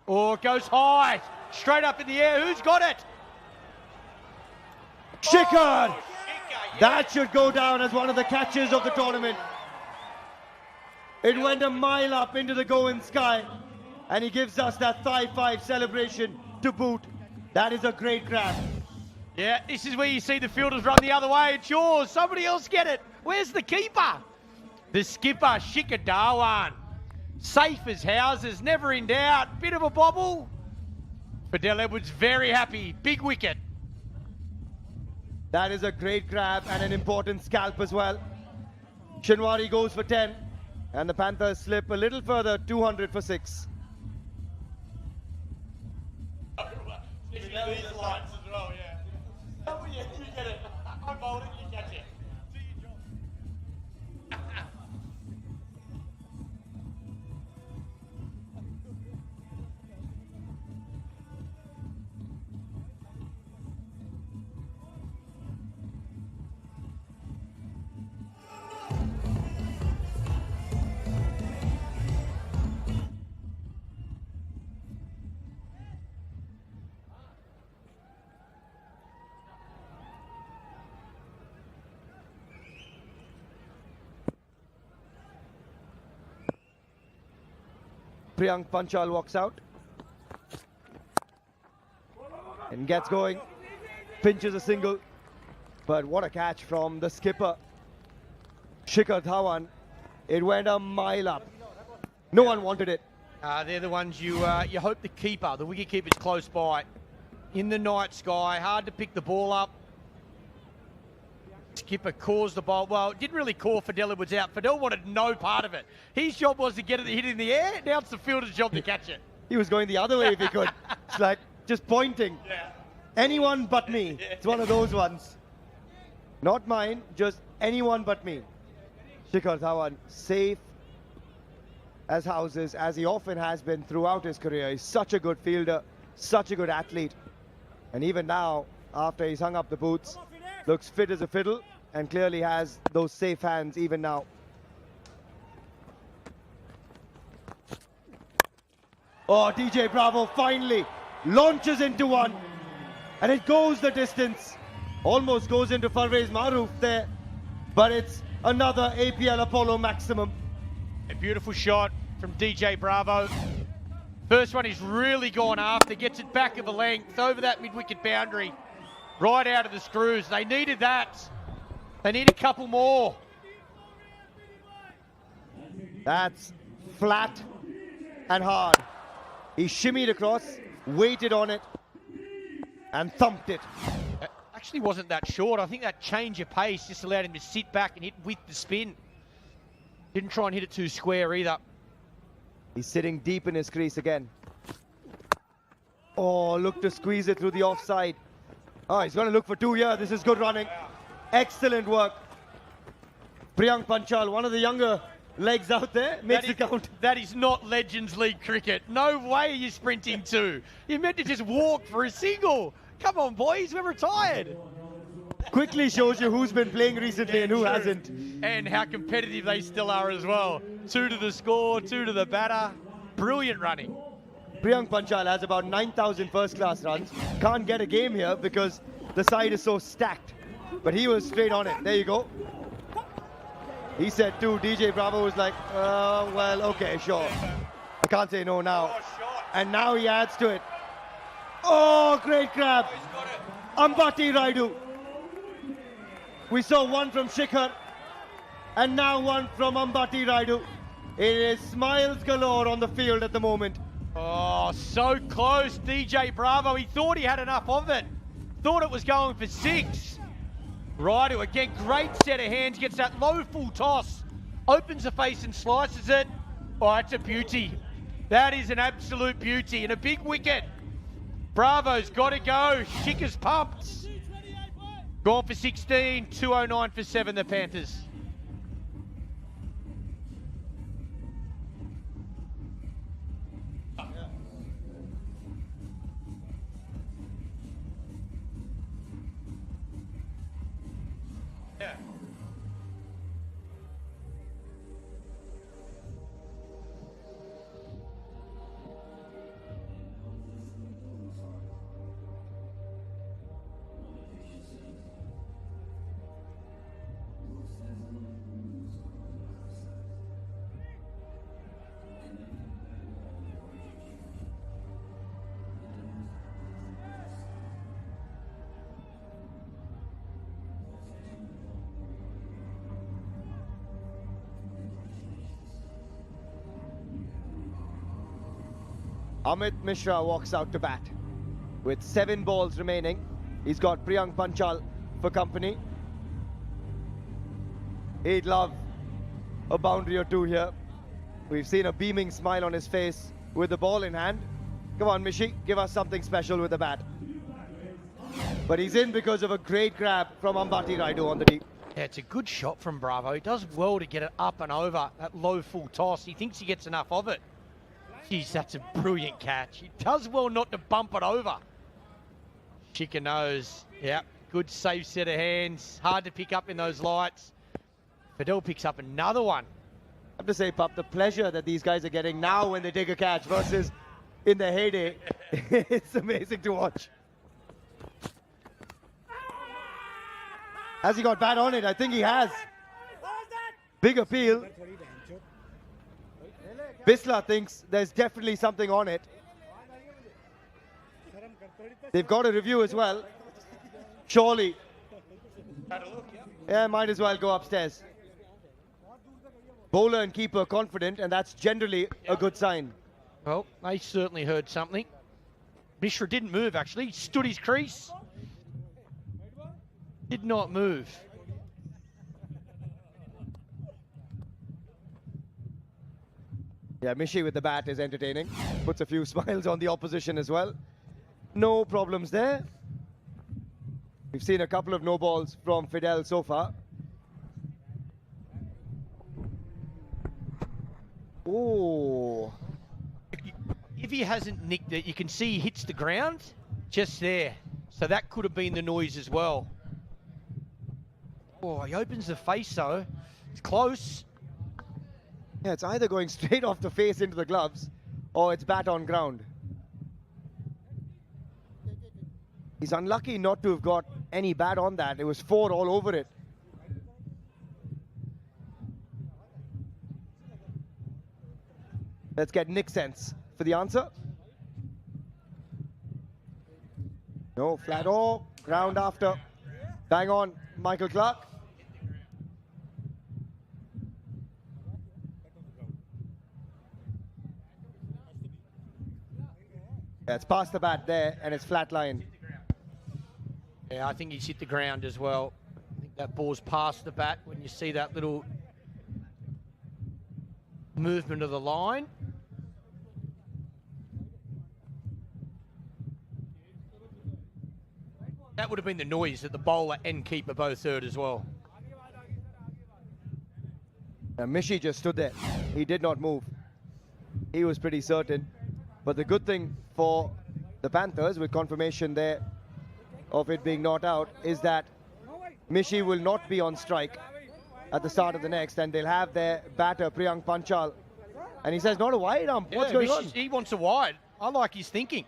Or it goes high, straight up in the air. Who's got it? Shikhar! Oh, That should go down as one of the catches of the tournament. It went a mile up into the going sky, and he gives us that thigh-5 celebration to boot. That is a great grab. Yeah, this is where you see the fielders run the other way. It's yours. Somebody else get it. Where's the keeper? The skipper, Shikhar Dhawan. Safe as houses, never in doubt. Bit of a bobble. Fidel Edwards very happy. Big wicket. That is a great grab and an important scalp as well. Shinwari goes for 10, and the Panthers slip a little further, 200 for 6. Priyank Panchal walks out and gets going, pinches a single, but what a catch from the skipper, Shikhar Dhawan. It went a mile up. No one wanted it. They're the ones you hope the keeper, the wicket keeper's close by. In the night sky, hard to pick the ball up. Skipper caused the ball. Well, it didn't really call Fidel Edwards out. Fidel wanted no part of it. His job was to get it hit in the air. Now it's the fielder's job to catch it. He was going the other way if he could. It's like just pointing. Yeah. Anyone but me. It's one of those ones. Not mine, just anyone but me. Shikhar Dhawan, safe as houses, as he often has been throughout his career. He's such a good fielder, such a good athlete. And even now, after he's hung up the boots, looks fit as a fiddle and clearly has those safe hands even now. Oh, DJ Bravo finally launches into one, and it goes the distance. Almost goes into Farvez Maroof there, but it's another APL Apollo maximum. A beautiful shot from DJ Bravo. First one he's really gone after, gets it back of a length over that mid-wicket boundary. Right out of the screws. They needed that. They need a couple more. That's flat and hard. He shimmied across, waited on it, and thumped it. Actually wasn't that short. I think that change of pace just allowed him to sit back and hit with the spin. Didn't try and hit it too square either. He's sitting deep in his crease again. Oh, look to squeeze it through the offside. Oh, he's going to look for 2 here. This is good running. Excellent work. Priyank Panchal, one of the younger legs out there, makes the count. That is not Legends League cricket. No way you're sprinting 2. You meant to just walk for a single. Come on, boys, we're retired. Quickly shows you who's been playing recently and who hasn't. And how competitive they still are as well. 2 to the score, 2 to the batter. Brilliant running. Priyank Panchal has about 9,000 first-class runs. Can't get a game here because the side is so stacked. But he was straight on it. There you go. He said too, DJ Bravo was like, well, okay, sure. I can't say no now. And now he adds to it. Oh, great grab. Ambati Raidu. We saw one from Shikhar, and now one from Ambati Raidu. It is smiles galore on the field at the moment. Oh, so close, DJ Bravo. He thought he had enough of it. Thought it was going for 6. Raidu, again, great set of hands. Gets that low full toss. Opens the face and slices it. Oh, that's a beauty. That is an absolute beauty. And a big wicket. Bravo's got to go. Shikhar's pumped. Gone for 16, 209 for 7, the Panthers. Amit Mishra walks out to bat with 7 balls remaining. He's got Priyank Panchal for company. He'd love a boundary or two here. We've seen a beaming smile on his face with the ball in hand. Come on, Mishi, give us something special with the bat. But he's in because of a great grab from Ambati Raidu on the deep. Yeah, it's a good shot from Bravo. He does well to get it up and over that low full toss. He thinks he gets enough of it. Geez, that's a brilliant catch. He does well not to bump it over. Shikhar knows. Yeah, good safe set of hands. Hard to pick up in those lights. Fidel picks up another one. I have to say, Pup, the pleasure that these guys are getting now when they take a catch versus in their heyday, it's amazing to watch. Has he got bat on it? I think he has. Big appeal. Bisla thinks there's definitely something on it. They've got a review as well. Surely. Yeah, might as well go upstairs. Bowler and keeper confident, and that's generally a good sign. Well, they certainly heard something. Mishra didn't move, actually. He stood his crease. Did not move. Yeah, Mishi with the bat is entertaining. Puts a few smiles on the opposition as well. No problems there. We've seen a couple of no balls from Fidel so far. Oh. If he hasn't nicked it, you can see he hits the ground just there. So that could have been the noise as well. Oh, he opens the face though. It's close. Yeah, it's either going straight off the face into the gloves or it's bat on ground. He's unlucky not to have got any bat on that. It was 4 all over it. Let's get Nick Sense for the answer. No, flat all, ground after. Bang on, Michael Clark. Yeah, it's past the bat there and it's flat line. Yeah, I think he's hit the ground as well. I think that ball's past the bat when you see that little movement of the line. That would have been the noise that the bowler and keeper both heard as well. Now, Mishi just stood there. He did not move. He was pretty certain. But the good thing for the Panthers, with confirmation there of it being not out, is that Mishi will not be on strike at the start of the next, and they'll have their batter, Priyank Panchal. And he says, not a wide ump. What's going on? He wants a wide. I like his thinking.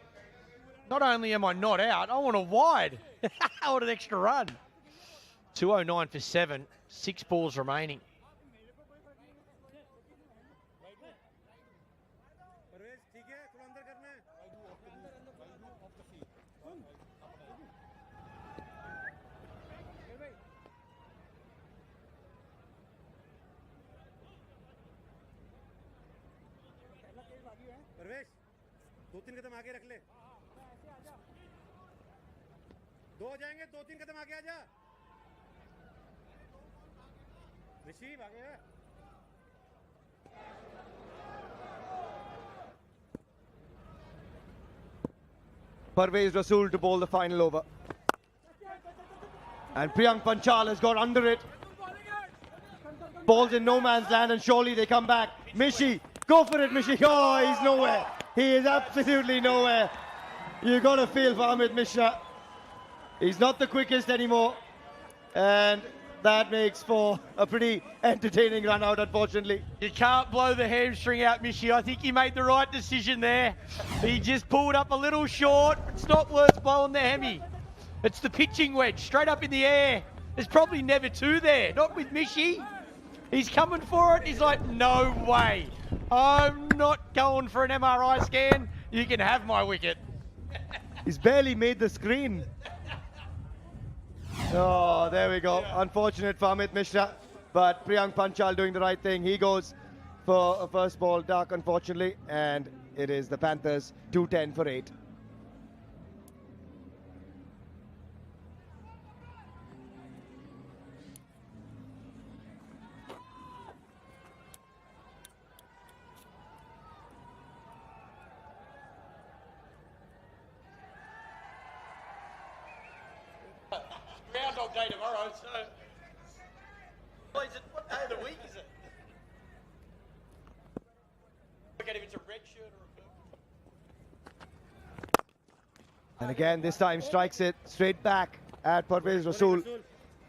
Not only am I not out, I want a wide. I want an extra run. 209 for 7, 6 balls remaining. परवेश 2-3 कदम आगे रख ले 2 हो जाएंगे 2-3 कदम आगे आजा ऋषि आगे Parvez Rasool to bowl the final over. And Priyank Panchal has got under it. Ball's in no man's land and surely they come back. Mishi, go for it, Mishi. Oh, he's nowhere. He is absolutely nowhere. You got to feel for Amit Mishra. He's not the quickest anymore. And that makes for a pretty entertaining run out, unfortunately. You can't blow the hamstring out, Mishi. I think he made the right decision there. He just pulled up a little short. It's not worth blowing the hemi. It's the pitching wedge, straight up in the air. There's probably never 2 there, not with Mishi. He's coming for it. He's like, no way. I'm not going for an MRI scan. You can have my wicket. He's barely made the screen. Oh, there we go. Unfortunate for Amit Mishra. But Priyank Panchal doing the right thing. He goes for a first ball duck, unfortunately. And it is the Panthers 210 for 8. Groundhog Day tomorrow, so. What day of the week is it? Forget if it's a red shirt or a blue. And again, this time strikes it straight back at Parvez Rasool.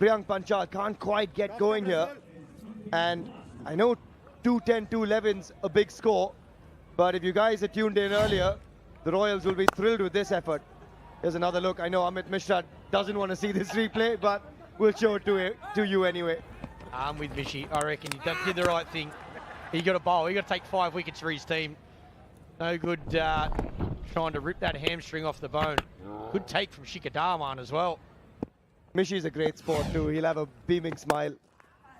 Priyank Panchal can't quite get going here. And I know 2-10, 2-11's a big score, but if you guys had tuned in earlier, the Royals will be thrilled with this effort. Here's another look. I know Amit Mishra doesn't want to see this replay, but we'll show it to you anyway. I'm with Mishy. I reckon he did the right thing. He got a bowl. He got to take 5 wickets for his team. No good trying to rip that hamstring off the bone. Good take from Shikhar Dhawan as well. Mishy's a great sport too. He'll have a beaming smile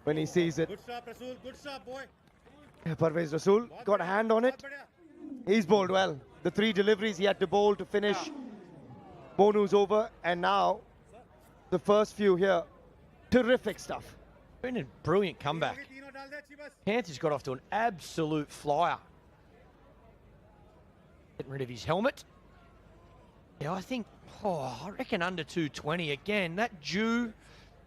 when he sees it. Good stop, Rasool. Good stop, boy. Parvez Rasool got a hand on it. He's bowled well. The 3 deliveries he had to bowl to finish Monu's over, and now the first few here. Terrific stuff. Been a brilliant comeback. Panthers got off to an absolute flyer. Getting rid of his helmet. Yeah, I reckon under 220 again. That Jew,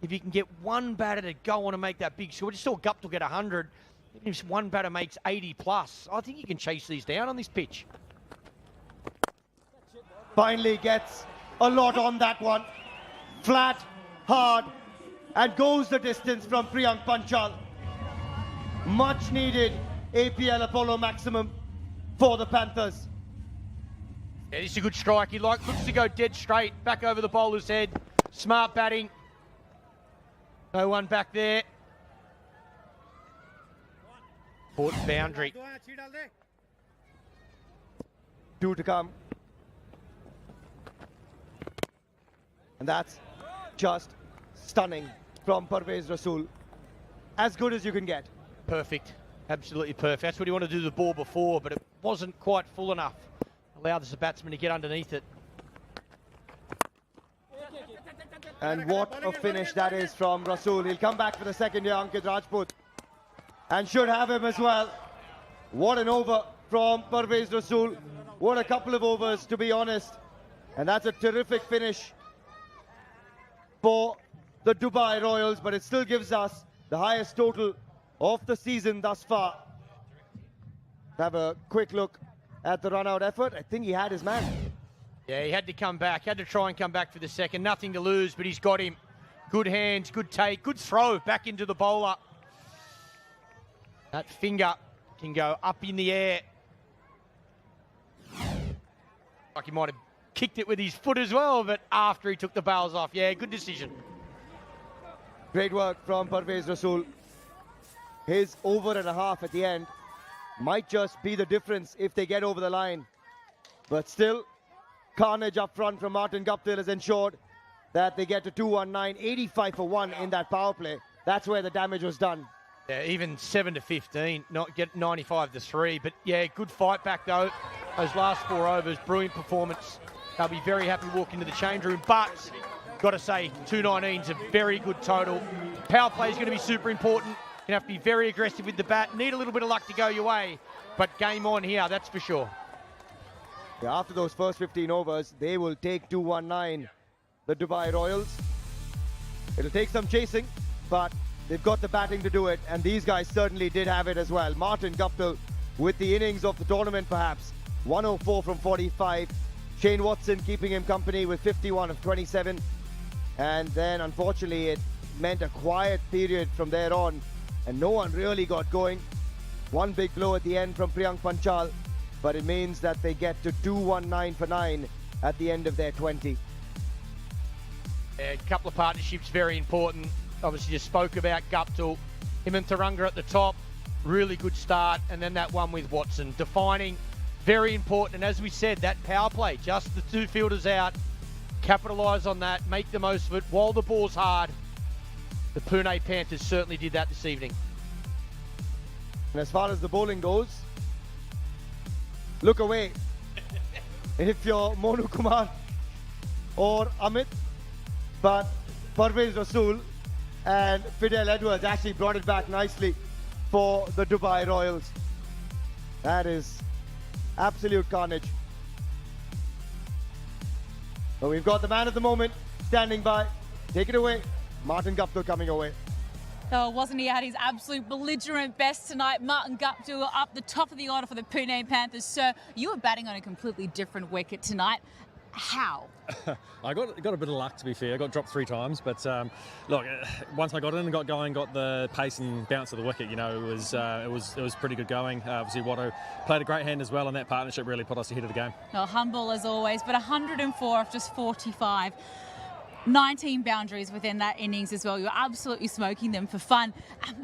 if you can get one batter to go on and make that big score, we just saw Guptill get 100. Even if one batter makes 80 plus, I think you can chase these down on this pitch. Finally gets a lot on that one. Flat, hard, and goes the distance from Priyank Panchal. Much needed APL Apollo maximum for the Panthers. Yeah, this is a good strike. He looks to go dead straight, back over the bowler's head. Smart batting. No one back there. Important boundary. 2 to come. And that's just stunning from Parvez Rasool. As good as you can get. Perfect. Absolutely perfect. That's what he wanted to do the ball before, but it wasn't quite full enough. Allowed the batsman to get underneath it. And what a finish that is from Rasool. He'll come back for the second year, Ankit Rajput. And should have him as well. What an over from Parvez Rasool. What a couple of overs, to be honest. And that's a terrific finish for the Dubai Royals, but it still gives us the highest total of the season thus far. Have a quick look at the run-out effort. I think he had his man. Yeah, he had to come back. Had to try and come back for the second. Nothing to lose, but he's got him. Good hands, good take, good throw back into the bowler. That finger can go up in the air. Like he might have kicked it with his foot as well, but after he took the bails off. Yeah, good decision. Great work from Parvez Rasool. His over and a half at the end might just be the difference if they get over the line. But still, carnage up front from Martin Guptill has ensured that they get to 219, 85 for 1 in that power play. That's where the damage was done. Yeah, even 7 to 15, not get 95 to 3. But yeah, good fight back though. Those last 4 overs, brilliant performance. They'll be very happy walking into the change room. But got to say, 219's a very good total. Power play is going to be super important. You have to be very aggressive with the bat. Need a little bit of luck to go your way. But game on here, that's for sure. Yeah, after those first 15 overs, they will take 219, the Dubai Royals. It'll take some chasing, but they've got the batting to do it, and these guys certainly did have it as well. Martin Guptill with the innings of the tournament, perhaps. 104 from 45. Shane Watson keeping him company with 51 of 27. And then, unfortunately, it meant a quiet period from there on, and no one really got going. One big blow at the end from Priyank Panchal, but it means that they get to 219 for 9 at the end of their 20. Yeah, a couple of partnerships, very important. Obviously, just spoke about Guptill. Him and Taranga at the top, really good start. And then that one with Watson, defining, very important. And as we said, that power play, just the 2 fielders out, capitalise on that, make the most of it while the ball's hard. The Pune Panthers certainly did that this evening. And as far as the bowling goes, look away if you're Monu Kumar or Amit, but Parvez Rasool and Fidel Edwards actually brought it back nicely for the Dubai Royals. That is absolute carnage. But we've got the man of the moment standing by. Take it away. Martin Guptill coming away. Oh, wasn't he at his absolute belligerent best tonight? Martin Guptill up the top of the order for the Pune Panthers. Sir, you were batting on a completely different wicket tonight. How? I got a bit of luck, to be fair. I got dropped 3 times, but look, once I got in and got going, got the pace and bounce of the wicket, you know, it was pretty good going. Obviously, Watto played a great hand as well, and that partnership really put us ahead of the game. No, humble as always, but 104 off just 45. 19 boundaries within that innings as well. You're absolutely smoking them for fun.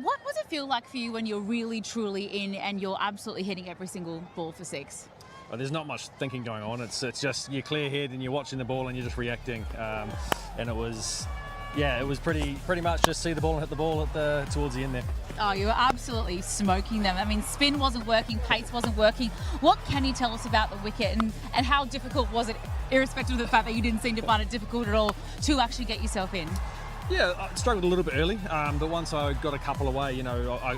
What does it feel like for you when you're really, truly in and you're absolutely hitting every single ball for 6? Well, there's not much thinking going on. It's just you clear head and you're watching the ball and you're just reacting. And it was pretty much just see the ball and hit the ball towards the end there. Oh, you were absolutely smoking them. I mean, spin wasn't working, pace wasn't working. What can you tell us about the wicket and how difficult was it, irrespective of the fact that you didn't seem to find it difficult at all, to actually get yourself in? Yeah, I struggled a little bit early, but once I got a couple away, you know, I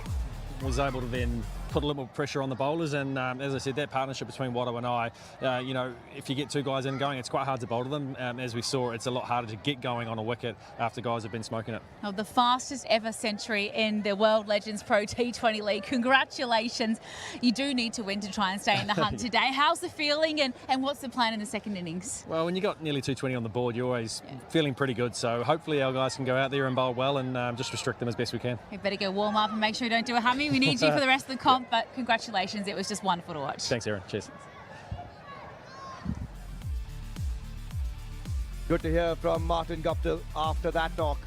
was able to then put a little more pressure on the bowlers, and as I said, that partnership between Watto and I, you know, if you get 2 guys in going, it's quite hard to bowl to them. As we saw, it's a lot harder to get going on a wicket after guys have been smoking it. Oh, the fastest ever century in the World Legends Pro T20 League. Congratulations. You do need to win to try and stay in the hunt today. How's the feeling and what's the plan in the second innings? Well, when you got nearly 220 on the board, you're always feeling pretty good. So hopefully our guys can go out there and bowl well and just restrict them as best we can. We better go warm up and make sure you don't do a hummy. We need you for the rest of the comp, but congratulations. It was just wonderful to watch. Thanks, Aaron. Cheers. Good to hear from Martin Guptill after that knock.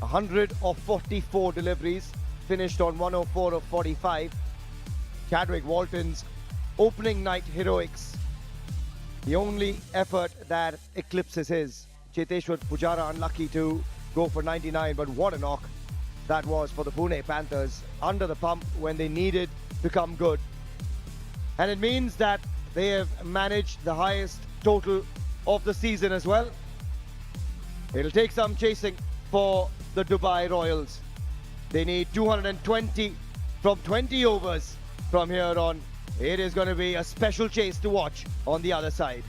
100 of 44 deliveries, finished on 104 of 45. Chadwick Walton's opening night heroics, the only effort that eclipses his. Cheteshwar Pujara unlucky to go for 99, but what a knock that was for the Pune Panthers, under the pump when they needed to come good. And it means that they have managed the highest total of the season as well. It'll take some chasing for the Dubai Royals. They need 220 from 20 overs from here on. It is going to be a special chase to watch on the other side.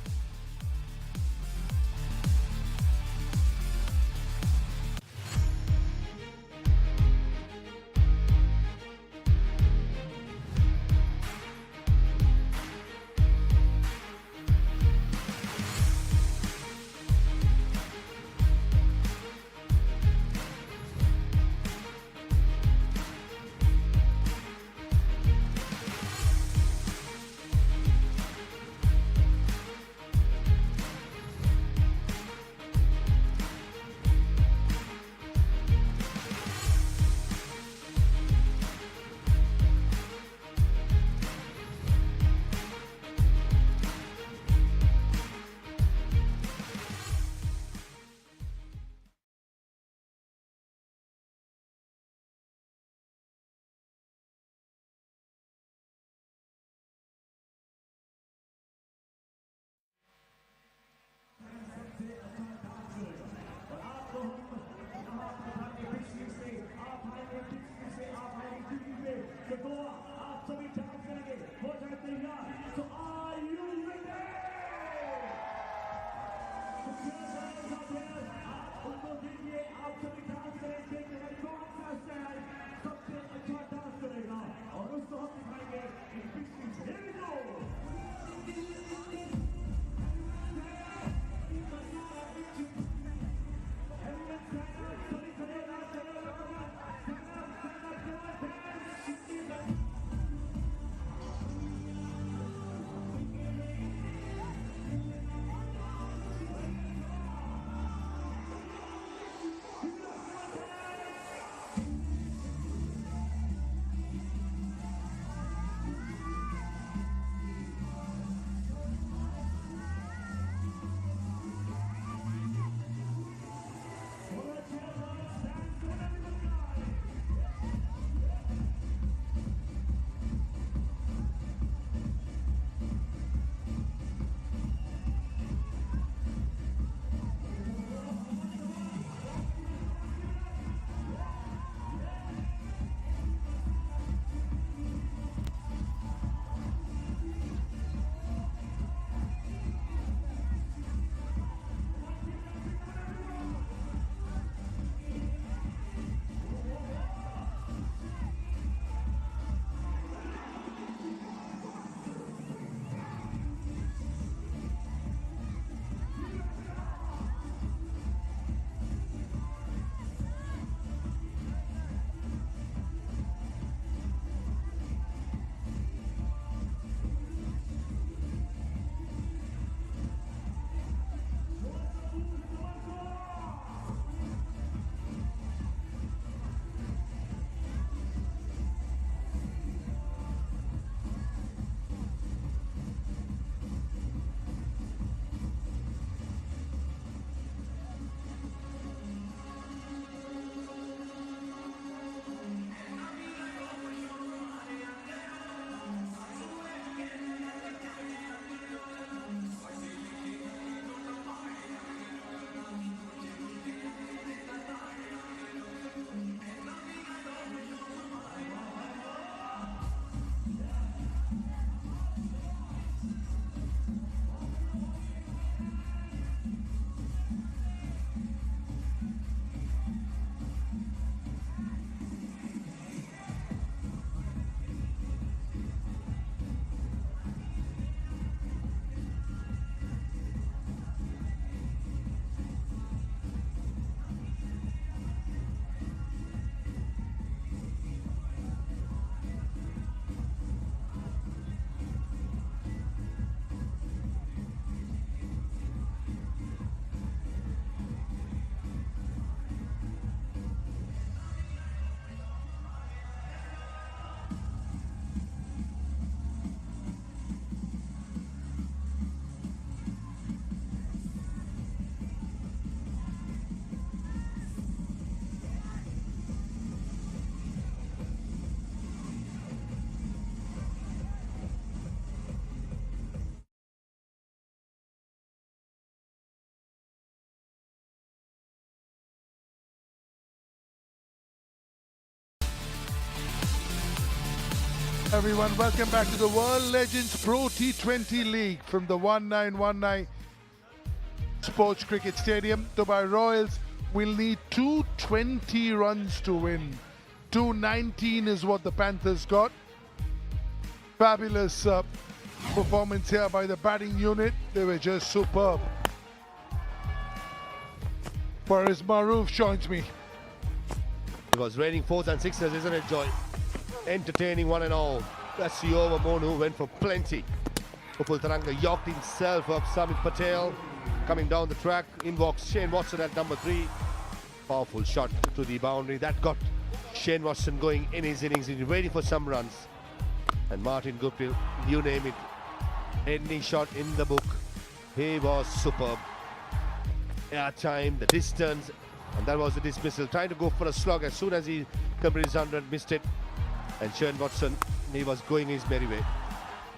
Everyone, welcome back to the World Legends Pro T20 League from the 1919 Sports Cricket Stadium. Dubai Royals will need 220 runs to win. 219 is what the Panthers got. Fabulous performance here by the batting unit. They were just superb. Faris Maroof joins me. It was raining fours and sixes, isn't it, Joy? Entertaining one and all. That's the over Monu went for plenty. Upul Taranga yacked himself up. Samit Patel coming down the track. In walks Shane Watson at number 3. Powerful shot to the boundary. That got Shane Watson going in his innings. He's waiting for some runs. And Martin Guptill, you name it, any shot in the book. He was superb. Air time, the distance, and that was the dismissal. Trying to go for a slog as soon as he completed his 100, missed it. And Shane Watson, he was going his merry way.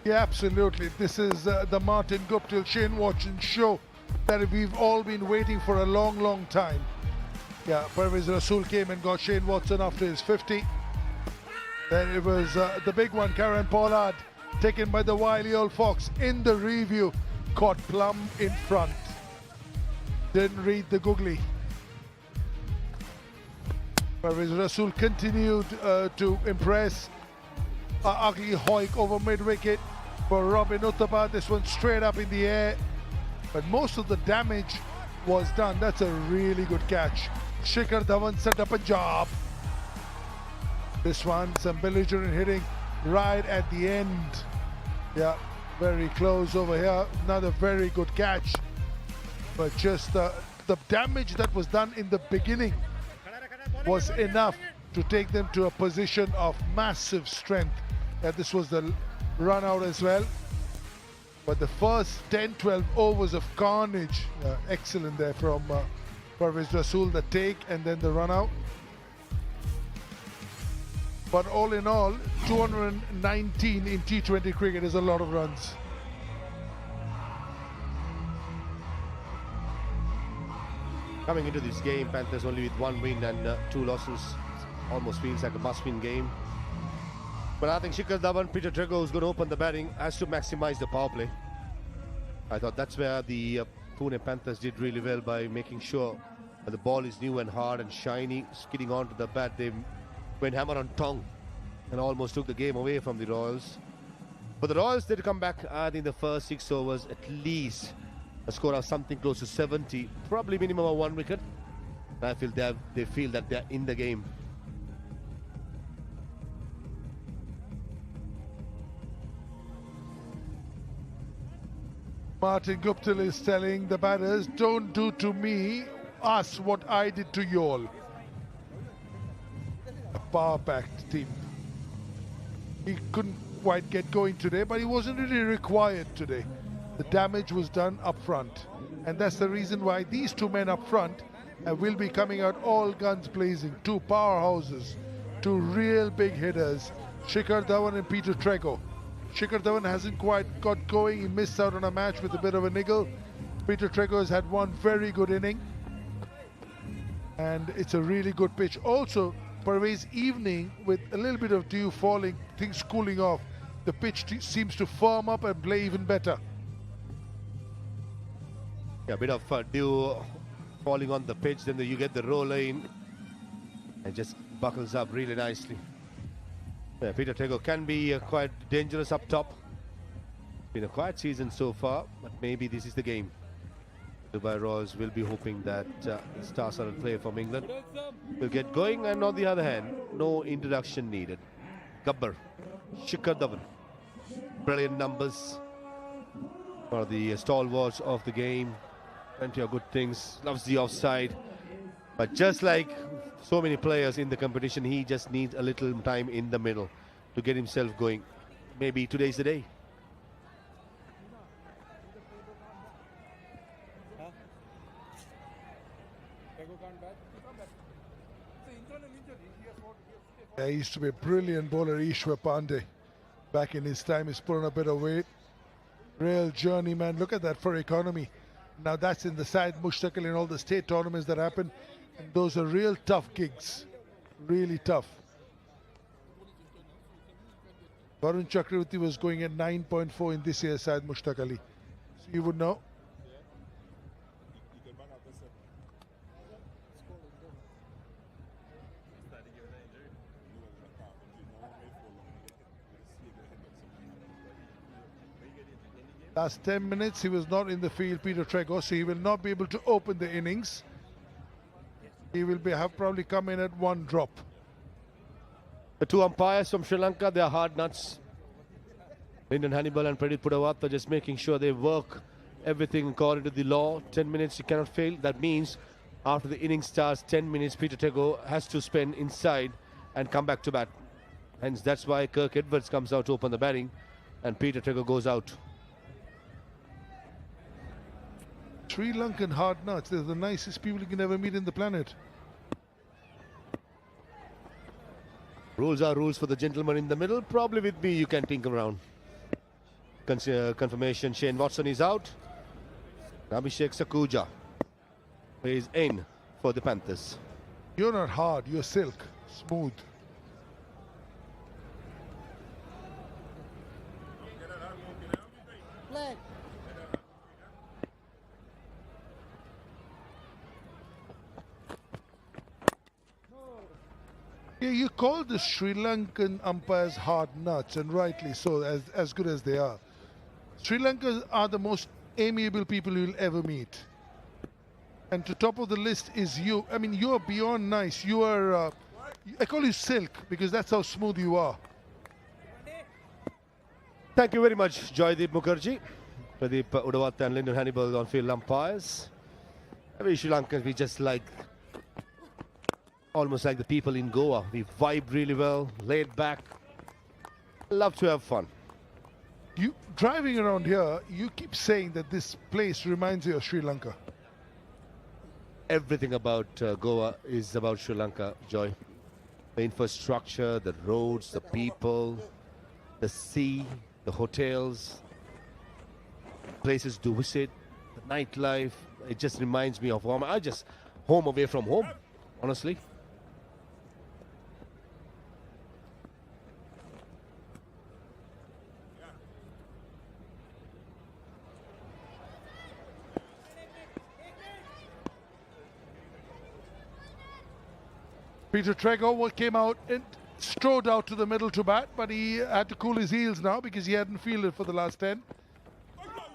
Yeah, absolutely. This is the Martin Guptill, Shane Watson show that we've all been waiting for a long, long time. Yeah, Pervez Rasool came and got Shane Watson after his 50. Then it was the big one, Kieron Pollard, taken by the wily old fox in the review, caught plumb in front. Didn't read the googly. Pervez Rasool continued to impress. Ugly hoik over mid-wicket for Robin Uthappa. This one straight up in the air. But most of the damage was done. That's a really good catch. Shikhar Dhawan set up a job. This one, some belligerent hitting right at the end. Yeah, very close over here. Another very good catch. But just the damage that was done in the beginning was enough to take them to a position of massive strength. This was the run out as well. But the first 10-12 overs of carnage, excellent there from Pervez Rasool, the take and then the run out. But all in all, 219 in T20 cricket is a lot of runs. Coming into this game, Panthers only with 1 win and 2 losses. Almost feels like a must-win game. But I think Shikhar Dhawan, Peter Trego, who's going to open the batting, has to maximize the power play. I thought that's where the Pune Panthers did really well by making sure that the ball is new and hard and shiny, skidding onto the bat. They went hammer on tongue and almost took the game away from the Royals. But the Royals did come back, I think, the first 6 overs at least a score of something close to 70, probably minimum of 1 wicket. I feel they feel that they're in the game. Martin Guptill is telling the batters, don't do to me, us what I did to y'all. A power-packed team. He couldn't quite get going today, but he wasn't really required today. The damage was done up front, and that's the reason why these 2 men up front will be coming out all guns blazing. 2 powerhouses, 2 real big hitters, Shikhar Dhawan and Peter Trego. Shikhar Dhawan hasn't quite got going. He missed out on a match with a bit of a niggle. Peter Trego has had 1 very good inning, and it's a really good pitch. Also, Pervez, evening with a little bit of dew falling, things cooling off, the pitch seems to firm up and play even better. Yeah, a bit of dew falling on the pitch, then you get the roller in and just buckles up really nicely. Yeah, Peter Trego can be quite dangerous up top. Been a quiet season so far, but maybe this is the game. Dubai Royals will be hoping that star-studded player from England will get going, and on the other hand, no introduction needed. Gabbar, Shikhar Dhawan, brilliant numbers. One of the stalwarts of the game. Plenty of good things, loves the offside. But just like so many players in the competition, he just needs a little time in the middle to get himself going. Maybe today's the day. Yeah, he used to be a brilliant bowler, Ishwar Pandey. Back in his time, he's pulling a bit of weight. Real journeyman. Look at that for economy. Now that's in the side Mushtaqil in all the state tournaments that happen. And those are real tough gigs. Really tough. Varun Chakravarti was going at 9.4 in this year's side, Mushtaq Ali. So you would know. Last 10 minutes, he was not in the field, Peter Trego, so he will not be able to open the innings. He will have probably come in at one drop. The two umpires from Sri Lanka, they are hard nuts. Lyndon Hannibal and Pradip Pudawata just making sure they work everything according to the law. 10 minutes, you cannot fail. That means after the inning starts, 10 minutes, Peter Trego has to spend inside and come back to bat. Hence, that's why Kirk Edwards comes out to open the batting and Peter Trego goes out. Sri Lankan hard nuts. They're the nicest people you can ever meet in the planet. Rules are rules for the gentleman in the middle. Probably with me, you can tinker around. Confirmation, Shane Watson is out. Abhishek Sakuja is in for the Panthers. You're not hard, you're silk, smooth. Yeah, you call the Sri Lankan umpires hard nuts, and rightly so, as good as they are. Sri Lankans are the most amiable people you'll ever meet. And to top of the list is you. I mean, you are beyond nice. You are, I call you silk, because that's how smooth you are. Thank you very much, Joydeep Mukherjee. Pradip Pudawata and Lyndon Hannibal on field umpires. We Sri Lankans, we just like, almost like the people in Goa. We vibe really well, laid back, love to have fun. You driving around here, you keep saying that this place reminds you of Sri Lanka. Everything about Goa is about Sri Lanka, Joy. The infrastructure, the roads, the people, the sea, the hotels, places to visit, the nightlife. It just reminds me of home. I just home away from home, honestly. Peter Trego came out and strode out to the middle to bat, but he had to cool his heels now because he hadn't fielded for the last 10.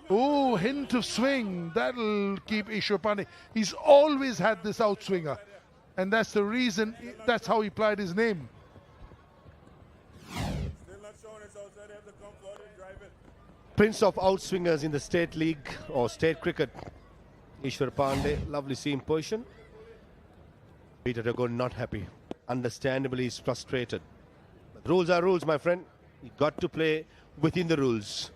Oh, hint of swing. That'll keep Ishwar Pandey. He's always had this outswinger, and that's the reason, that's how he plied his name. Prince of outswingers in the state league or state cricket, Ishwar Pandey, lovely seam position. Peter Trego not happy. Understandably, he's frustrated. But rules are rules, my friend. You got to play within the rules.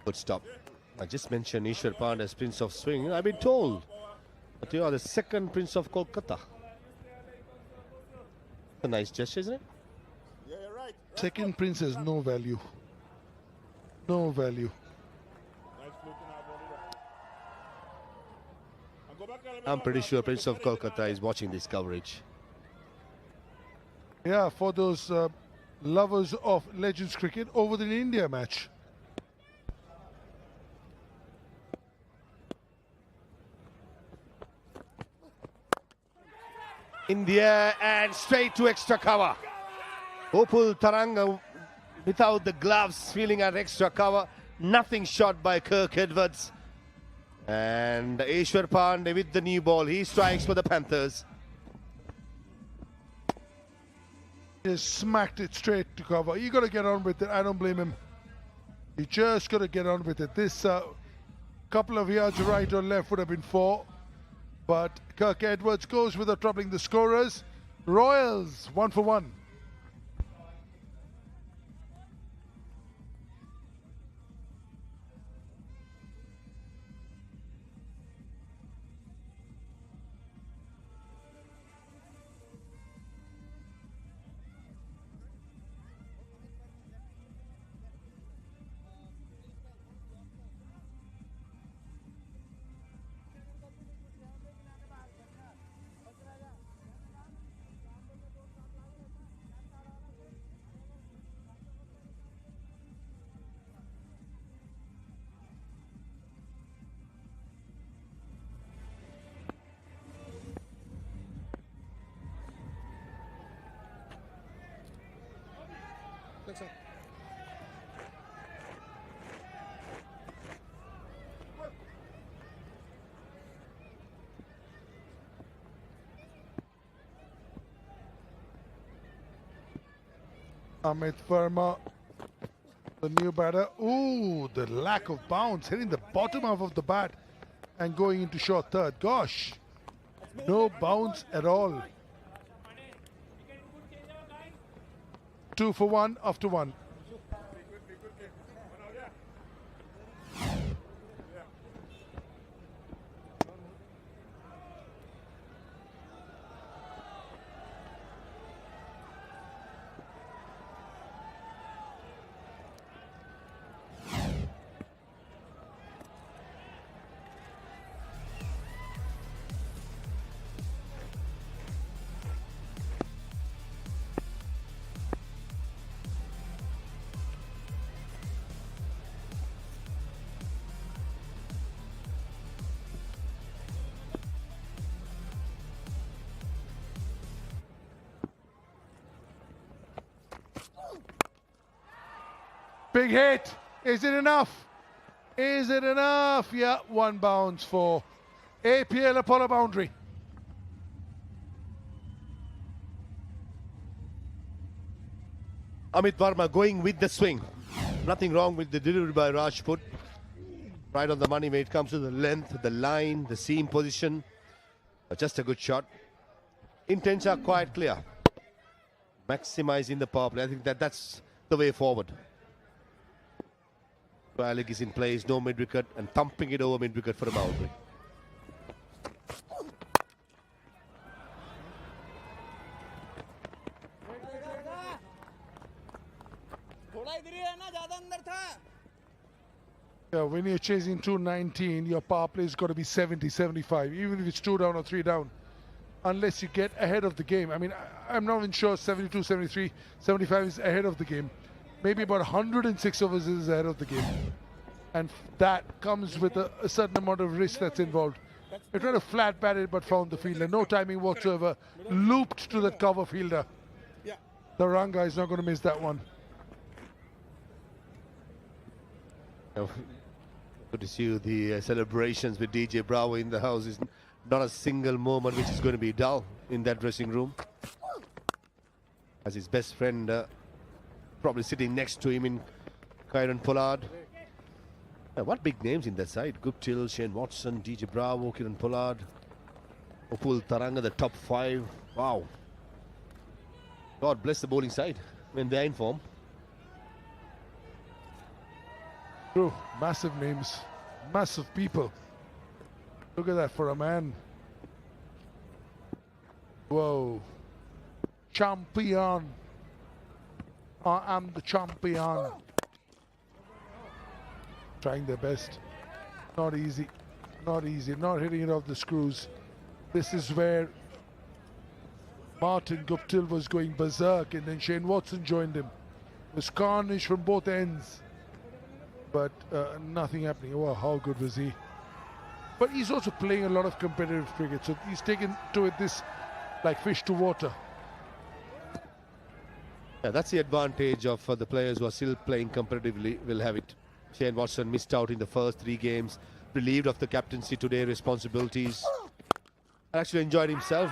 Good stop. I just mentioned Ishwar Pandey as Prince of Swing. I've been told that you are the second Prince of Kolkata. A nice gesture, isn't it? Yeah, you're right. Second Prince has no value. No value. I'm pretty sure Prince of Kolkata is watching this coverage. Yeah, for those lovers of Legends cricket, over the India match. India and straight to extra cover. Opul Taranga without the gloves, feeling at extra cover. Nothing shot by Kirk Edwards. And Ishwar Pandey with the new ball. He strikes for the Panthers. He smacked it straight to cover. You got to get on with it. I don't blame him. You just got to get on with it. This couple of yards right or left would have been 4. But Kirk Edwards goes without troubling the scorers. Royals 1 for 1. Amit Verma, the new batter. Ooh, the lack of bounce, hitting the bottom half of the bat and going into short third. Gosh, no bounce at all. 2 for 1 after 1. Big hit. Is it enough? Is it enough? Yeah, 1 bounce for APL Apollo boundary. Amit Verma going with the swing. Nothing wrong with the delivery by Rajput. Right on the money when it comes to the length, the line, the seam position. Just a good shot. Intents are quite clear. Maximizing the power play. I think that's the way forward. Alec is in place, no mid-wicket, and thumping it over mid-wicket for a boundary. Yeah, when you're chasing 219, your power play's got to be 70, 75, even if it's 2 down or 3 down. Unless you get ahead of the game. I mean, I'm not even sure 72, 73, 75 is ahead of the game. Maybe about 106 overs is ahead of the game. And that comes with a certain amount of risk that's involved. They tried to flat bat it but found the fielder. No timing whatsoever. Looped to the cover fielder. The Ranga is not going to miss that one. Good to see the celebrations with DJ Bravo in the house. Is not a single moment which is going to be dull in that dressing room. As his best friend probably sitting next to him in Kieron Pollard. What big names in that side? Guptill, Shane Watson, DJ Bravo, Kieron Pollard, Upul Taranga, the top 5. Wow. God bless the bowling side when they're in form. True, massive names, massive people. Look at that for a man. Whoa. Champion. I am the champion. Trying their best. Not easy. Not easy. Not hitting it off the screws. This is where Martin Guptill was going berserk, and then Shane Watson joined him. It was carnage from both ends. But nothing happening. Wow, how good was he? But he's also playing a lot of competitive cricket, so he's taken to it this like fish to water. Yeah, that's the advantage of the players who are still playing competitively will have it. Shane Watson missed out in the first 3 games, relieved of the captaincy today responsibilities. Actually enjoyed himself.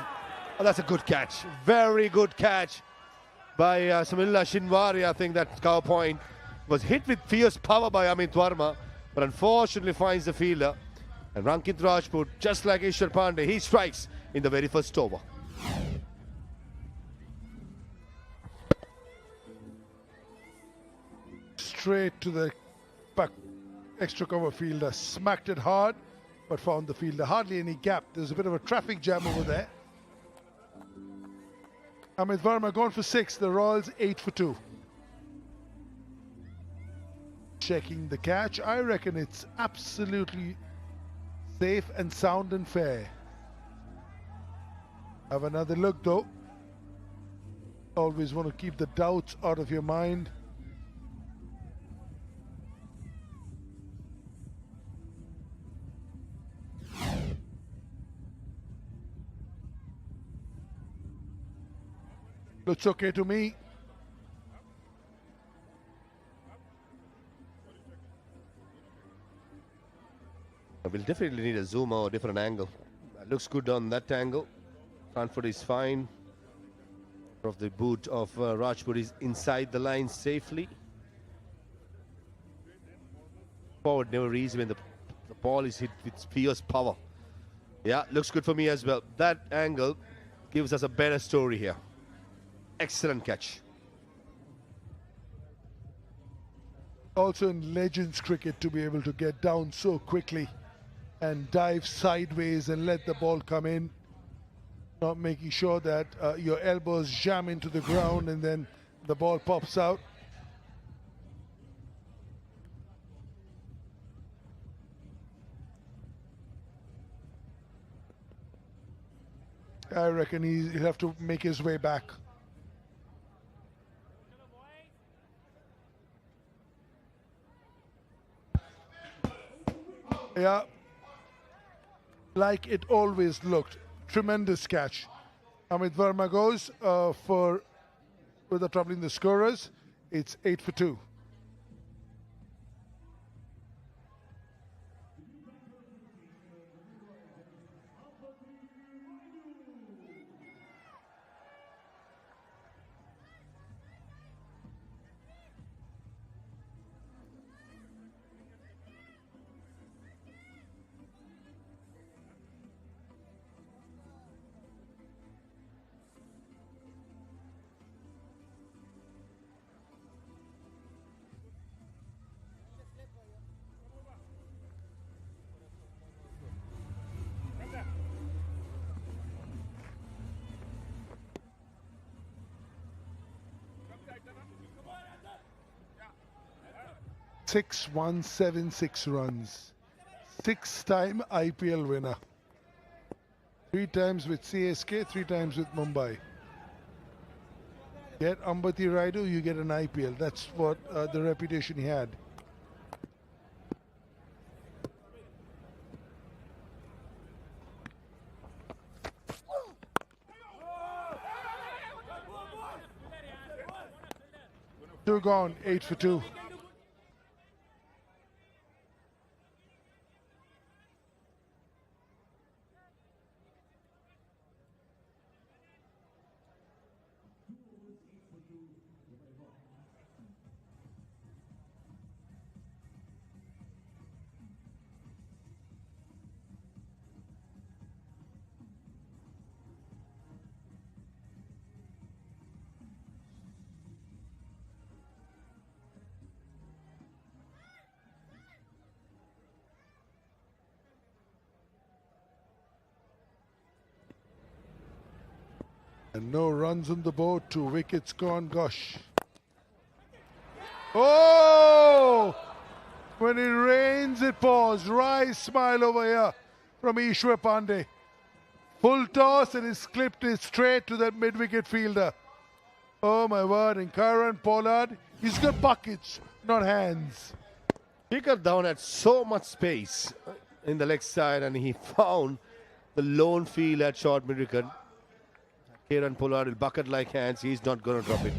Oh, that's a good catch. Very good catch by Samilla Shinwari. I think that cover point was hit with fierce power by Amit Verma, but unfortunately finds the fielder. And Rankit Rajput, just like Ishwar Pandey, he strikes in the very first over. Straight to the back extra cover fielder, smacked it hard, but found the fielder. Hardly any gap. There's a bit of a traffic jam over there. Amit Verma gone for 6. The Royals 8 for 2. Checking the catch. I reckon it's absolutely safe and sound and fair. Have another look though. Always want to keep the doubts out of your mind. Looks okay to me. We'll definitely need a zoom or a different angle. Looks good on that angle. Front foot is fine. Of the boot of Rajput is inside the line safely. Forward never easy when the ball is hit with fierce power. Yeah, looks good for me as well. That angle gives us a better story here. Excellent catch. Also in Legends cricket, to be able to get down so quickly and dive sideways and let the ball come in, not making sure that your elbows jam into the ground and then the ball pops out. I reckon he'll have to make his way back. Yeah, like it always looked. Tremendous catch. Amit Verma goes without troubling the scorers. It's 8 for 2. Six 176 runs. 6-time IPL winner. 3 times with CSK, 3 times with Mumbai. Get Ambati Raidu, you get an IPL. That's what the reputation he had. Two gone, 8 for 2. And no runs on the board, 2 wickets gone, gosh. Oh! When it rains, it pours. Rise smile over here from Ishwar Pandey. Full toss and it's clipped it straight to that mid-wicket fielder. Oh my word, and Kieron Pollard, he's got buckets, not hands. Shikhar Dhawan had so much space in the leg side and he found the lone field at short mid-wicket. Kieron Pollard will bucket like hands. He's not going to drop it.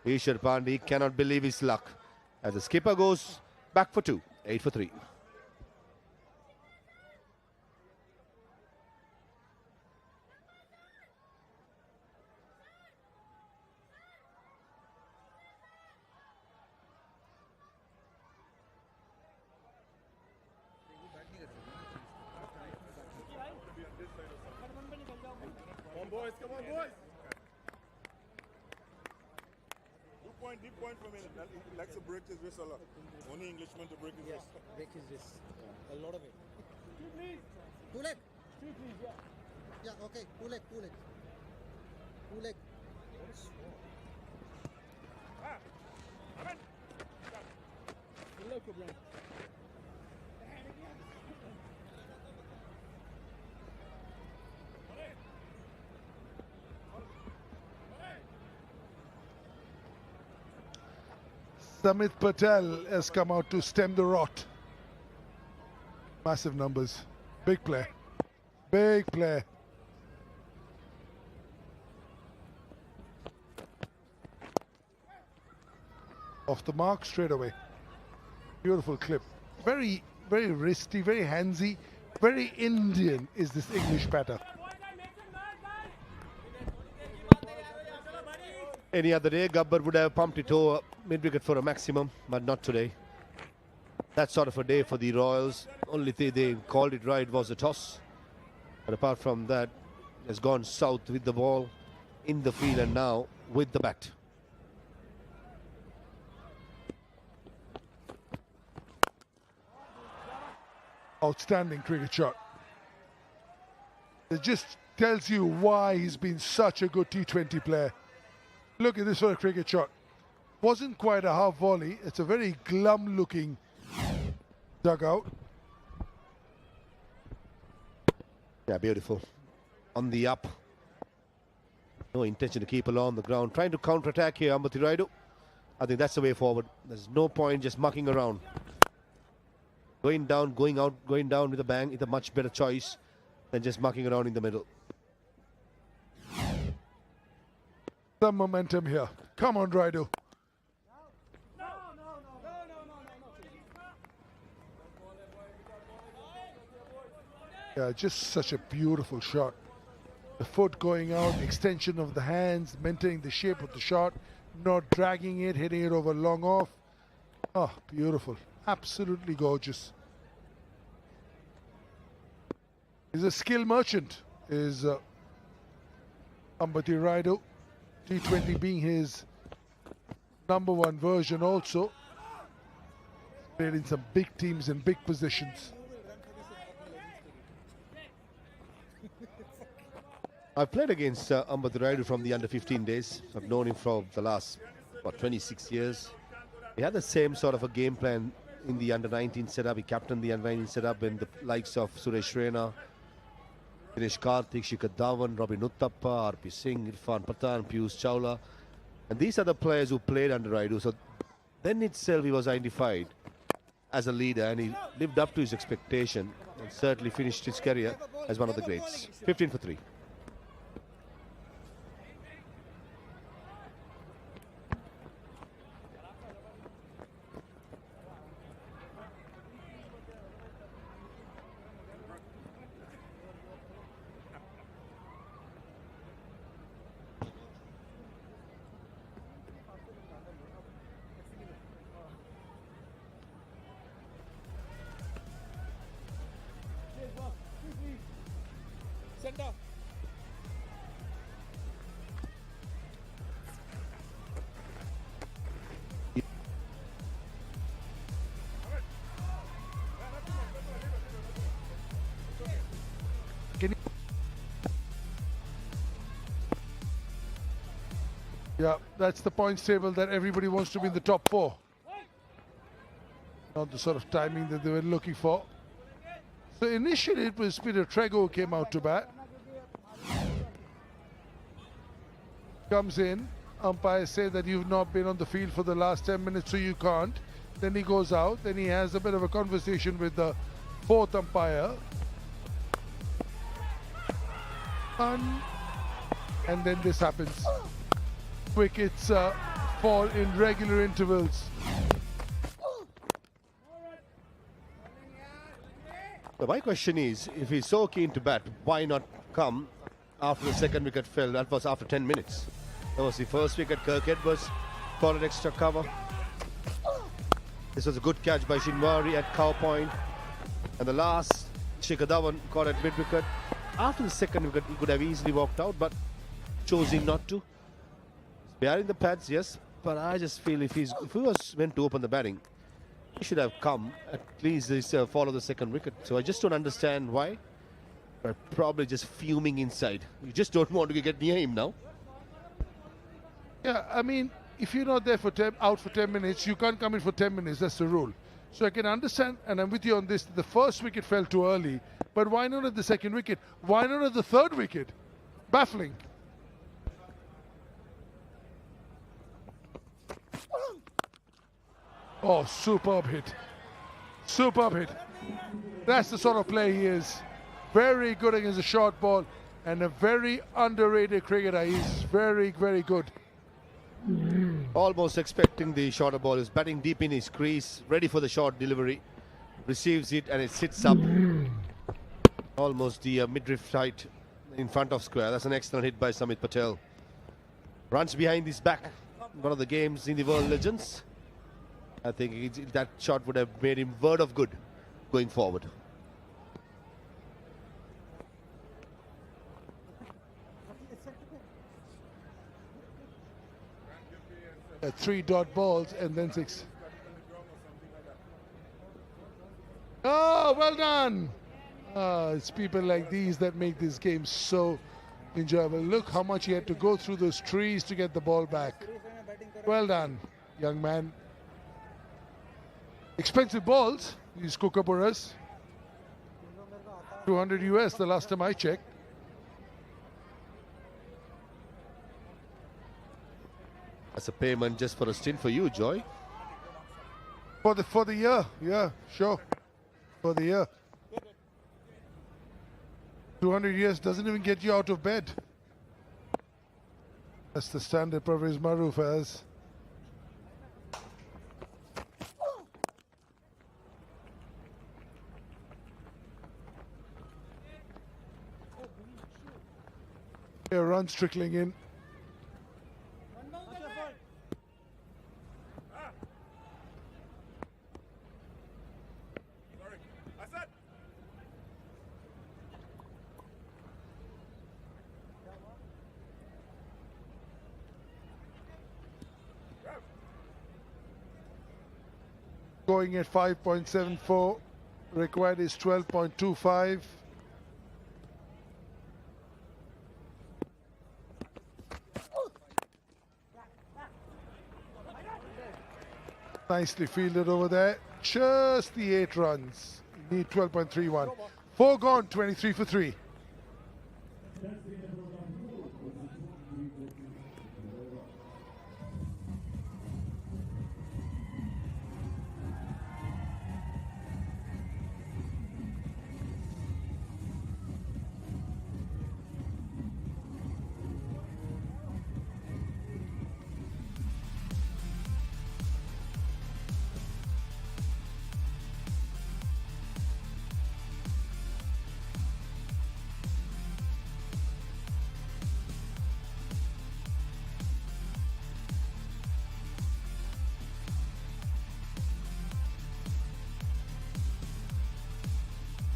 Ishwar Pandey cannot believe his luck. As the skipper goes back for 2, 8 for 3. Boys, come on, boys. Deep point for me. He likes to break his wrist a lot. Only Englishman to break his wrist. Break his wrist. A lot of it. 2 please. 2 leg. 2 please, yeah. Yeah, okay. 2 leg, 2 leg. 2 leg. Amen. Look, bro. Samit Patel has come out to stem the rot. Massive numbers. Big play. Big play. Off the mark straight away. Beautiful clip. Very, very wristy, very handsy, Very Indian is this English batter. Any other day, Gabbar would have pumped it over mid-wicket for a maximum, but not today. That sort of a day for the Royals. Only thing they called it right was a toss. But apart from that, has gone south with the ball in the field and now with the bat. Outstanding cricket shot. It just tells you why he's been such a good T20 player. Look at this for a cricket shot. Wasn't quite a half volley. It's a very glum looking dugout. Yeah, beautiful. On the up. No intention to keep along on the ground. Trying to counter-attack here, Ambati Raidu. I think that's the way forward. There's no point just mucking around. Going down, going out, going down with a bang is a much better choice than just mucking around in the middle. Some momentum here. Come on, Raidu. Yeah, just such a beautiful shot. The foot going out, the extension of the hands, maintaining the shape of the shot, not dragging it, hitting it over long off. Oh, beautiful. Absolutely gorgeous. He's a skill merchant, is Ambati Raidu. T20 being his #1 version also. Played in some big teams and big positions. I've played against Ambati Raidu from the under-15 days. I've known him for the last, 26 years. He had the same sort of a game plan in the under-19 setup. He captained the under-19 setup in the likes of Suresh Raina, Dinesh Karthik, Shikhar Dhawan, Robin Uthappa, RP Singh, Irfan Pathan, Piyush Chawla. And these are the players who played under Raidu. So then itself he was identified as a leader and he lived up to his expectation and certainly finished his career as one of the greats. 15 for 3. Yeah, that's the points table that everybody wants to be in the top 4. Not the sort of timing that they were looking for. So initially it was Peter Trego who came out to bat. Comes in, umpires say that you've not been on the field for the last 10 minutes, so you can't. Then he goes out, then he has a bit of a conversation with the 4th umpire. And then this happens. Wickets fall in regular intervals. So my question is, if he's so keen to bat, why not come after the second wicket fell? That was after 10 minutes. That was the first wicket. Kirk Edwards followed extra cover. This was a good catch by Shinwari at cow point. And the last, Shikhar Dhawan caught at mid-wicket. After the second wicket, he could have easily walked out, but choosing not to. Bearing the pads, yes, but I just feel if he was meant to open the batting, he should have come at least follow the second wicket. So I just don't understand why. But probably just fuming inside. You just don't want to get near him now. Yeah, I mean, if you're not there for out for 10 minutes, you can't come in for 10 minutes. That's the rule. So I can understand, and I'm with you on this. The first wicket fell too early, but why not at the second wicket? Why not at the third wicket? Baffling. Oh, superb hit. Superb hit. That's the sort of play he is. Very good against a short ball and a very underrated cricketer. He's very, very good. Almost expecting the shorter ball. Is batting deep in his crease, ready for the short delivery. Receives it and it sits up. Almost the midriff height in front of square. That's an excellent hit by Samit Patel. Runs behind his back. One of the games in the World Legends. I think that shot would have made him word of good going forward. Three dot balls and then 6. Oh, well done. It's people like these that make this game so enjoyable. Look how much he had to go through those trees to get the ball back. Well done, young man. Expensive balls, these kookaburras. 200 US the last time I checked. That's a payment just for a stint for you, Joy. For the year, yeah, sure. For the year. 200 years doesn't even get you out of bed. That's the standard Pervez Maroof has. Yeah, runs trickling in. Going at 5.74, required is 12.25. Nicely fielded over there. Just the 8 runs. You need 12.31. 4 gone, 23 for 3.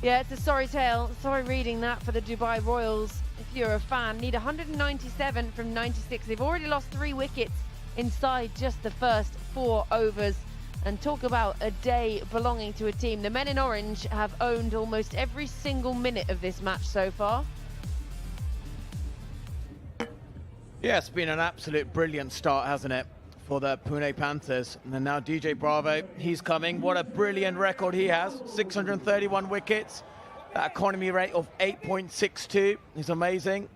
Yeah, it's a sorry tale. Sorry reading that for the Dubai Royals. If you're a fan, need 197 from 96. They've already lost 3 wickets inside just the first 4 overs. And talk about a day belonging to a team. The men in orange have owned almost every single minute of this match so far. Yeah, it's been an absolute brilliant start, hasn't it, for the Pune Panthers. And then now DJ Bravo, he's coming. What a brilliant record he has. 631 wickets. That economy rate of 8.62 is amazing.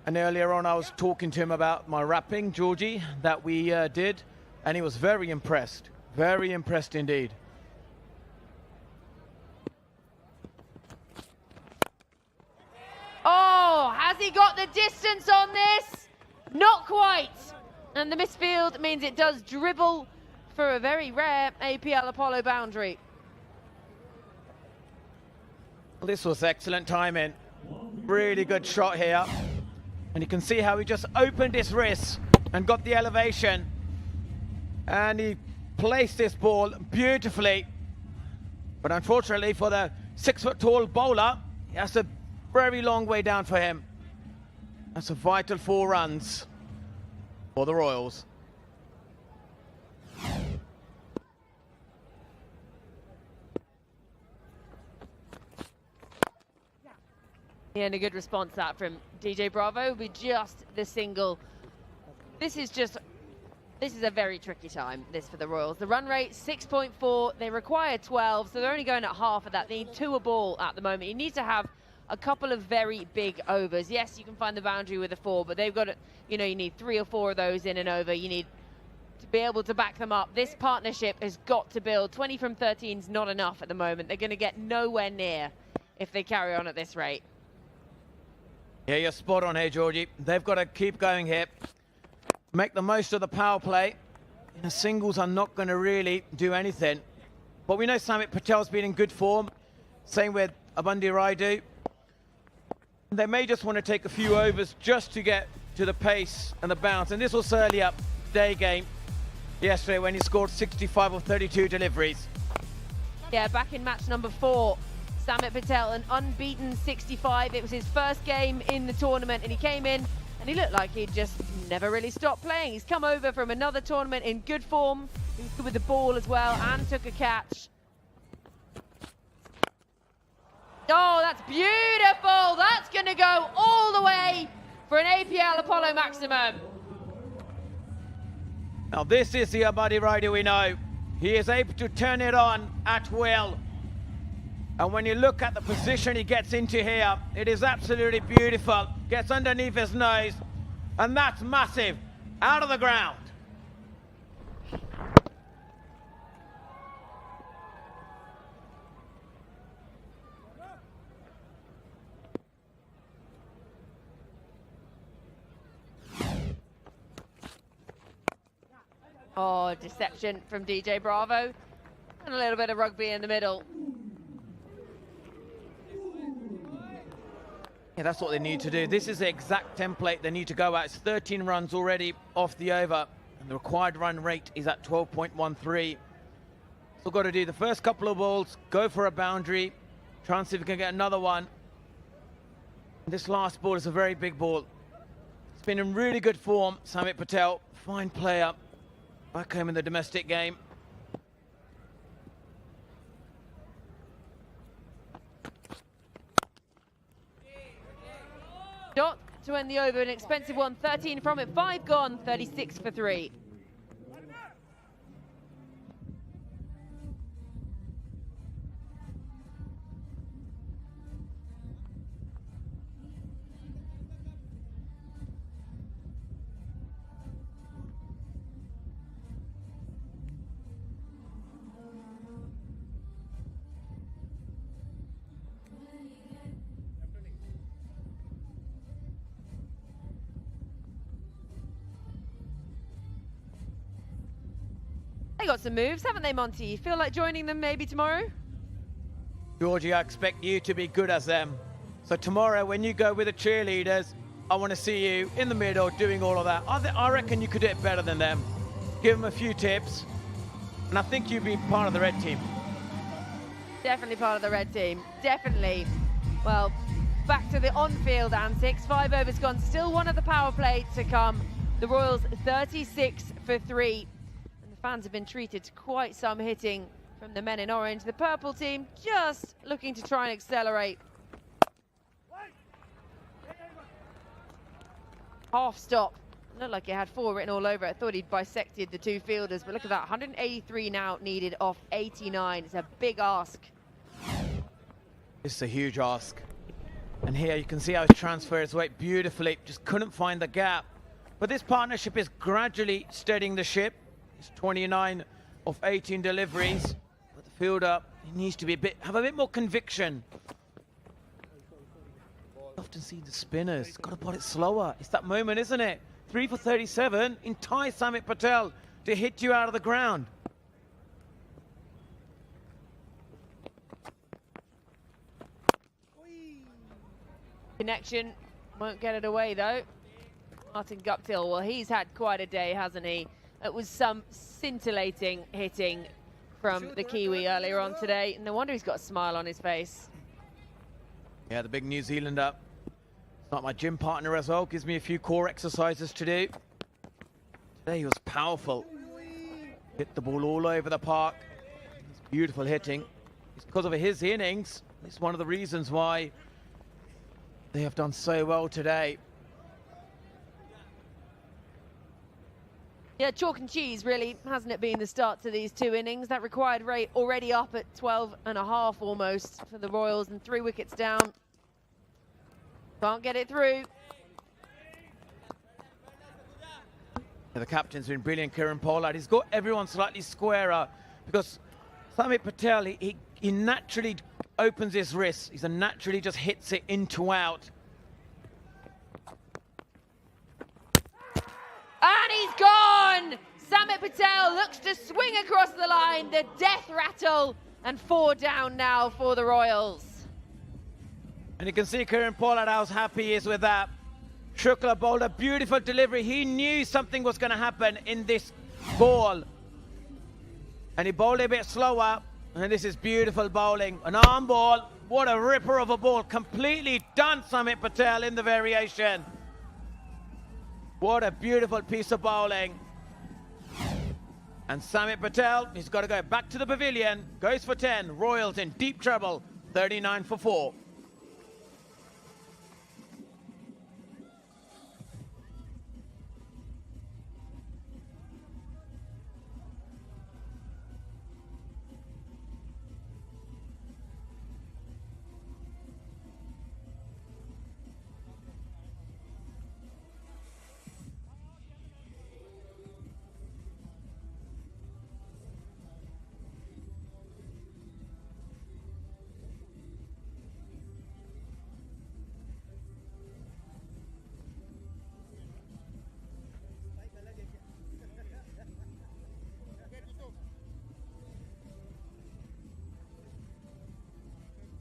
And earlier on, I was talking to him about my rapping, Georgie, that we did. And he was very impressed. Very impressed indeed. Oh, has he got the distance on this? Not quite. And the misfield means it does dribble for a very rare APL Apollo boundary. This was excellent timing. Really good shot here. And you can see how he just opened his wrist and got the elevation. And he placed this ball beautifully. But unfortunately for the 6-foot-tall bowler, that's a very long way down for him. That's a vital 4 runs for the Royals. Yeah, and a good response that from DJ Bravo with just the single. This is a very tricky time, this for the Royals. The run rate, 6.4. They require 12, so they're only going at half of that. They need 2 a ball at the moment. You need to have a couple of very big overs. Yes, you can find the boundary with a 4, but they've got to, you need 3 or 4 of those in and over. You need to be able to back them up. This partnership has got to build. 20 from 13 is not enough at the moment. They're going to get nowhere near if they carry on at this rate. Yeah, you're spot on here, Georgie. They've got to keep going here. Make the most of the power play. Singles are not going to really do anything. But we know Samit Patel's been in good form. Same with Abandi Raidu. They may just want to take a few overs just to get to the pace and the bounce. And this was earlier day game yesterday when he scored 65 of 32 deliveries. Yeah, back in match number 4, Samit Patel, an unbeaten 65. It was his first game in the tournament, and he came in and he looked like he'd just never really stopped playing. He's come over from another tournament in good form. He was good with the ball as well and took a catch. Oh, that's beautiful. That's going to go all the way for an APL Apollo Maximum. Now this is the Abadi rider we know. He is able to turn it on at will. And when you look at the position he gets into here, it is absolutely beautiful. Gets underneath his nose, and that's massive. Out of the ground. Oh, deception from DJ Bravo. And a little bit of rugby in the middle. Yeah, that's what they need to do. This is the exact template they need to go at. It's 13 runs already off the over, and the required run rate is at 12.13. So got to do the first couple of balls, go for a boundary, try and see if we can get another one. And this last ball is a very big ball. It's been in really good form. Samit Patel, fine player, back home in the domestic game. Dot to end the over, an expensive one, 13 from it, 5 gone, 36 for 3. They got some moves, haven't they, Monty? You feel like joining them maybe tomorrow? Georgie, I expect you to be good as them. So tomorrow, when you go with the cheerleaders, I want to see you in the middle doing all of that. I reckon you could do it better than them. Give them a few tips, and I think you'd be part of the red team. Definitely part of the red team, definitely. Well, back to the on-field antics. 5 overs gone, still one of the power play to come. The Royals 36 for 3. Fans have been treated to quite some hitting from the men in orange. The purple team just looking to try and accelerate. Half stop. Looked like it had 4 written all over it. I thought he'd bisected the 2 fielders, but look at that. 183 now needed off 89. It's a big ask. It's a huge ask. And here you can see how he transfers his weight beautifully. Just couldn't find the gap. But this partnership is gradually steadying the ship. It's 29 of 18 deliveries, but the fielder, he needs to be have a bit more conviction. I often see the spinners, got to put it slower. It's that moment, isn't it? 3 for 37, entice Samit Patel to hit you out of the ground. Connection, won't get it away though. Martin Guptill, well, he's had quite a day, hasn't he? It was some scintillating hitting from the Kiwi earlier on today. No wonder he's got a smile on his face. Yeah, the big New Zealander. It's not my gym partner as well. Gives me a few core exercises to do. Today he was powerful. Hit the ball all over the park. It's beautiful hitting. It's because of his innings. It's one of the reasons why they have done so well today. Yeah, chalk and cheese, really, hasn't it been the start to these 2 innings? That required rate already up at 12.5 almost for the Royals, and 3 wickets down. Can't get it through. The captain's been brilliant, Kieron Pollard. He's got everyone slightly squarer because Samit Patel, he naturally opens his wrists. He naturally just hits it into out. And he's gone! Samit Patel looks to swing across the line, the death rattle, and 4 down now for the Royals. And you can see Kieron Pollard how happy he is with that. Shikhar bowled a beautiful delivery. He knew something was going to happen in this ball. And he bowled a bit slower. And this is beautiful bowling. An arm ball. What a ripper of a ball. Completely done Samit Patel in the variation. What a beautiful piece of bowling. And Samit Patel, he's got to go back to the pavilion. Goes for 10. Royals in deep trouble. 39 for 4.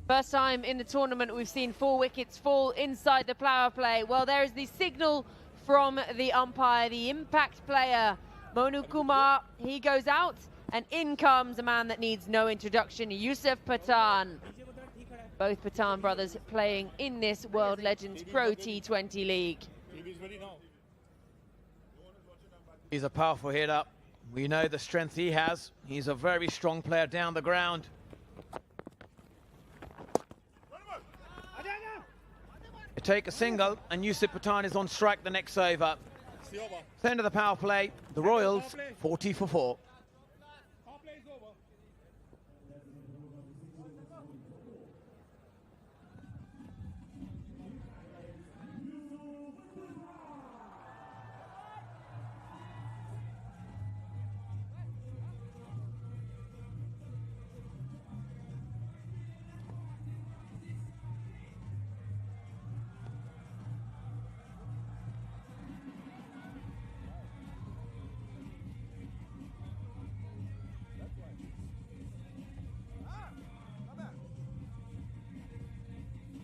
First time in the tournament we've seen 4 wickets fall inside the power play. Well, there is the signal from the umpire, the impact player, Monu Kumar. He goes out, and in comes a man that needs no introduction, Yusuf Pathan. Both Pathan brothers playing in this World Legends Pro T20 League. He's a powerful hitter. We know the strength he has. He's a very strong player down the ground. They take a single, and Yusuf Pathan is on strike the next over. End of the power play. The Royals, 40 for 4.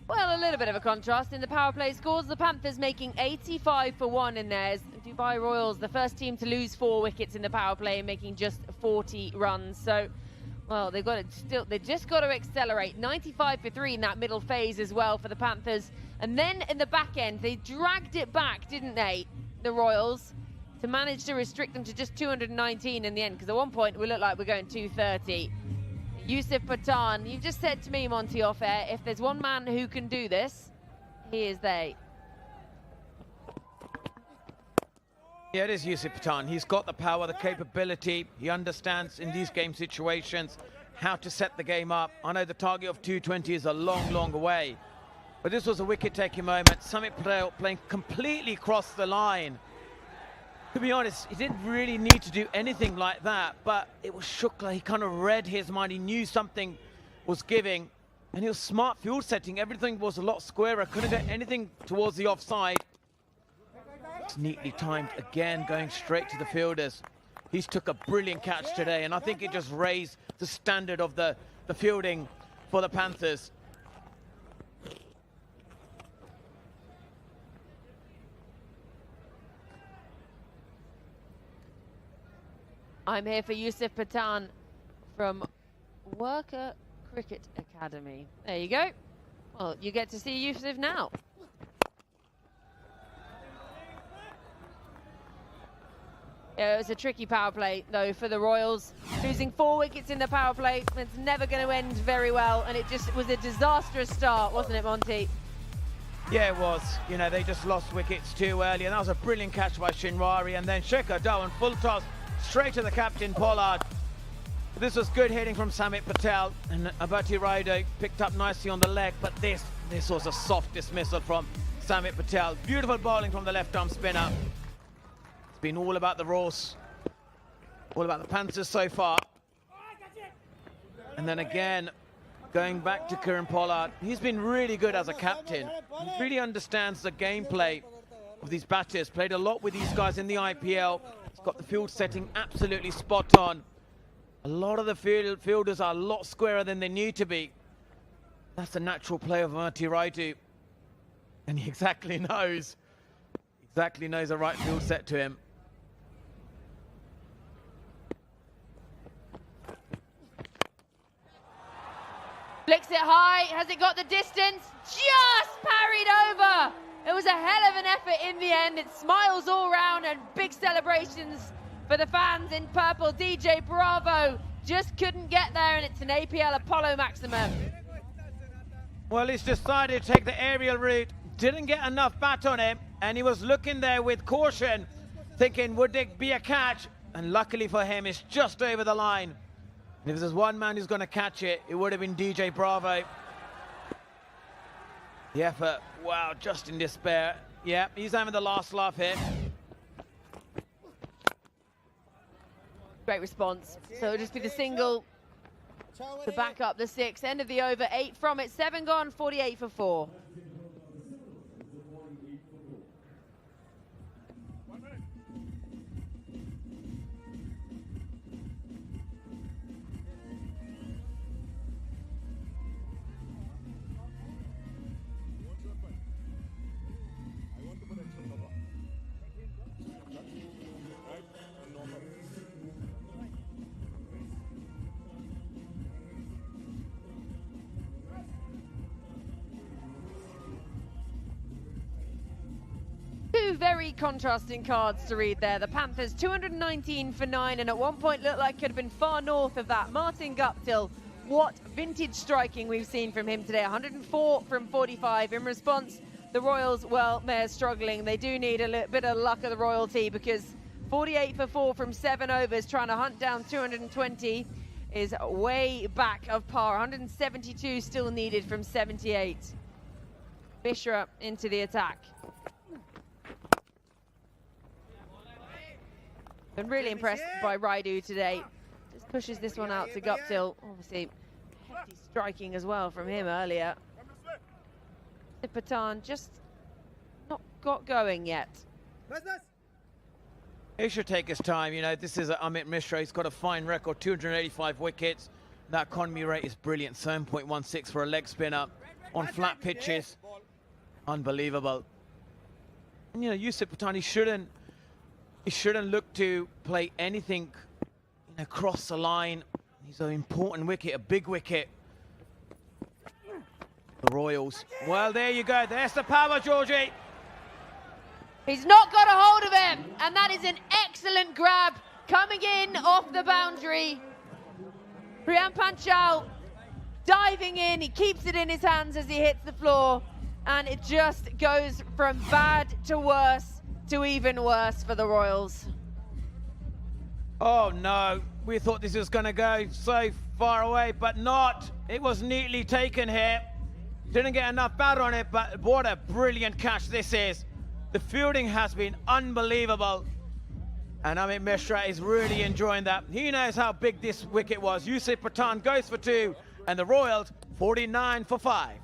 Well, a little bit of a contrast in the power play scores. The Panthers making 85 for 1 in theirs. Dubai Royals, the first team to lose 4 wickets in the power play, making just 40 runs. So, well, they just got to accelerate. 95 for 3 in that middle phase as well for the Panthers. And then in the back end, they dragged it back, didn't they, the Royals, to manage to restrict them to just 219 in the end, because at one point we looked like we're going 230. Yusuf Pathan, you've just said to me, Monty, off air, if there's one man who can do this, he is they. Yeah, it is Yusuf Pathan. He's got the power, the capability. He understands in these game situations how to set the game up. I know the target of 220 is a long, long way, but this was a wicket-taking moment. Samit Patel playing completely across the line. To be honest, he didn't really need to do anything like that, but it was Shikhar. He kind of read his mind. He knew something was giving, and he was smart field setting. Everything was a lot squarer. Couldn't get anything towards the offside. It's neatly timed again, going straight to the fielders. He's took a brilliant catch today, and I think it just raised the standard of the fielding for the Panthers. I'm here for Yusuf Pathan from Worker Cricket Academy. There you go. Well, you get to see Yusuf now. Yeah, it was a tricky power play, though, for the Royals. Losing 4 wickets in the power play, it's never going to end very well, and it just was a disastrous start, wasn't it, Monty? Yeah, it was. You know, they just lost wickets too early, and that was a brilliant catch by Shinwari, and then Shikhar, Dhawan, full toss, straight to the captain, Pollard. This was good hitting from Samit Patel, and Abati Raido picked up nicely on the leg, but this was a soft dismissal from Samit Patel. Beautiful bowling from the left-arm spinner. It's been all about the Royals, all about the Panthers so far. And then again, going back to Kieron Pollard, he's been really good as a captain. He really understands the gameplay of these batters. Played a lot with these guys in the IPL. Got the field setting absolutely spot on. A lot of the fielders are a lot squarer than they need to be. That's the natural play of Marty Raidu. And he exactly knows the right field set to him. Flicks it high. Has it got the distance? Just parried over. It was a hell of an effort in the end. It's smiles all round and big celebrations for the fans in purple. DJ Bravo just couldn't get there, and it's an APL Apollo maximum. Well, he's decided to take the aerial route. Didn't get enough bat on him, and he was looking there with caution, thinking, would it be a catch? And luckily for him, it's just over the line. And if there's one man who's going to catch it, it would have been DJ Bravo. The effort, wow, just in despair. Yeah, he's having the last laugh here. Great response. So it'll just be the single to back up the 6. End of the over, 8 from it. 7 gone, 48 for 4. Two very contrasting cards to read there. The Panthers 219 for 9, and at one point looked like could have been far north of that. Martin Guptill, what vintage striking we've seen from him today. 104 from 45. In response, the Royals, well, they're struggling. They do need a little bit of luck of the royalty, because 48 for 4 from 7 overs, trying to hunt down 220 is way back of par. 172 still needed from 78. Bishra into the attack. Been really impressed by Raidu today. Just pushes this one out to Guptill. Obviously, hefty striking as well from him earlier. Patan just not got going yet. He should take his time. You know, this is Amit Mishra. He's got a fine record, 285 wickets. That economy rate is brilliant, 7.16 for a leg spinner on flat pitches. Unbelievable. And, you know, Yusuf Patani shouldn't look to play anything, you know, across the line. He's an important wicket, a big wicket. The Royals. Well, there you go. There's the power, Georgie. He's not got a hold of him, and that is an excellent grab coming in off the boundary. Priyam Panchal diving in. He keeps it in his hands as he hits the floor, and it just goes from bad to worse to even worse for the Royals. Oh no, we thought this was going to go so far away, but not. It was neatly taken here. Didn't get enough bat on it, but what a brilliant catch this is. The fielding has been unbelievable, and Amit Mishra is really enjoying that. He knows how big this wicket was. Yusuf Pathan goes for 2, and the Royals 49 for 5.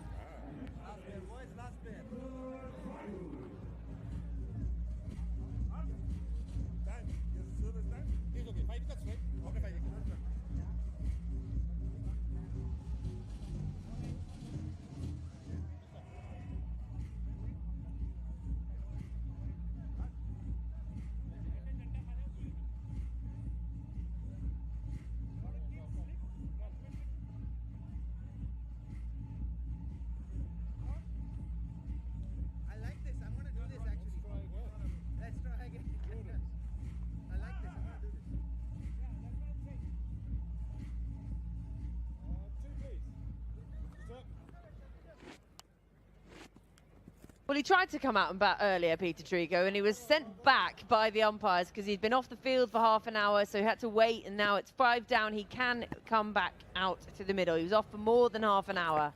Well, he tried to come out and bat earlier, Peter Trigo, and he was sent back by the umpires because he'd been off the field for half an hour, so he had to wait, and now it's 5 down. He can come back out to the middle. He was off for more than half an hour.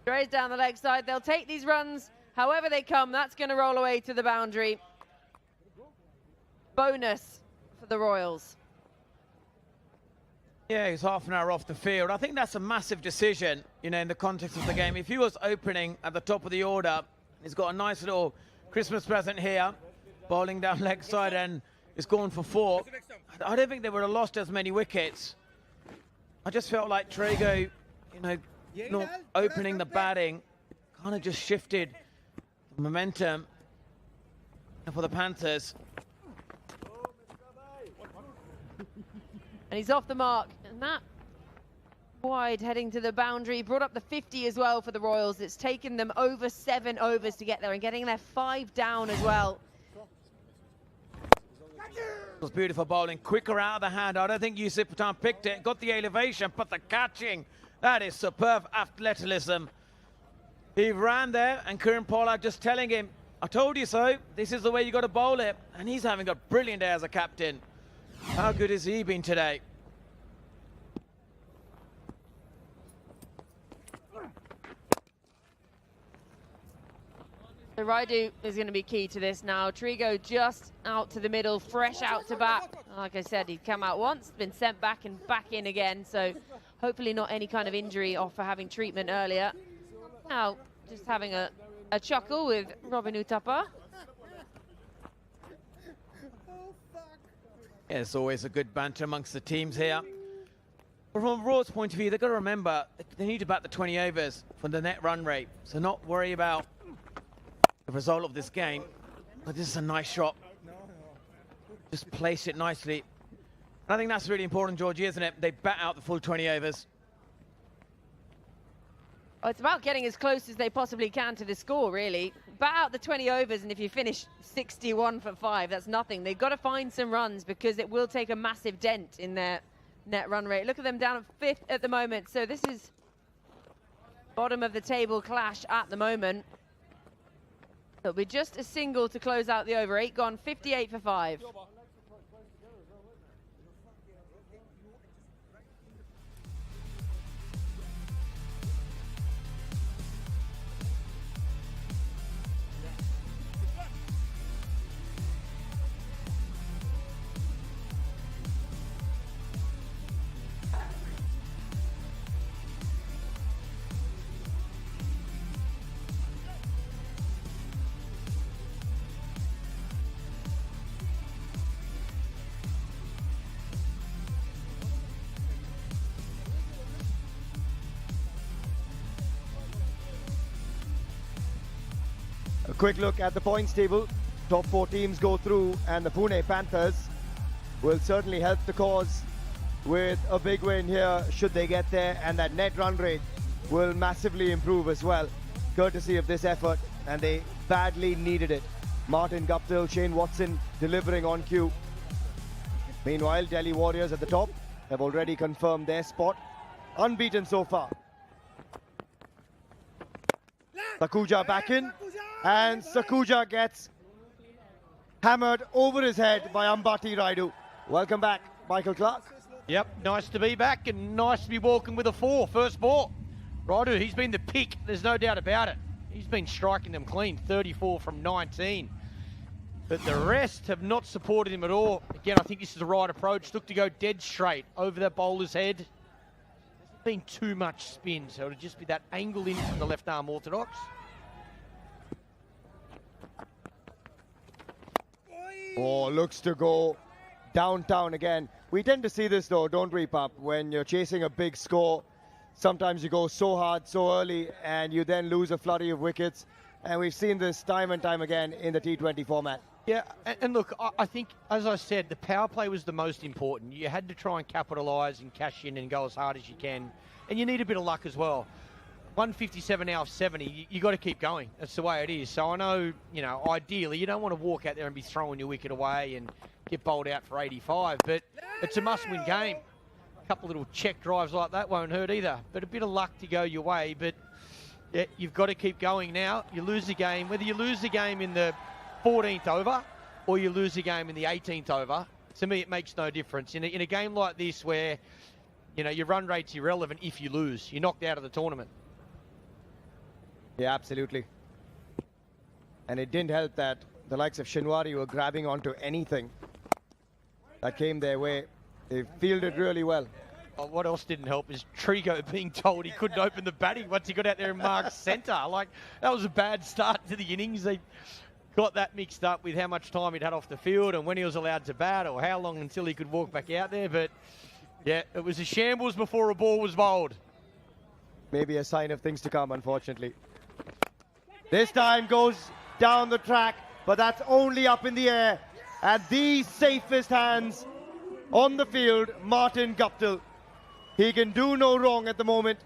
Straight down the leg side. They'll take these runs however they come. That's going to roll away to the boundary. Bonus for the Royals. Yeah, he's half an hour off the field. I think that's a massive decision, you know, in the context of the game. If he was opening at the top of the order, he's got a nice little Christmas present here, bowling down leg side, and it's gone for 4. I don't think they would have lost as many wickets. I just felt like Trigo, not opening the batting, kind of just shifted the momentum for the Panthers. And he's off the mark. And that wide heading to the boundary brought up the 50 as well for the Royals. It's taken them over 7 overs to get there and getting their 5 down as well. It was beautiful bowling, quicker out of the hand. I don't think Yusuf Pathan picked it, got the elevation, but the catching, that is superb athleticism. He ran there and Kieron Pollard just telling him, I told you so, this is the way you got to bowl it. And he's having a brilliant day as a captain. How good has he been today? So Raidu is going to be key to this now. Trigo just out to the middle, fresh out to bat. Like I said, he'd come out once, been sent back and back in again. So hopefully not any kind of injury off for having treatment earlier. Now just having a chuckle with Robin Uthappa. Yeah, it's always a good banter amongst the teams here. But from Royals' point of view, they've got to remember they need to bat the 20 overs for the net run rate. So not worry about the result of this game. But this is a nice shot. Just place it nicely. And I think that's really important, Georgie, isn't it? They bat out the full 20 overs. Oh, it's about getting as close as they possibly can to the score, really. Bat out the 20 overs, and if you finish 61 for 5, that's nothing. They've got to find some runs because it will take a massive dent in their net run rate. Look at them down at 5th at the moment. So this is bottom of the table clash at the moment. It'll be just a single to close out the over. 8 gone, 58 for 5. A quick look at the points table. Top 4 teams go through, and the Pune Panthers will certainly help the cause with a big win here should they get there, and that net run rate will massively improve as well, courtesy of this effort, and they badly needed it. Martin Guptill, Shane Watson delivering on cue. Meanwhile, Delhi Warriors at the top have already confirmed their spot, unbeaten so far. Sakuja back in, and Sakuja gets hammered over his head by Ambati Raidu. Welcome back, Michael Clark. Yep, nice to be back and nice to be walking with a 4, first ball. Raidu, he's been the pick, there's no doubt about it. He's been striking them clean, 34 from 19. But the rest have not supported him at all. Again, I think this is the right approach. Look to go dead straight over that bowler's head. There's been too much spin, so it'll just be that angle in from the left arm orthodox. Oh, looks to go downtown again. We tend to see this though, don't we, Pup? When you're chasing a big score, sometimes you go so hard, so early, and you then lose a flurry of wickets. And we've seen this time and time again in the T20 format. Yeah, and look, I think, as I said, the power play was the most important. You had to try and capitalise and cash in and go as hard as you can. And you need a bit of luck as well. 157 out of 70, you got to keep going. That's the way it is. So I know, ideally, you don't want to walk out there and be throwing your wicket away and get bowled out for 85, but it's a must-win game. A couple little check drives like that won't hurt either, but a bit of luck to go your way. But yeah, you've got to keep going now. You lose the game, whether you lose the game in the 14th over or you lose the game in the 18th over, to me it makes no difference. In a game like this where, your run rate's irrelevant if you lose. You're knocked out of the tournament. Yeah, absolutely. And it didn't help that the likes of Shinwari were grabbing onto anything that came their way. They fielded really well. Oh, what else didn't help is Trigo being told he couldn't open the batting once he got out there and marked centre. Like, that was a bad start to the innings. They got that mixed up with how much time he'd had off the field and when he was allowed to bat or how long until he could walk back out there. But Yeah, it was a shambles before a ball was bowled. Maybe a sign of things to come, unfortunately. This time goes down the track, but that's only up in the air. At the safest hands on the field, Martin Guptill. He can do no wrong at the moment,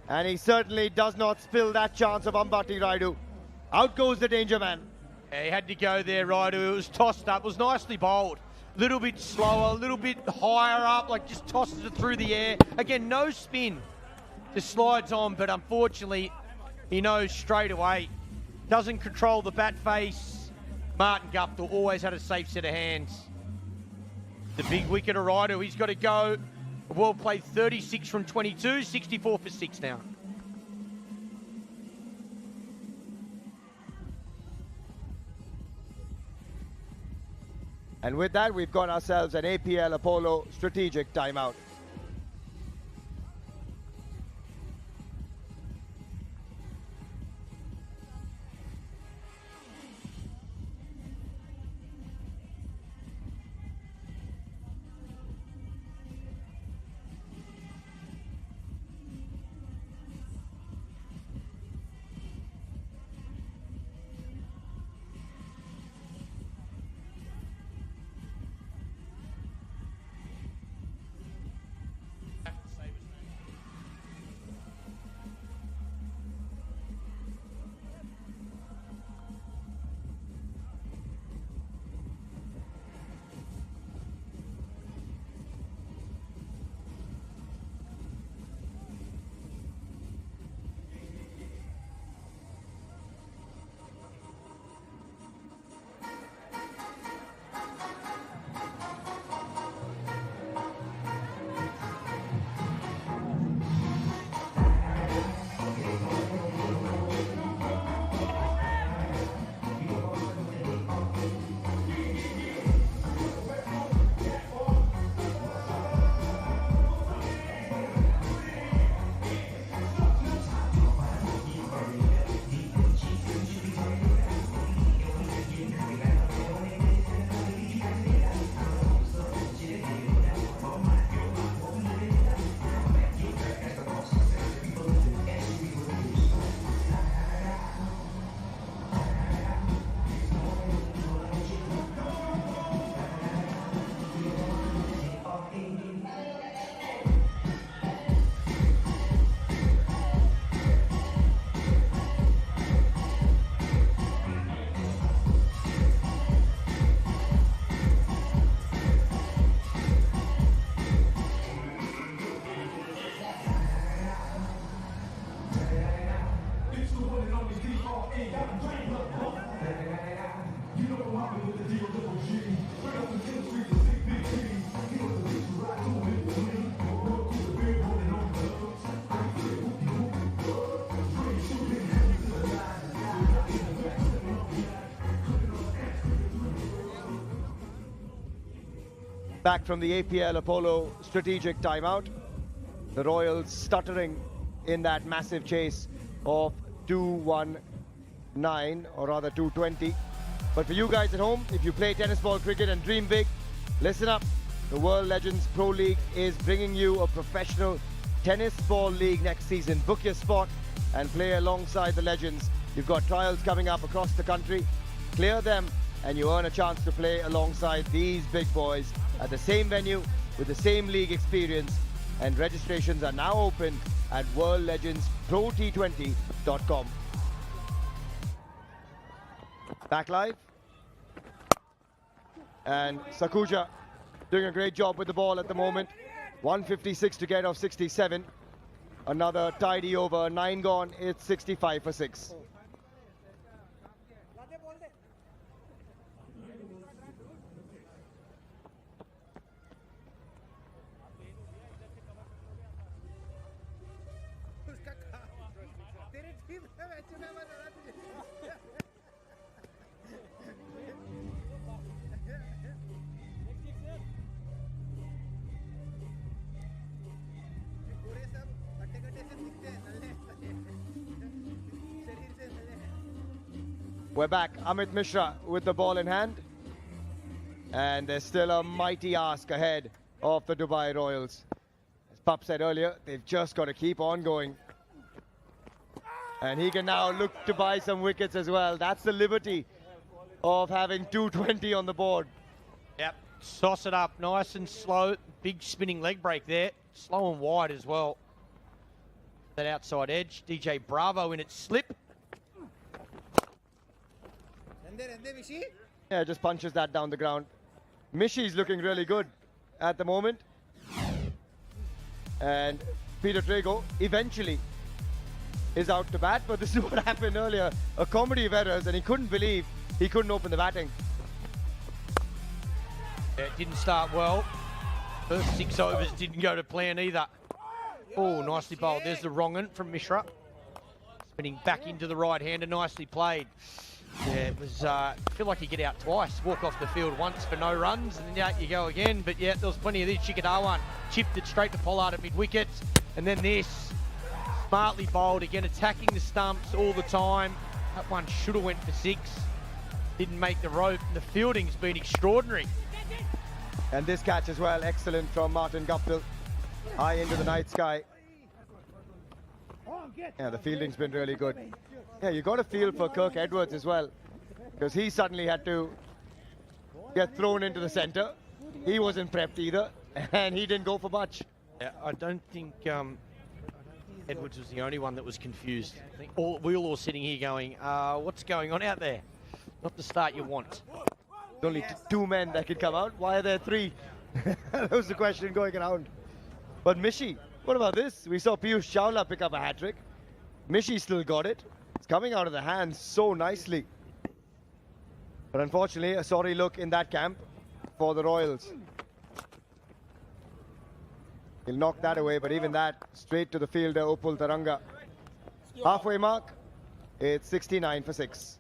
and he certainly does not spill that chance of Ambati Raidu. Out goes the danger man. Yeah, he had to go there, Raidu. It was tossed up. It was nicely bowled. A little bit slower, a little bit higher up, like just tosses it through the air. Again, no spin. Just slides on, but unfortunately, he knows straight away. Doesn't control the bat face. Martin Guptill always had a safe set of hands. The big wicket of Raidu, he's got to go. Well played, 36 from 22, 64 for 6 now. And with that, we've got ourselves an APL Apollo strategic timeout. Back from the APL Apollo strategic timeout. The Royals stuttering in that massive chase of 219, or rather 220. But for you guys at home, if you play tennis ball cricket and dream big, listen up. The World Legends Pro League is bringing you a professional tennis ball league next season. Book your spot and play alongside the legends. You've got trials coming up across the country. Clear them and you earn a chance to play alongside these big boys at the same venue with the same league experience. And registrations are now open at worldlegendsprot20.com. Back live. And Sakuja doing a great job with the ball at the moment. 156 to get off 67. Another tidy over, 9 gone, it's 65 for 6. We're back. Amit Mishra with the ball in hand. And there's still a mighty ask ahead of the Dubai Royals. Pup said earlier, they've just got to keep on going. And he can now look to buy some wickets as well. That's the liberty of having 220 on the board. Yep, sauce it up nice and slow. Big spinning leg break there. Slow and wide as well. That outside edge. DJ Bravo in its slip. Yeah, just punches that down the ground. Mishy's looking really good at the moment. And Peter Trago eventually is out to bat, but this is what happened earlier. A comedy of errors, and he couldn't believe he couldn't open the batting. Yeah, it didn't start well. First 6 overs didn't go to plan either. Oh, nicely bowled. There's the wrong one from Mishra. Spinning back into the right-hander, nicely played. Yeah, it was, I feel like you get out twice. Walk off the field once for no runs, and then out you go again. But yeah, there was plenty of this. Shikhar chipped it straight to Pollard at mid-wicket. And then this, smartly bowled, again attacking the stumps all the time. That one should have went for 6. Didn't make the rope. The fielding's been extraordinary. And this catch as well, excellent from Martin Guptill. High into the night sky. Yeah, the fielding's been really good. Yeah, you got a feel for Kirk Edwards as well, because he suddenly had to get thrown into the centre. He wasn't prepped either, and he didn't go for much. Yeah, I don't think Edwards was the only one that was confused. I think we were all sitting here going, what's going on out there? Not the start you want. There's only 2 men that could come out. Why are there 3? That was the question going around. But Mishy, what about this? We saw Piyush Chawla pick up a hat-trick. Mishy still got it. It's coming out of the hands so nicely. But unfortunately, a sorry look in that camp for the Royals. He'll knock that away, but even that, straight to the fielder, Upul Taranga. Halfway mark, it's 69 for 6.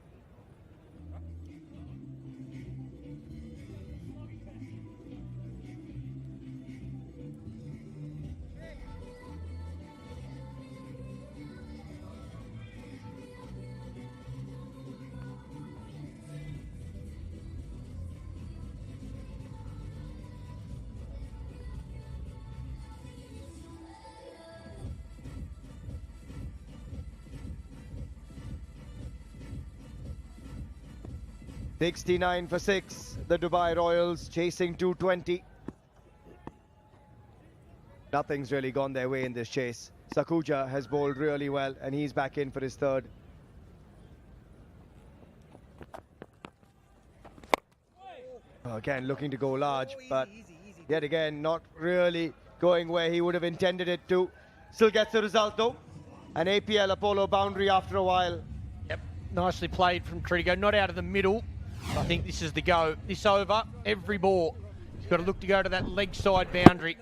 $69 for 6, the Dubai Royals chasing 220. Nothing's really gone their way in this chase. Sakuja has bowled really well, and he's back in for his 3rd. Again, looking to go large, but yet again, not really going where he would have intended it to. Still gets the result though. An APL Apollo boundary after a while. Yep, nicely played from Trigo, not out of the middle. I think this is the go. This over, every ball. He's got to look to go to that leg side boundary.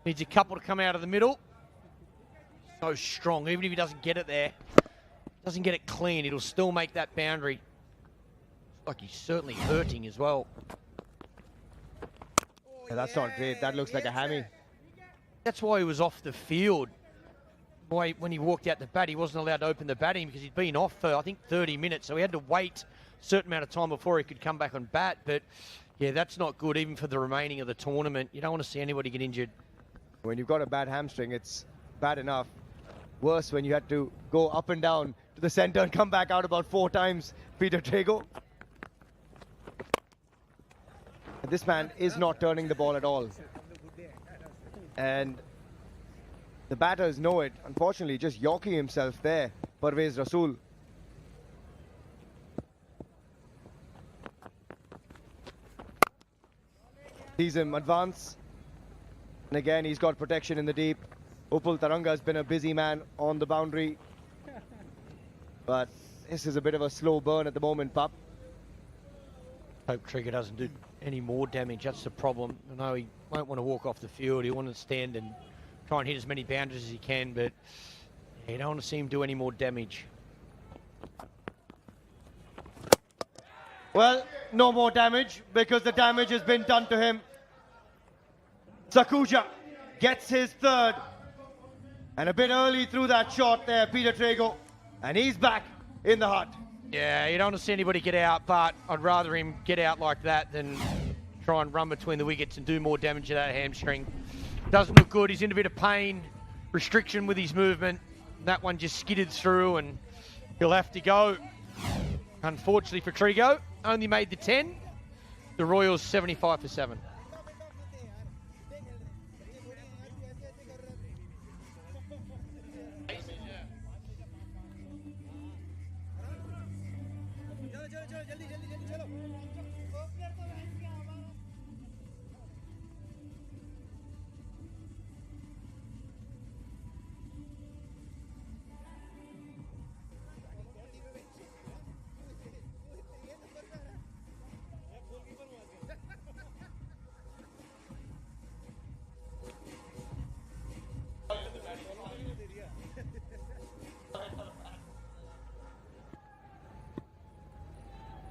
Needs a couple to come out of the middle. So strong, even if he doesn't get it there. Doesn't get it clean, it'll still make that boundary. Looks like he's certainly hurting as well. Yeah, that's not great. That looks like a hammy. That's why he was off the field. Why, when he walked out the bat, he wasn't allowed to open the batting because he'd been off for, I think, 30 minutes. So he had to wait a certain amount of time before he could come back on bat. But, yeah, that's not good even for the remaining of the tournament. You don't want to see anybody get injured. When you've got a bad hamstring, it's bad enough. Worse when you had to go up and down to the centre and come back out about 4 times, Peter Trago. This man is not turning the ball at all. And the batters know it. Unfortunately, just yorking himself there, Parvez Rasool. Sees him advance. And again, he's got protection in the deep. Upul Taranga has been a busy man on the boundary. But this is a bit of a slow burn at the moment, Pup. Hope Trigger doesn't do any more damage. That's the problem. I know he won't want to walk off the field. He wants to stand and try and hit as many boundaries as he can, but you don't want to see him do any more damage. Well, no more damage because the damage has been done to him. Sakuja gets his 3rd. And a bit early through that shot there, Peter Trago. And he's back in the hut. Yeah, you don't want to see anybody get out, but I'd rather him get out like that than try and run between the wickets and do more damage to that hamstring. Doesn't look good. He's in a bit of pain, restriction with his movement. That one just skidded through and he'll have to go. Unfortunately for Trigo, only made the 10. The Royals 75 for 7.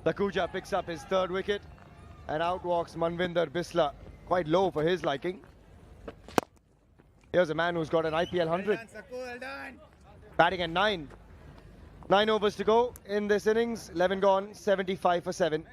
Takuja picks up his third wicket and out walks Manvinder Bisla, quite low for his liking. Here's a man who's got an IPL 100. Batting at 9. 9 overs to go in this innings, 11 gone, 75 for 7.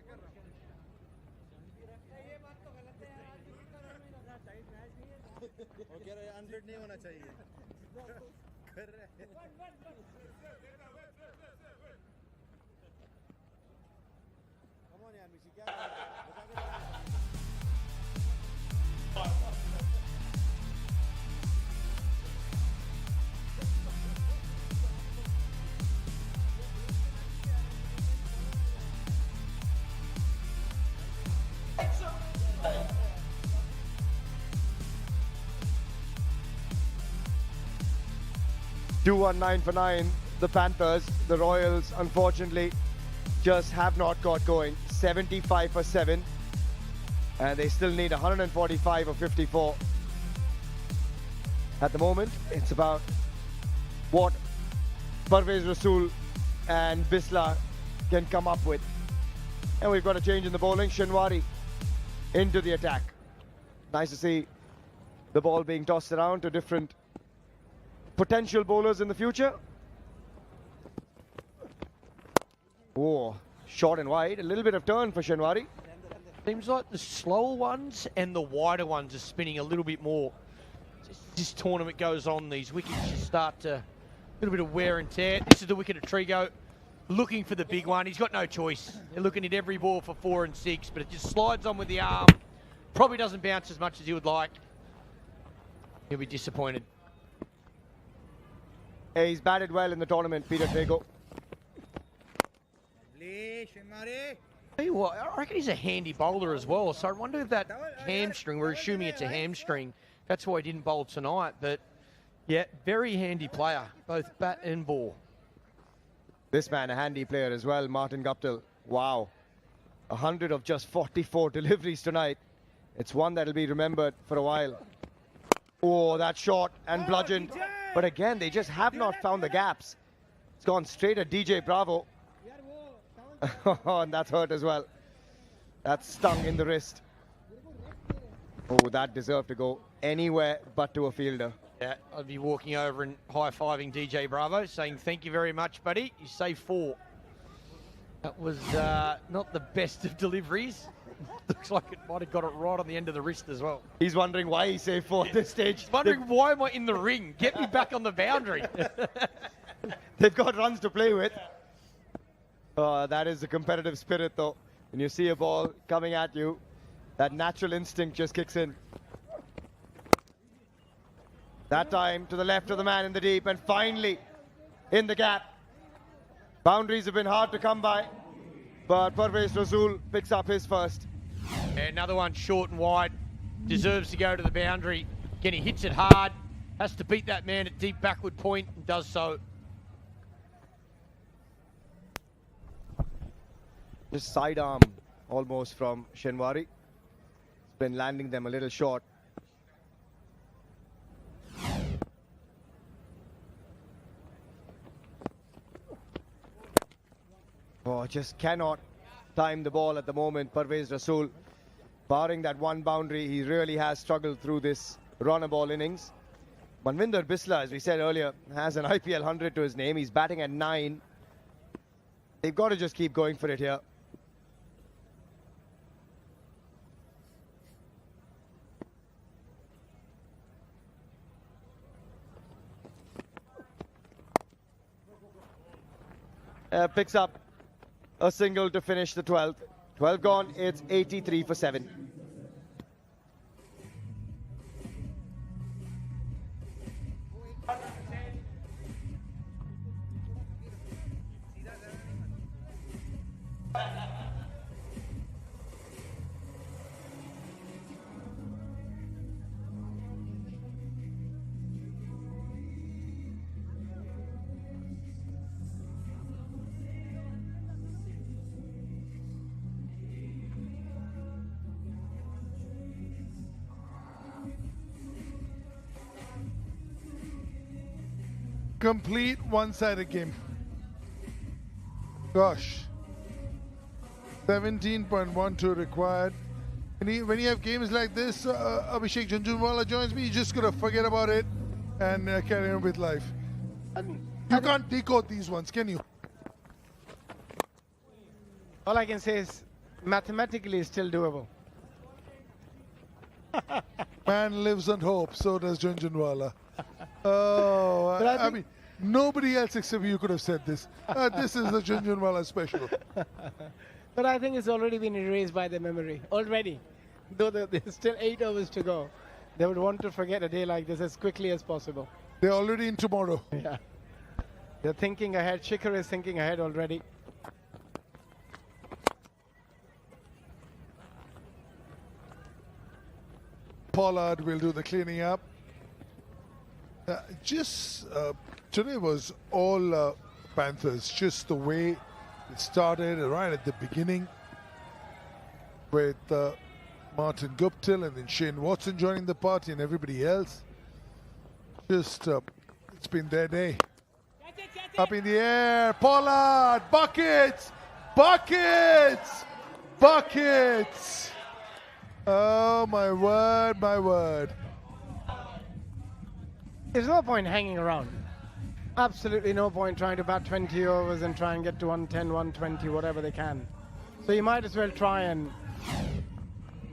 $219 for 9, the Panthers. The Royals, unfortunately, just have not got going. 75 for 7. And they still need 145 or 54. At the moment, it's about what Parvez Rasool and Bisla can come up with. And we've got a change in the bowling. Shinwari into the attack. Nice to see the ball being tossed around to different potential bowlers in the future. Oh, short and wide. A little bit of turn for Shinwari. Seems like the slower ones and the wider ones are spinning a little bit more. This tournament goes on, these wickets just start to, a little bit of wear and tear. This is the wicket of Trigo, looking for the big one. He's got no choice. They're looking at every ball for 4 and 6, but it just slides on with the arm. Probably doesn't bounce as much as he would like. He'll be disappointed. Yeah, he's batted well in the tournament, Peter Trigo. Tell you what, I reckon he's a handy bowler as well. So I wonder if that hamstring, we're assuming it's a hamstring, that's why he didn't bowl tonight. But yeah, very handy player, both bat and ball. This man, a handy player as well, Martin Guptill. Wow. 100 of just 44 deliveries tonight. It's one that'll be remembered for a while. Oh, that shot and bludgeoned. But again, they just have not found the gaps. It's gone straight at DJ Bravo. And that's hurt as well. That stung in the wrist. Oh, that deserved to go anywhere but to a fielder. Yeah, I'd be walking over and high-fiving DJ Bravo, saying thank you very much, buddy. You saved 4. That was not the best of deliveries. Looks like it might have got it right on the end of the wrist as well. He's wondering why he saved 4 at this stage. He's wondering why am I in the ring? Get me back on the boundary. They've got runs to play with. That is the competitive spirit, though. When you see a ball coming at you, that natural instinct just kicks in. That time to the left of the man in the deep, and finally in the gap. Boundaries have been hard to come by, but Parvez Rasool picks up his first. Another one short and wide. Deserves to go to the boundary. Again, he hits it hard. Has to beat that man at deep backward point, and does so. Just sidearm almost from Shinwari. It's been landing them a little short. Oh, just cannot time the ball at the moment, Parvez Rasool. Barring that one boundary, he really has struggled through this runner ball innings. Manvinder Bisla, as we said earlier, has an IPL 100 to his name. He's batting at 9. They've got to just keep going for it here. picks up a single to finish the 12th. 12 gone, it's 83 for 7. Complete one-sided game. Gosh. 17.12 required. When you have games like this, Abhishek Jhunjhunwala joins me, you just gotta forget about it and carry on with life. You can't decode these ones, can you? All I can say is mathematically it's still doable. Man lives on hope, so does Jhunjhunwala. Oh, I mean, nobody else except you could have said this. This is the Jhunjhunwala special. But I think it's already been erased by the memory. Already. Though there's still 8 hours to go. They would want to forget a day like this as quickly as possible. They're already in tomorrow. Yeah. They're thinking ahead. Shikhar is thinking ahead already. Pollard will do the cleaning up. Today was all Panthers, just the way it started right at the beginning with Martin Guptill and then Shane Watson joining the party and everybody else. Just, it's been their day. Up in the air, Pollard, buckets, buckets, buckets. Oh, my word, my word. There's no point hanging around. Absolutely no point trying to bat 20 overs and try and get to 110, 120, whatever they can. So you might as well try and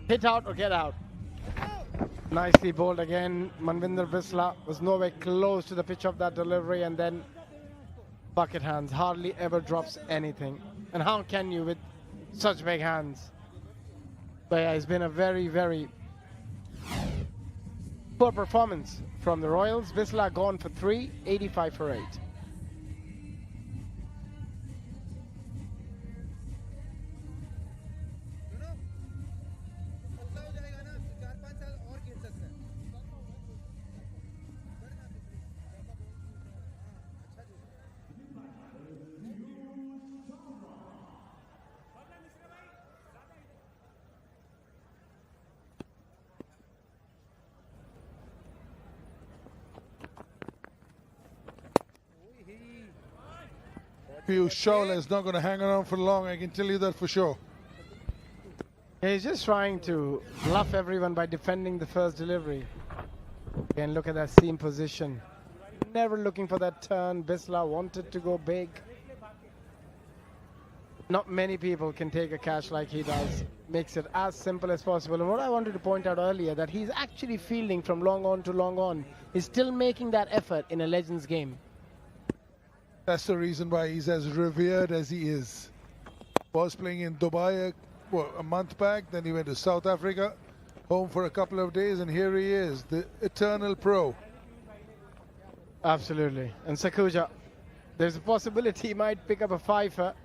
hit out or get out. Nicely bowled again. Manvinder Bisla was nowhere close to the pitch of that delivery, and then bucket hands. Hardly ever drops anything. And how can you with such big hands? But yeah, it's been a very, very poor performance from the Royals. Bisla gone for 3, 85 for 8. Piyush Chawla is not going to hang around for long, I can tell you that for sure. Yeah, he's just trying to bluff everyone by defending the first delivery. Again, look at that seam position. Never looking for that turn. Bisla wanted to go big. Not many people can take a catch like he does. Makes it as simple as possible. And what I wanted to point out earlier, that he's actually fielding from long on to long on. He's still making that effort in a Legends game. That's the reason why he's as revered as he is. Was playing in Dubai a month back, then he went to South Africa, home for a couple of days, and here he is, the eternal pro. Absolutely. And Sakuja, there's a possibility he might pick up a fifer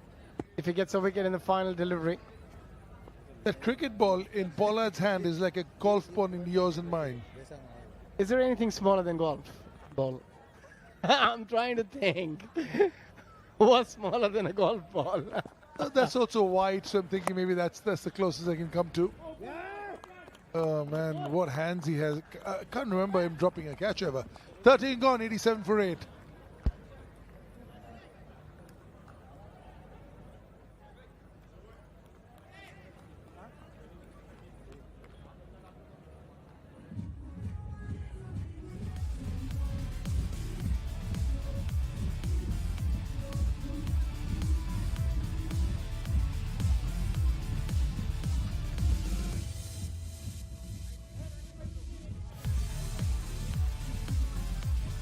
if he gets a wicket in the final delivery. That cricket ball in Pollard's hand is like a golf ball in yours and mine. Is there anything smaller than golf ball? I'm trying to think. What's smaller than a golf ball? That's also wide, so I'm thinking maybe that's the closest I can come to. Oh man, what hands he has. I can't remember him dropping a catch ever. 13 gone, 87 for 8.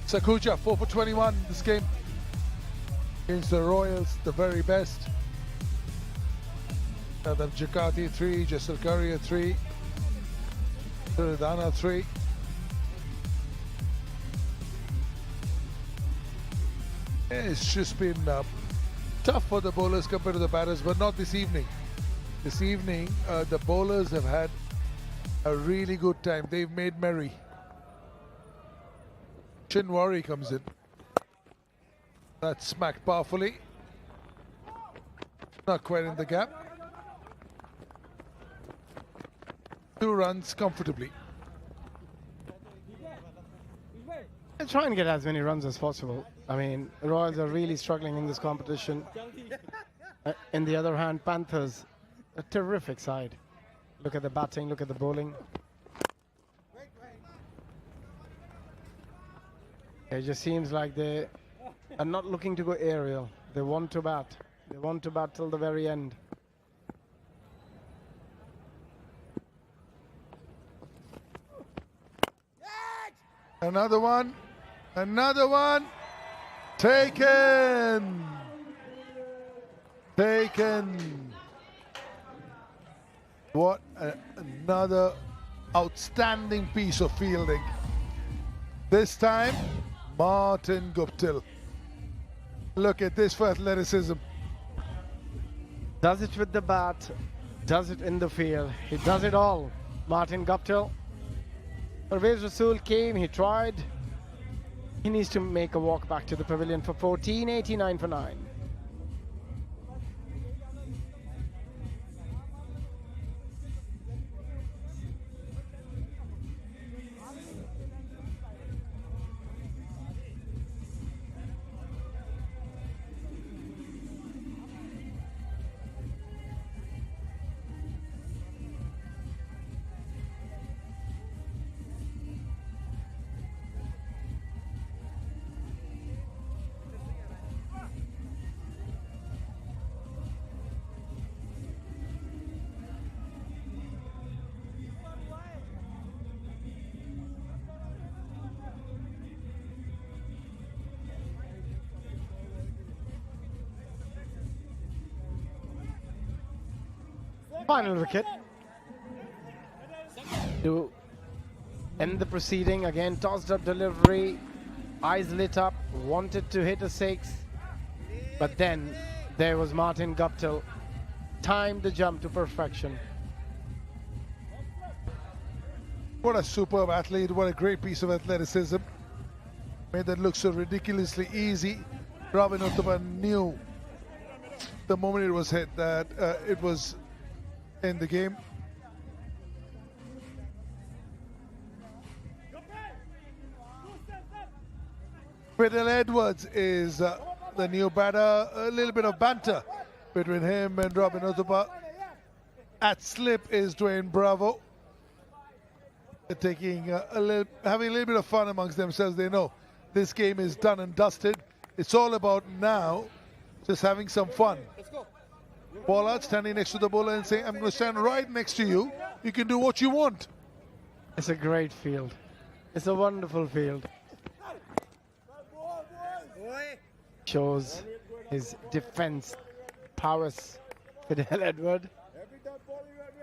Sakuja, 4 for 21 this game. Against the Royals, the very best. Adam Jakati 3, Jaisal Currier 3, Suradana 3. It's just been tough for the bowlers compared to the batters, but not this evening. This evening, the bowlers have had a really good time. They've made merry. Chinwari comes in. That's smacked powerfully. Not quite in the gap. 2 runs comfortably. They're trying to get as many runs as possible. I mean, Royals are really struggling in this competition. On the other hand, Panthers, a terrific side. Look at the batting, look at the bowling. It just seems like they are not looking to go aerial. They want to bat. They want to bat till the very end. Another one. Another one. Taken. Taken. What another outstanding piece of fielding. This time, Martin Guptill. Look at this for athleticism. Does it with the bat, does it in the field. He does it all, Martin Guptill. Pervez Rasool came, he tried. He needs to make a walk back to the pavilion for 14.89 for 9. Final wicket to end the proceeding. Again, tossed up delivery, eyes lit up, wanted to hit a 6, but then there was Martin Guptill, timed the jump to perfection. What a superb athlete, what a great piece of athleticism. Made that look so ridiculously easy. Robin Uthappa knew the moment it was hit that it was in the game. Riddle Edwards is the new batter. A little bit of banter between him and Robin Uthappa. At slip is Dwayne Bravo. They're taking having a little bit of fun amongst themselves. They know this game is done and dusted. It's all about now just having some fun. Pollard standing next to the bowler and saying, I'm going to stand right next to you. You can do what you want. It's a great field. It's a wonderful field. Shows his defense prowess, Fidel Edward.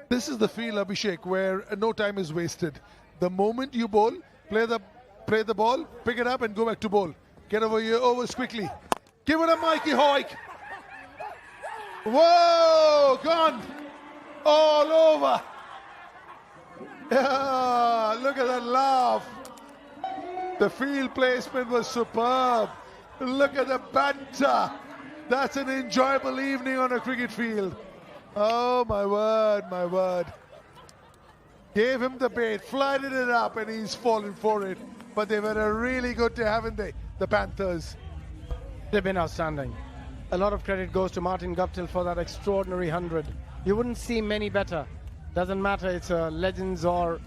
This is the field, Abhishek, where no time is wasted. The moment you bowl, play the ball, pick it up and go back to bowl. Get over your overs quickly. Give it a Mikey Hoik. Whoa, gone all over. Yeah, look at that laugh. The field placement was superb. Look at the banter. That's an enjoyable evening on a cricket field. Oh, my word, my word. Gave him the bait, flooded it up, and he's fallen for it. But they've had a really good day, haven't they, the Panthers? They've been outstanding. A lot of credit goes to Martin Guptill for that extraordinary 100. You wouldn't see many better. Doesn't matter it's a Legends or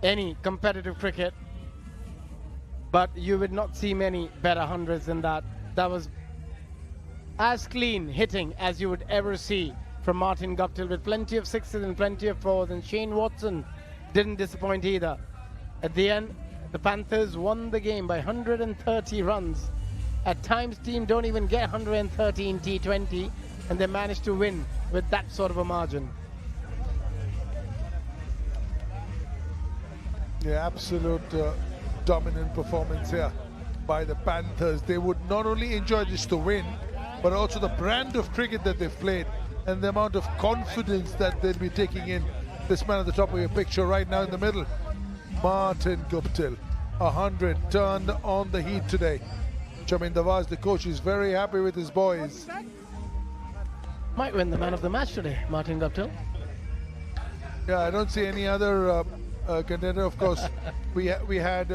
any competitive cricket, but you would not see many better hundreds than that. That was as clean hitting as you would ever see from Martin Guptill, with plenty of sixes and plenty of fours, and Shane Watson didn't disappoint either. At the end, the Panthers won the game by 130 runs At times, teams don't even get 130 in T20, and they manage to win with that sort of a margin. Yeah, absolute dominant performance here by the Panthers. They would not only enjoy this to win, but also the brand of cricket that they've played and the amount of confidence that they'll be taking in. This man at the top of your picture right now in the middle, Martin Guptill, 100 turned on the heat today. Chamin Davaz, the coach, is very happy with his boys. Might win the man of the match today, Martin Guptill. Yeah, I don't see any other contender. Of course, we had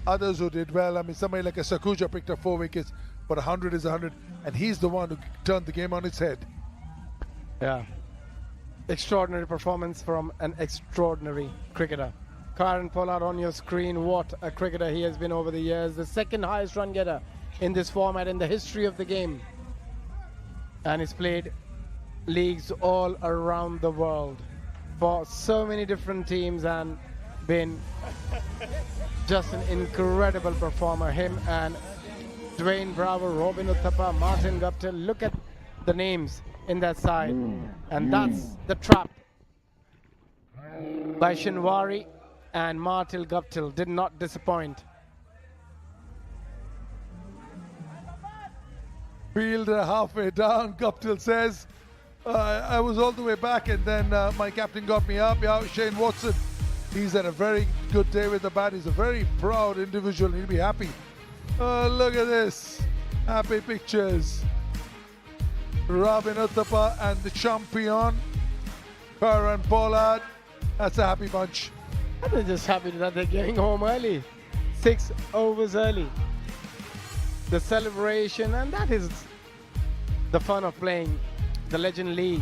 others who did well. I mean, somebody like a Sakuja picked up 4 wickets, but 100 is 100, and he's the one who turned the game on its head. Yeah. Extraordinary performance from an extraordinary cricketer. Kieron Pollard on your screen. What a cricketer he has been over the years. The second highest run getter in this format in the history of the game. And he's played leagues all around the world for so many different teams and been just an incredible performer. Him and Dwayne Bravo, Robin Uthappa, Martin Guptill. Look at the names in that side. And that's the trap by Shinwari, and Martin Guptill did not disappoint. Fielder halfway down, Guptill says, I was all the way back and then my captain got me up. Yeah, Shane Watson, he's had a very good day with the bat. He's a very proud individual. He'll be happy. Look at this. Happy pictures. Robin Uthappa and the champion, Kieron Pollard. That's a happy bunch. They're just happy that they're getting home early. 6 overs early. The celebration, and that is the fun of playing the Legend League,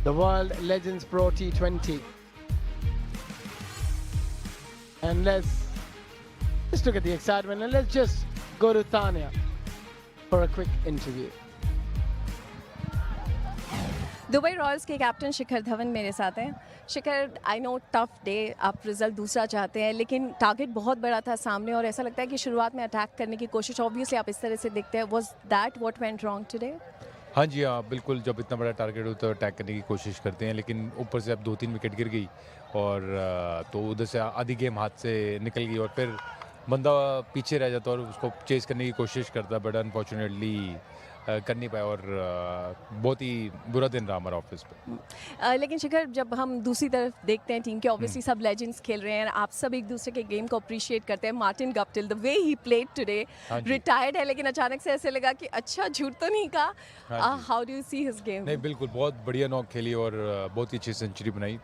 the World Legends Pro T20. And let's look at the excitement, and let's just go to Tanya for a quick interview. Dubai Royals के captain Shikhar Dhawan मेरे साथ हैं। शिखर, I know tough day, आप result दूसरा चाहते हैं, लेकिन target बहुत बड़ा था सामने और ऐसा लगता है कि शुरुआत में अटैक करने की कोशिश, ऑब्वियसली आप इस तरह से देखते हैं, was that what went wrong today? हाँ जी, हाँ बिल्कुल, जब इतना बड़ा टारगेट हो तो अटैक करने की कोशिश करते हैं, लेकिन ऊपर से अब 2-3 विकेट गिर गई और तो उधर से आधी गेम हाथ से निकल गई और फिर बंदा पीछे रह जाता और उसको चेस करने की कोशिश करता, बट अनफॉर्चुनेटली कर नहीं पाया और बहुत ही बुरा दिन रहा हमारा ऑफिस पे। लेकिन शिखर, जब हम दूसरी तरफ देखते हैं टीम के, ऑब्वियसली सब लेजेंड्स खेल रहे हैं, आप सब एक दूसरे के गेम को अप्रिशिएट करते हैं। Martin Guptill, the way he played today, retired है लेकिन अचानक से ऐसे लगा कि अच्छा झूठ तो नहीं कहा। How do you see his game? नहीं, बिल्कुल बहुत बढ़िया नॉक खेली और बहुत ही अच्छी सेंचुरी बनाई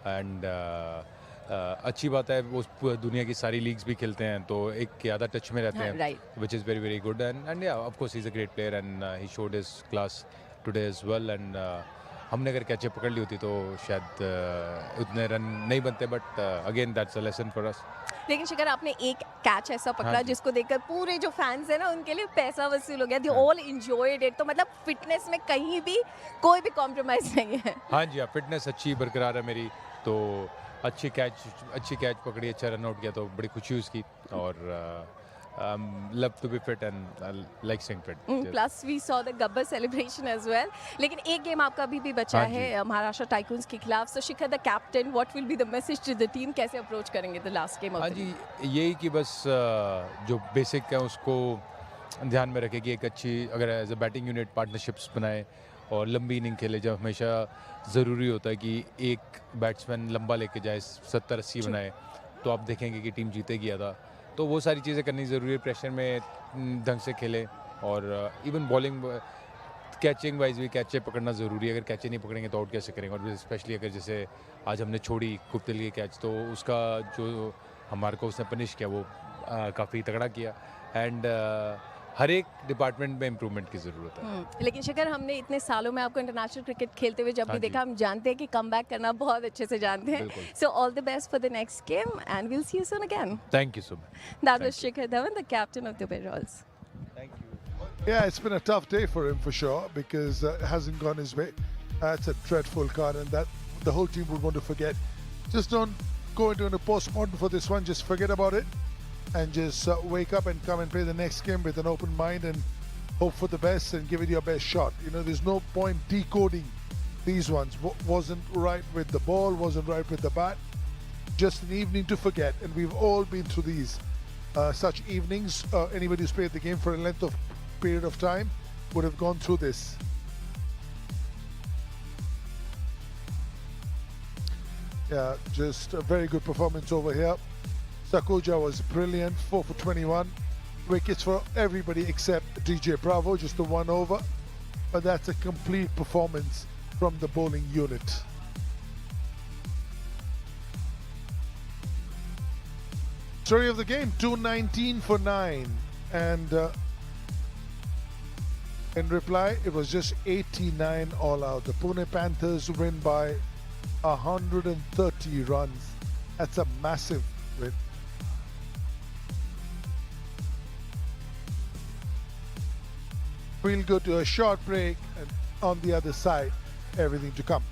एंड अच्छी बात है, वो दुनिया की सारी लीग्स भी खेलते हैं तो एक ज़्यादा टच में रहते हैं, which is very very good and या of course he is a great player and he showed his class today as well and हमने अगर कैचअप पकड़ ली होती तो शायद उतने रन नहीं बनते, but again that's a lesson for us. लेकिन शिखर, आपने एक कैच ऐसा पकड़ा जिसको देखकर पूरे जो फैंस हैं ना, उनके लिए पैसा वसूल हो गया। They all enjoyed it. तो मतलब फिटनेस में कहीं भी कोई भी कॉम्प्रोमाइज नहीं है। हाँ जी, हाँ, फिटनेस अच्छी बरकरार है मेरी, तो अच्छी कैच पकड़ी, अच्छा रन आउट किया तो बड़ी खुशी हुई उसकी और love to be fit and like staying fit. Plus we saw the Gabbar celebration as well. लेकिन एक गेम आपका अभी भी बचा है महाराष्ट्र टाइकून्स के खिलाफ। So Shikhar, the captain, what will be the message to the team? कैसे अप्रोच करेंगे the last game? हाँ जी, यही कि बस जो बेसिक है उसको ध्यान में रखे कि एक अच्छी अगर as a batting unit partnerships बनाए और लंबी इनिंग खेले। जब हमेशा ज़रूरी होता है कि एक बैट्समैन लंबा लेके जाए, 70-80 बनाए, तो आप देखेंगे कि टीम जीतेगी ज़्यादा। तो वो सारी चीज़ें करनी ज़रूरी है, प्रेशर में ढंग से खेले और इवन बॉलिंग कैचिंग वाइज भी कैचे पकड़ना ज़रूरी है। अगर कैचे नहीं पकड़ेंगे तो आउट कैसे करेंगे, और स्पेशली अगर जैसे आज हमने छोड़ी गुप्तिल की कैच, तो उसका जो हमारे को उसने पनिश किया वो काफ़ी तगड़ा किया एंड हर एक डिपार्टमेंट में इम्प्रूवमेंट की ज़रूरत है। लेकिन शिखर, हमने इतने सालों में आपको इंटरनेशनल क्रिकेट खेलते हुए जब भी देखा, हम जानते हैं कि कम बैक करना बहुत अच्छे से जानते हैं। So all the best for the next game and will see you soon again. Thank you so much. That was Shikhar Dhawan, the captain of Dubai Royals. Thank you. Yeah, it's been a tough day for him for sure because it hasn't gone his way. It's a dreadful card and that the whole team would want to forget. Just don't go into a postmortem for this one. Just forget about it. and just wake up and come and play the next game with an open mind and hope for the best and give it your best shot. You know, there's no point decoding these ones. Wasn't right with the ball, wasn't right with the bat. Just an evening to forget, and we've all been through these such evenings. Anybody who's played the game for a length of period of time would have gone through this. Yeah, just a very good performance over here. Sakuja was brilliant, 4 for 21. Wickets for everybody except DJ Bravo, just the one over. But that's a complete performance from the bowling unit. Story of the game, 219 for 9. And in reply, it was just 89 all out. The Pune Panthers win by 130 runs. That's a massive win. We'll go to a short break, and on the other side, everything to come.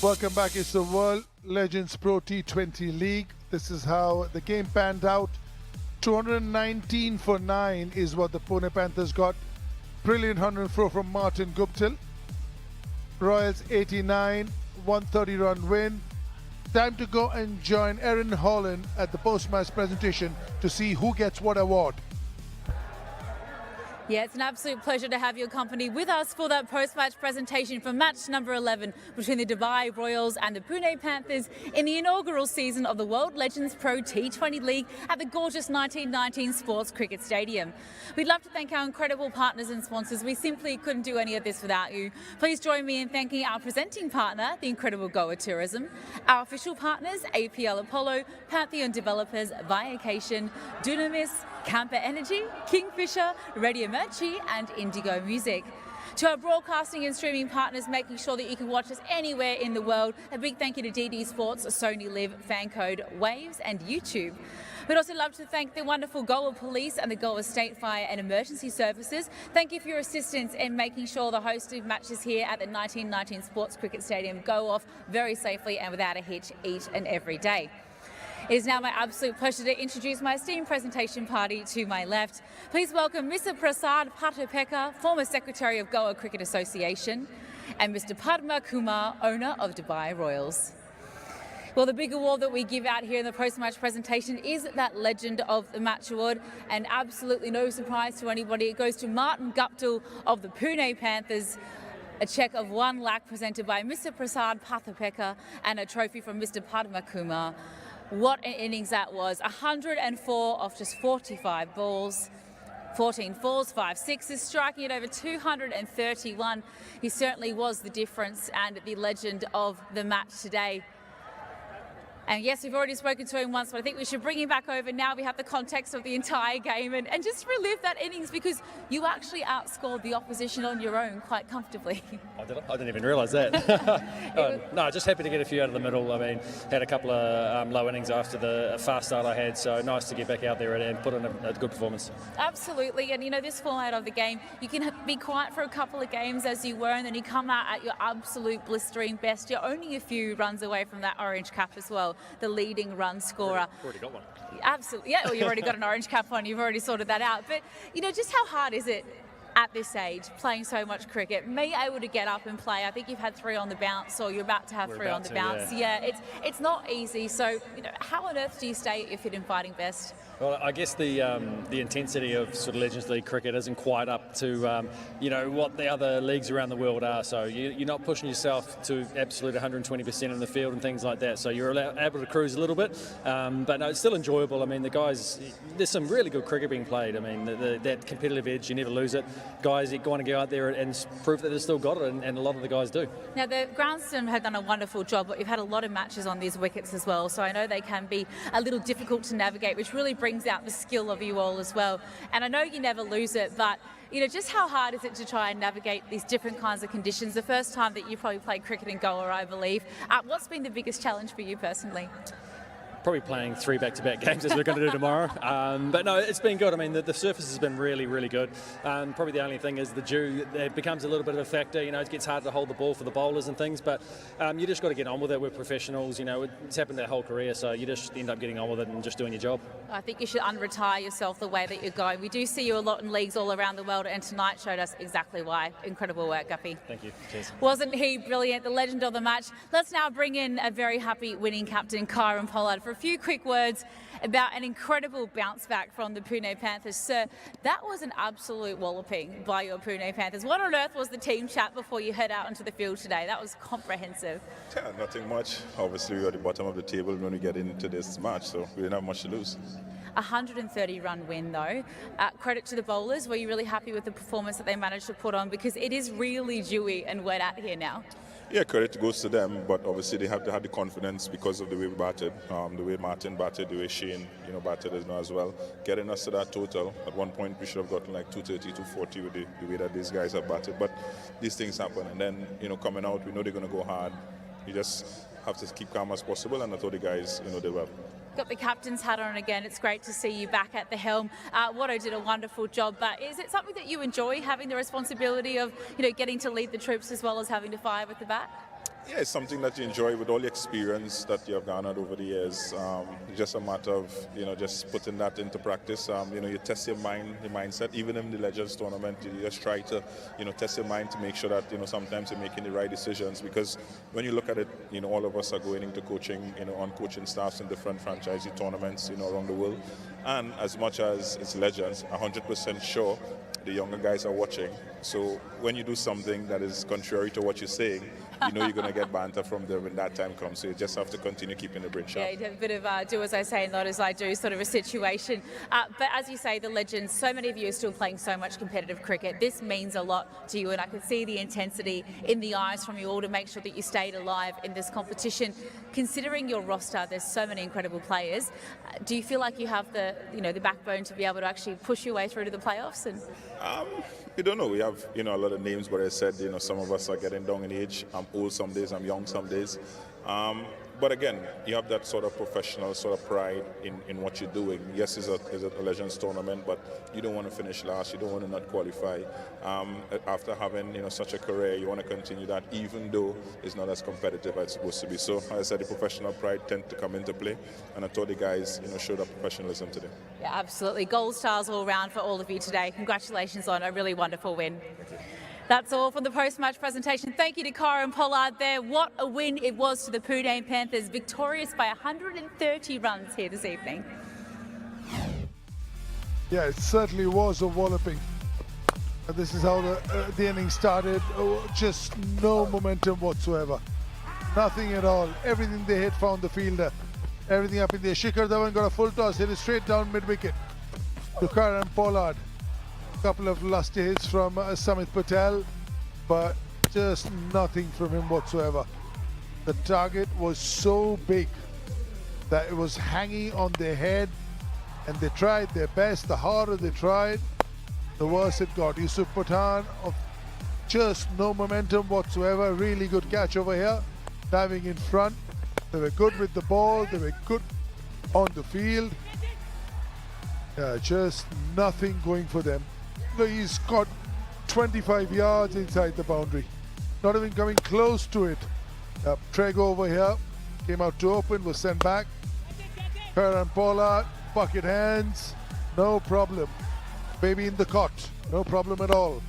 Welcome back. It's the World Legends Pro T20 League. This is how the game panned out. 219 for 9 is what the Pune Panthers got. Brilliant 104 from Martin Guptill. Royals 89, 130 run win. Time to go and join Erin Holland at the post-match presentation to see who gets what award. Yeah, it's an absolute pleasure to have your company with us for that post-match presentation for match number 11 between the Dubai Royals and the Pune Panthers in the inaugural season of the World Legends Pro T20 League at the gorgeous 1919 Sports Cricket Stadium. We'd love to thank our incredible partners and sponsors. We simply couldn't do any of this without you. Please join me in thanking our presenting partner, the incredible Goa Tourism, our official partners, APL Apollo, Pantheon Developers, Viacation, Dunamis, Camper Energy, Kingfisher, Radio Merci and Indigo Music. To our broadcasting and streaming partners, making sure that you can watch us anywhere in the world, a big thank you to DD Sports, Sony Live, fan code Waves and YouTube. We'd also love to thank the wonderful Goa Police and the Goa State Fire and Emergency Services. Thank you for your assistance in making sure the hosted matches here at the 1919 Sports Cricket Stadium go off very safely and without a hitch each and every day. It is now my absolute pleasure to introduce my esteemed presentation party to my left. Please welcome Mr. Prasad Patapeka, former Secretary of Goa Cricket Association, and Mr. Padma Kumar, owner of Dubai Royals. Well, the big award that we give out here in the post-match presentation is that Legend of the Match award, and absolutely no surprise to anybody, it goes to Martin Guptill of the Pune Panthers. A cheque of 1 lakh presented by Mr. Prasad Patapeka and a trophy from Mr. Padma Kumar. What an innings that was. 104 off just 45 balls. 14 fours, 5 sixes, striking it over 231. He certainly was the difference and the legend of the match today. And yes, we've already spoken to him once, but I think we should bring him back over now. We have the context of the entire game and just relive that innings, because you actually outscored the opposition on your own quite comfortably. I didn't even realise that. No, just happy to get a few out of the middle. I mean, had a couple of low innings after the fast start I had, so nice to get back out there and put in a good performance. Absolutely, and you know, this format of the game, you can be quiet for a couple of games as you were, and then you come out at your absolute blistering best. You're only a few runs away from that orange cap as well, the leading run scorer. Already got one. Absolutely, yeah, well, you've already got an orange cap on, you've already sorted that out. But, you know, just how hard is it at this age, playing so much cricket, me able to get up and play? I think you've had 3 on the bounce, or you're about to have 3 on the bounce. Yeah, it's not easy. So, you know, how on earth do you stay at your fit and fighting best? Well, I guess the intensity of sort of Legends League cricket isn't quite up to you know, what the other leagues around the world are. So you're not pushing yourself to absolute 120% in the field and things like that. So you're able to cruise a little bit, but no, it's still enjoyable. I mean, the guys, there's some really good cricket being played. I mean, that competitive edge, you never lose it. Guys, you want to go out there and prove that they've still got it, and a lot of the guys do. Now, the groundsmen have done a wonderful job, but you've had a lot of matches on these wickets as well. So I know they can be a little difficult to navigate, which really brings out the skill of you all as well. And I know you never lose it, but you know, just how hard is it to try and navigate these different kinds of conditions? The first time that you probably played cricket in Goa, I believe. What's been the biggest challenge for you personally? Probably playing 3 back-to-back games as we're going to do tomorrow. But no, it's been good. I mean, the surface has been really, really good. Probably the only thing is the dew. It becomes a little bit of a factor. You know, it gets hard to hold the ball for the bowlers and things. But you just got to get on with it. We're professionals. You know, it's happened their whole career. So you just end up getting on with it and just doing your job. I think you should unretire yourself the way that you're going. We do see you a lot in leagues all around the world, and tonight showed us exactly why. Incredible work, Guppy. Thank you. Cheers. Wasn't he brilliant? The legend of the match. Let's now bring in a very happy winning captain, Kieron Pollard, for a few quick words about an incredible bounce back from the Pune Panthers. Sir, that was an absolute walloping by your Pune Panthers. What on earth was the team chat before you head out onto the field today? That was comprehensive. Yeah, nothing much. Obviously, we're at the bottom of the table when we get into this match, so we didn't have much to lose. 130-run win, though. Credit to the bowlers. Were you really happy with the performance that they managed to put on? Because it is really dewy and wet out here now. Yeah, credit goes to them, but obviously they have to have the confidence because of the way we batted, the way Martin batted, the way Shane, you know, batted as well, getting us to that total. At one point, we should have gotten like 230, 240 with the way that these guys have batted, but these things happen. And then, you know, coming out, we know they're going to go hard. You just have to keep calm as possible, and I thought the guys, you know, they were. Got the captain's hat on again. It's great to see you back at the helm. Watto did a wonderful job, but is it something that you enjoy, having the responsibility of, you know, getting to lead the troops as well as having to fire with the bat? Yeah, it's something that you enjoy with all the experience that you have garnered over the years. It's just a matter of, you know, just putting that into practice. You know, you test your mind, your mindset. Even in the Legends tournament, you just try to, you know, test your mind to make sure that, you know, sometimes you're making the right decisions. Because when you look at it, you know, all of us are going into coaching, you know, on coaching staffs in different franchise tournaments, you know, around the world. And as much as it's Legends, 100% sure the younger guys are watching. So when you do something that is contrary to what you're saying, you know you're going to get banter from them when that time comes. So you just have to continue keeping the brain sharp. Yeah, a bit of do as I say, not as I do sort of a situation. But as you say, the Legends, so many of you are still playing so much competitive cricket. This means a lot to you, and I can see the intensity in the eyes from you all to make sure that you stayed alive in this competition. Considering your roster, there's so many incredible players. Do you feel like you have the, you know, the backbone to be able to actually push your way through to the playoffs? And We don't know. We have, a lot of names, but I said, some of us are getting down in age. I'm old some days, I'm young some days. But again, you have that sort of professional sort of pride in what you're doing. Yes, it's a Legends tournament, but you don't want to finish last. You don't want to not qualify. After having such a career, you want to continue that, even though it's not as competitive as it's supposed to be. So, as I said, the professional pride tends to come into play, and I thought the guys showed up professionalism today. Yeah, absolutely. Gold stars all round for all of you today. Congratulations on a really wonderful win. That's all from the post-match presentation. Thank you to Kieron and Pollard there. What a win it was to the Pune Panthers, victorious by 130 runs here this evening. Yeah, it certainly was a walloping. This is how the inning started. Just no momentum whatsoever. Nothing at all. Everything they hit found the fielder. Everything up in there. Shikhar Dhawan got a full toss, hit it straight down mid-wicket to Kieron and Pollard. Couple of lusty hits from Samit Patel, but just nothing from him whatsoever. The target was so big that it was hanging on their head, and they tried their best. The harder they tried, the worse it got. Yusuf Pathan, of just no momentum whatsoever. Really good catch over here, diving in front. They were good with the ball, they were good on the field. Yeah, just nothing going for them. He's got 25 yards inside the boundary, not even coming close to it. Treg over here came out to open, was sent back. Kieron Pollard, bucket hands, no problem. Baby in the cot, no problem at all.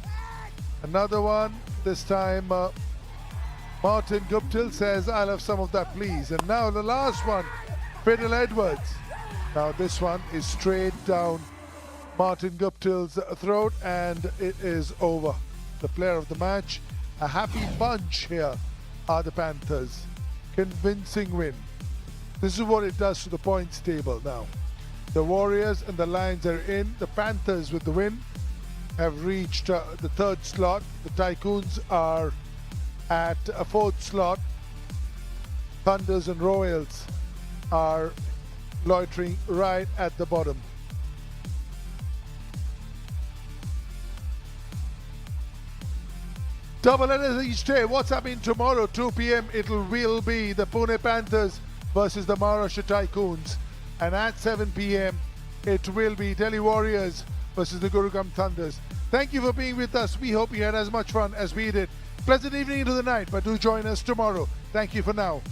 Another one, this time Martin Guptill says, I'll have some of that please. And now the last one, Fiddle Edwards. Now this one is straight down Martin Guptill's throat, and it is over. The player of the match, a happy bunch here are the Panthers. Convincing win. This is what it does to the points table now. The Warriors and the Lions are in. The Panthers with the win have reached the third slot. The Tycoons are at a fourth slot. Thunders and Royals are loitering right at the bottom. Double headers each day. What's happening tomorrow, 2 p.m. It will be the Pune Panthers versus the Maharashtra Tycoons. And at 7 p.m. it will be Delhi Warriors versus the Gurugram Thunders. Thank you for being with us. We hope you had as much fun as we did. Pleasant evening into the night, but do join us tomorrow. Thank you for now.